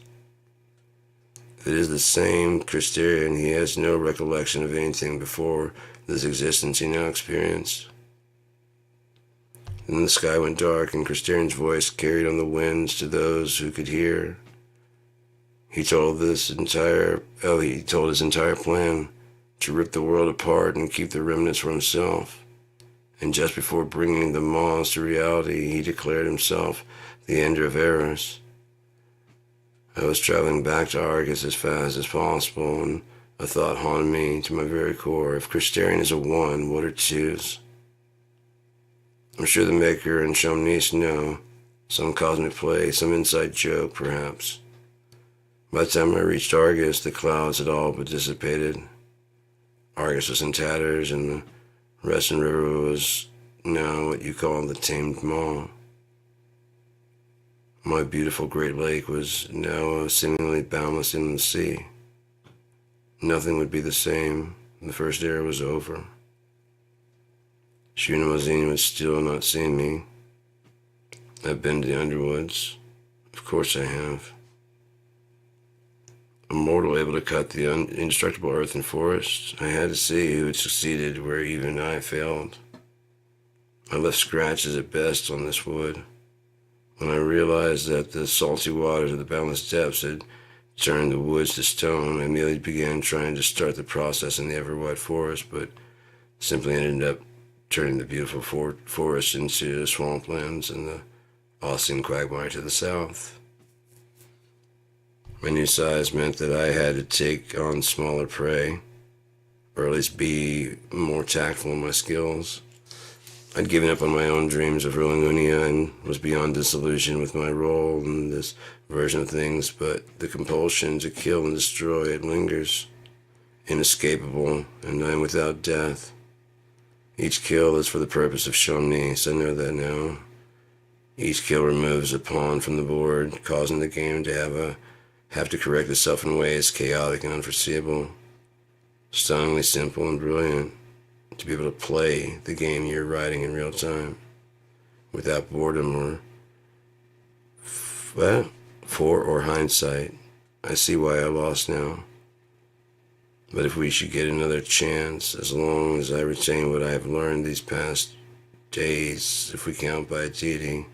If it is the same Christerian, he has no recollection of anything before this existence he now experienced. Then the sky went dark, and Christerian's voice carried on the winds to those who could hear. He told his entire plan to rip the world apart and keep the remnants for himself. And just before bringing the Maws to reality, he declared himself the ender of eras. I was traveling back to Argus as fast as possible, and A thought haunted me to my very core. If Christarian is a one, what are twos? I'm sure the Maker and Shomnis know. Some cosmic play, some inside joke, perhaps. By the time I reached Argus, the clouds had all but dissipated. Argus was in tatters, and the Reston River was now what you call the tamed maw. My beautiful Great Lake was now seemingly boundless in the sea. Nothing would be the same. The first era was over. Shunamazine was still not seeing me. I've been to the Underwoods. Of course I have. A mortal able to cut the indestructible earth and forest. I had to see who had succeeded where even I failed. I left scratches at best on this wood. When I realized that the salty waters of the boundless depths had turned the woods to stone, I immediately began trying to start the process in the ever-wide forest, but simply ended up turning the beautiful forest into swamplands and the Austin quagmire to the south. My new size meant that I had to take on smaller prey, or at least be more tactful in my skills. I'd given up on my own dreams of ruling Unia and was beyond disillusion with my role in this version of things, but the compulsion to kill and destroy, it lingers, inescapable and nigh without death. Each kill is for the purpose of Shomnis, I know that now. Each kill removes a pawn from the board, causing the game to have to correct itself in ways chaotic and unforeseeable. Stunningly simple and brilliant. To be able to play the game you're writing in real time without boredom or hindsight. I see why I lost now. But if we should get another chance, as long as I retain what I have learned these past days, if we count by a deity,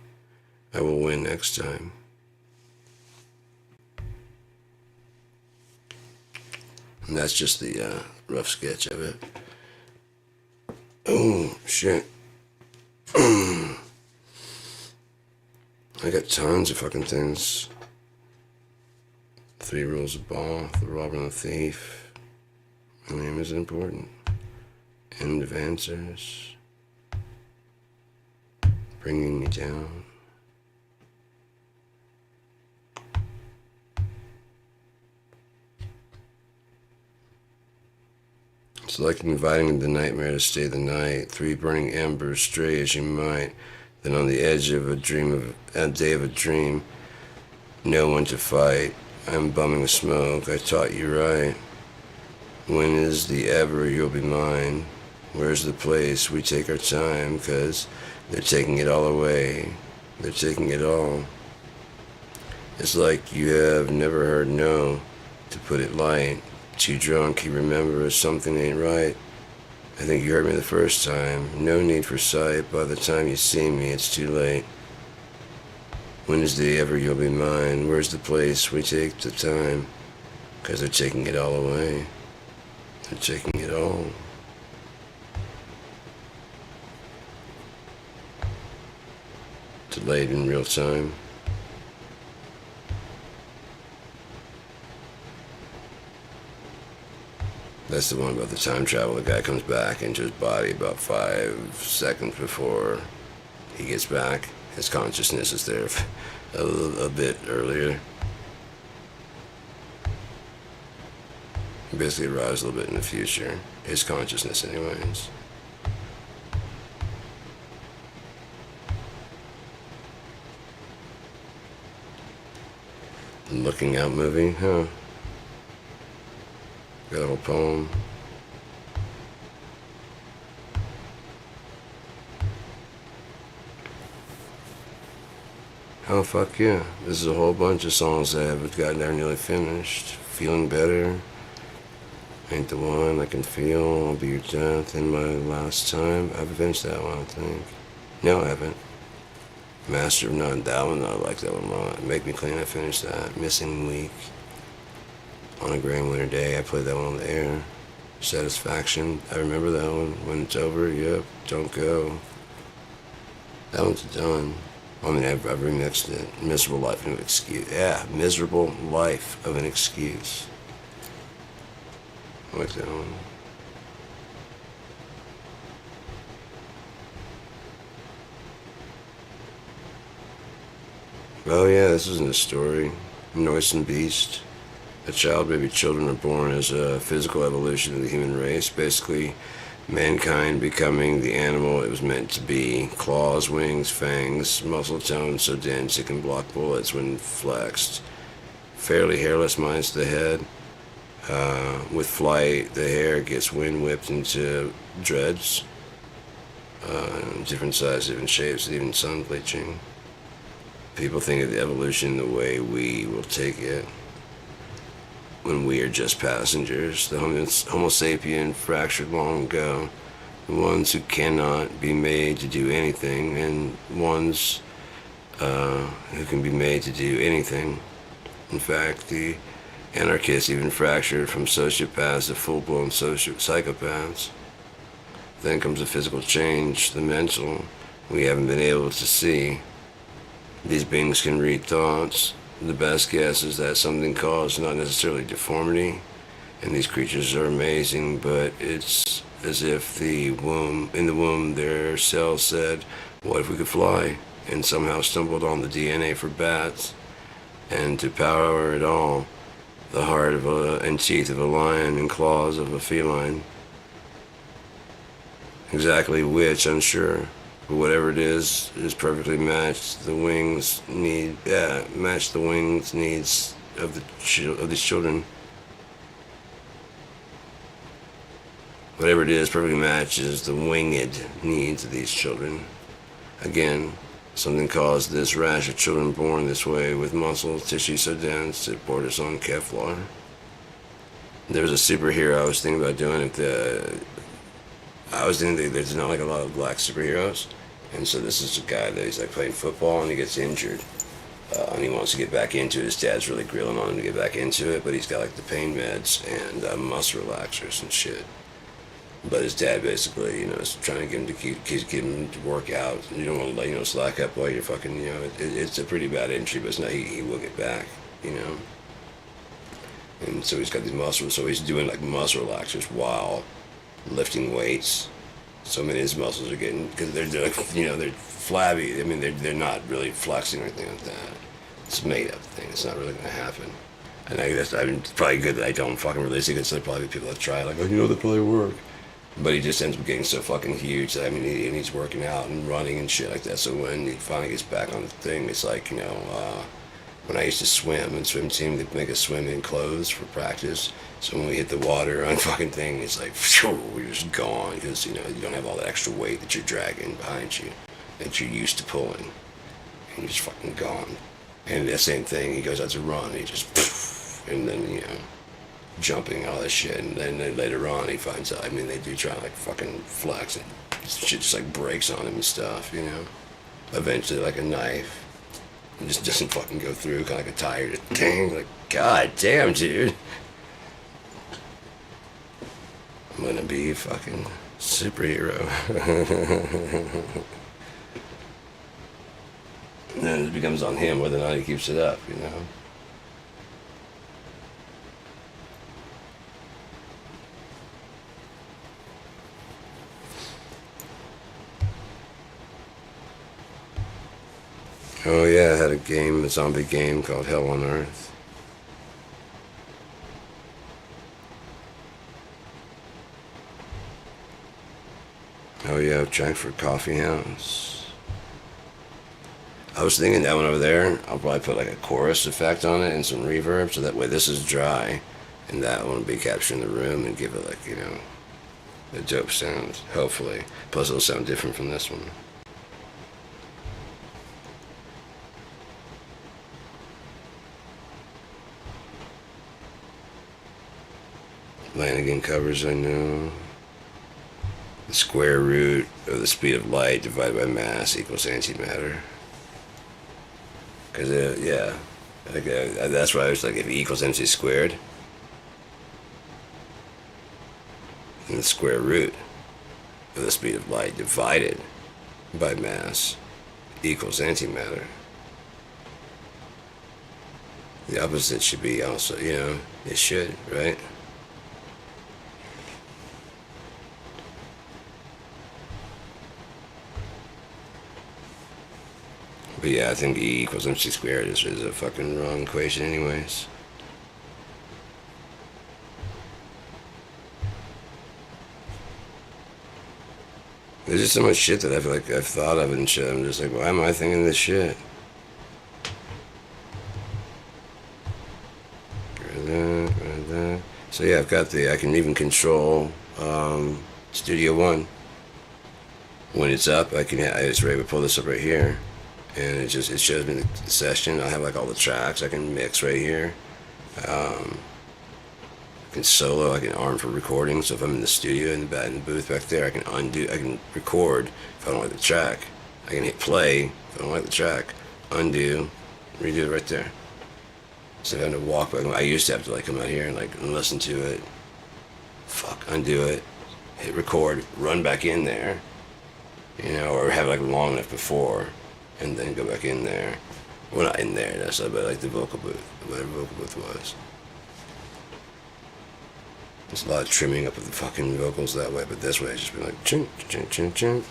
I will win next time. And that's just the rough sketch of it. Oh, shit. I got tons of fucking things. 3 rules of Baal, the robber and the thief. My name is important. End of answers. Bringing me down. It's like inviting the nightmare to stay the night. 3 burning embers, stray as you might. Then on the edge of a day of a dream, no one to fight. I'm bumming the smoke. I taught you right. When is the ever you'll be mine? Where's the place we take our time? 'Cause they're taking it all away. They're taking it all. It's like you have never heard no, to put it light. Too drunk, you remember something ain't right. I think you heard me the first time. No need for sight. By the time you see me, it's too late. When is the ever you'll be mine? Where's the place we take the time? 'Cause they're taking it all away. They're taking it all. Delayed in real time. That's the one about the time travel. The guy comes back into his body about 5 seconds before he gets back. His consciousness is there a bit earlier. He basically arrives a little bit in the future. His consciousness, anyways. Looking Out movie, huh? Got a whole poem. Oh, fuck yeah. This is a whole bunch of songs that have gotten there nearly finished. Feeling Better. Ain't the One I Can Feel. I'll Be Your Death. In My Last Time. I've finished that one, I think. No, I haven't. Master of None. That one, I like that one a lot. Make Me Clean, I finished that. Missing Week. On a Gray Winter Day, I played that one on the air. Satisfaction, I remember that one. When It's Over, yep, Don't Go. That one's done. I mean, I've remixed it. Miserable Life of an Excuse. Yeah, Miserable Life of an Excuse. I like that one. Oh yeah, this isn't a story. Noisome beast. A child, baby children are born as a physical evolution of the human race. Basically, mankind becoming the animal it was meant to be. Claws, wings, fangs, muscle tone so dense it can block bullets when flexed. Fairly hairless minus the head. With flight, the hair gets wind whipped into dreads. Different sizes, different shapes, even sun bleaching. People think of the evolution the way we will take it when we are just passengers. The Homo sapien fractured long ago. The ones who cannot be made to do anything, and ones who can be made to do anything. In fact, the anarchists even fractured from sociopaths to full-blown psychopaths. Then comes the physical change, the mental, we haven't been able to see. These beings can read thoughts. The best guess is that something caused not necessarily deformity, and these creatures are amazing, but it's as if in the womb their cells said, what if we could fly? And somehow stumbled on the DNA for bats. And to power it all, the heart and teeth of a lion and claws of a feline. Exactly which, unsure. But whatever it is perfectly matched the wings match the wings needs of these children. Whatever it is perfectly matches the winged needs of these children. Again, something caused this rash of children born this way with muscle tissue so dense it borders on Kevlar. There was a superhero I was thinking about doing. I was thinking there's not like a lot of black superheroes. And so this is a guy that he's like playing football and he gets injured. And he wants to get back into it. His dad's really grilling on him to get back into it, but he's got like the pain meds and muscle relaxers and shit. But his dad basically, is trying to get him to keep him to work out. You don't want to, slack up while you're fucking, it's a pretty bad injury, but it's not, he will get back, And so he's got these muscles, so he's doing like muscle relaxers while lifting weights. So many of his muscles are getting, because they're like, they're flabby. I mean, they're not really flexing or anything like that. It's a made up thing. It's not really going to happen. And it's probably good that I don't fucking release it, because there'll probably be people that try, like, they probably work. But he just ends up getting so fucking huge that, he's working out and running and shit like that. So when he finally gets back on the thing, it's like, when I used to swim and swim team, they'd make us swim in clothes for practice. So when we hit the water on fucking thing, it's like, phew, you're just gone, because, you don't have all that extra weight that you're dragging behind you, that you're used to pulling. And you're just fucking gone. And the same thing, he goes out to run, he just, poof, and then, jumping, all that shit. And then later on, he finds out, they do try to, like, fucking flex, and shit just, like, breaks on him and stuff, Eventually, like a knife. It just doesn't fucking go through, kind of like a tire, just dang, like, god damn, dude. I'm gonna be a fucking superhero. And then it becomes on him whether or not he keeps it up, Oh yeah, I had a zombie game called Hell on Earth. Oh yeah, Frankfurt Coffee House. I was thinking that one over there, I'll probably put like a chorus effect on it and some reverb, so that way this is dry, and that one will be capturing the room and give it like, a dope sound, hopefully. Plus it'll sound different from this one. Lanigan covers, I know. The square root of the speed of light divided by mass equals antimatter. Because, that's why I was like, if E equals mc squared, then the square root of the speed of light divided by mass equals antimatter. The opposite should be also, it should, right? But yeah, I think E equals MC squared is a fucking wrong equation anyways. There's just so much shit that I feel like I've thought of and shit. I'm just like, why am I thinking this shit? So yeah, I've got I can even control Studio One. When it's up, I just able to pull this up right here, and it shows me the session. I have like all the tracks I can mix right here. I can solo, I can arm for recording. So if I'm in the studio in the booth back there, I can record if I don't like the track. I can hit play if I don't like the track, undo, redo it right there. So if I have to walk back, I used to have to like come out here and like listen to it, undo it, hit record, run back in there, you know, or have like long enough before, and then go back in there. Well, not in there, that's but like the vocal booth, whatever vocal booth was. There's a lot of trimming up of the fucking vocals that way, but this way it's just been like ching, ching, ching, ching.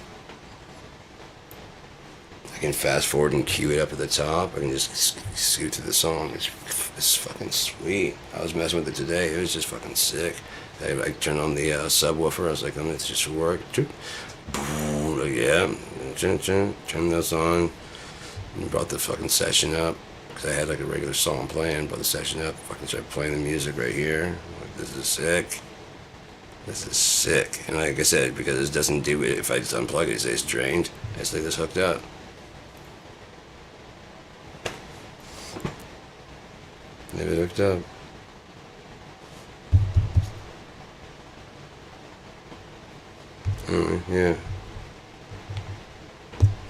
I can fast forward and cue it up at the top. I can just scoot to the song. It's fucking sweet. I was messing with it today. It was just fucking sick. I turned on the subwoofer. I was like, let me just work. Yeah. Turn this on. And brought the fucking session up. Because I had like a regular song playing. Brought the session up. Fucking started playing the music right here. Like, this is sick. This is sick. And like I said, because this doesn't do it, if I just unplug it, it says drained. I just leave this hooked up. Leave it hooked up. Yeah.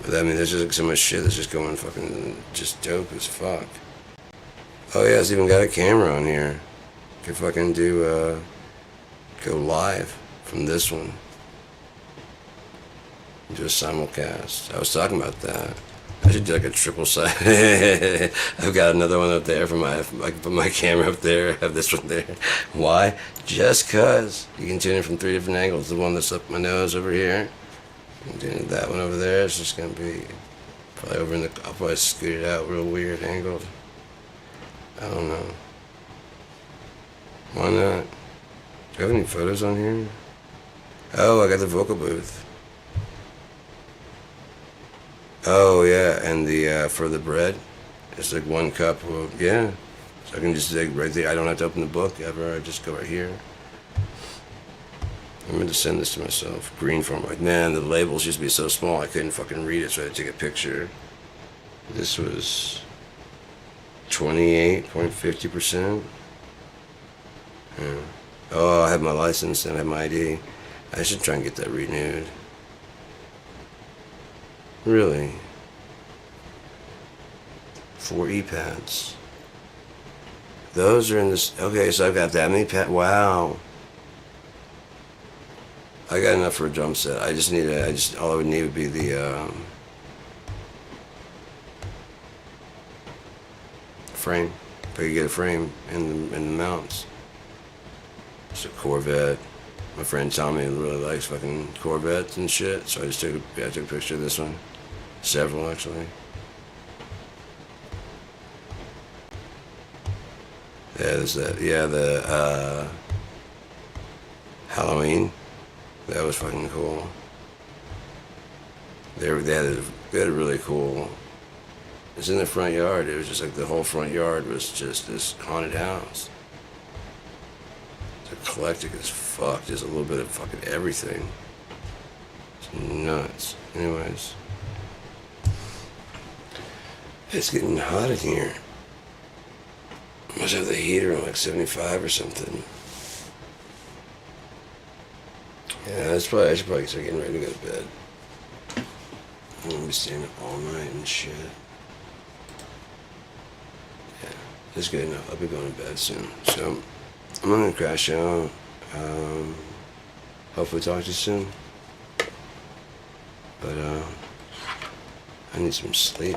But I mean, there's just like so much shit that's just going fucking just dope as fuck. Oh yeah, it's even got a camera on here. Can fucking do go live from this one. Do a simulcast. I was talking about that. I should do like a triple side. I've got another one up there for I can put my camera up there, have this one there. Why? Just cause you can tune it from 3 different angles. The one that's up my nose over here. And tune that one over there. It's just gonna be probably over in the. I'll probably scoot it out real weird angled. I don't know. Why not? Do you have any photos on here? Oh, I got the vocal booth. Oh yeah, and the for the bread, it's like 1 cup of, yeah. So I can just dig right there. I don't have to open the book ever. I just go right here. I'm going to send this to myself. Green form. Like, man, the labels used to be so small I couldn't fucking read it, so I had to take a picture. This was 28.50%. Yeah. Oh, I have my license and I have my ID. I should try and get that renewed. Really? 4 e-pads. Those are in this. Okay, so I've got that many pads. Wow. I got enough for a drum set. I just need all I would need would be the frame. If I could get a frame and the mounts. It's a Corvette. My friend Tommy really likes fucking Corvettes and shit, so I took a picture of this one. Several, actually. Yeah, there's that. Yeah, the Halloween. That was fucking cool. They had a really cool. It's in the front yard. It was just like the whole front yard was just this haunted house. It's eclectic as fuck. Just a little bit of fucking everything. It's nuts. Anyways. It's getting hot in here. Must have the heater on like 75 or something. Yeah, I should probably start getting ready to go to bed. I'm gonna be staying up all night and shit. Yeah, that's good enough. I'll be going to bed soon. So, I'm gonna crash out. Hopefully talk to you soon. But, I need some sleep.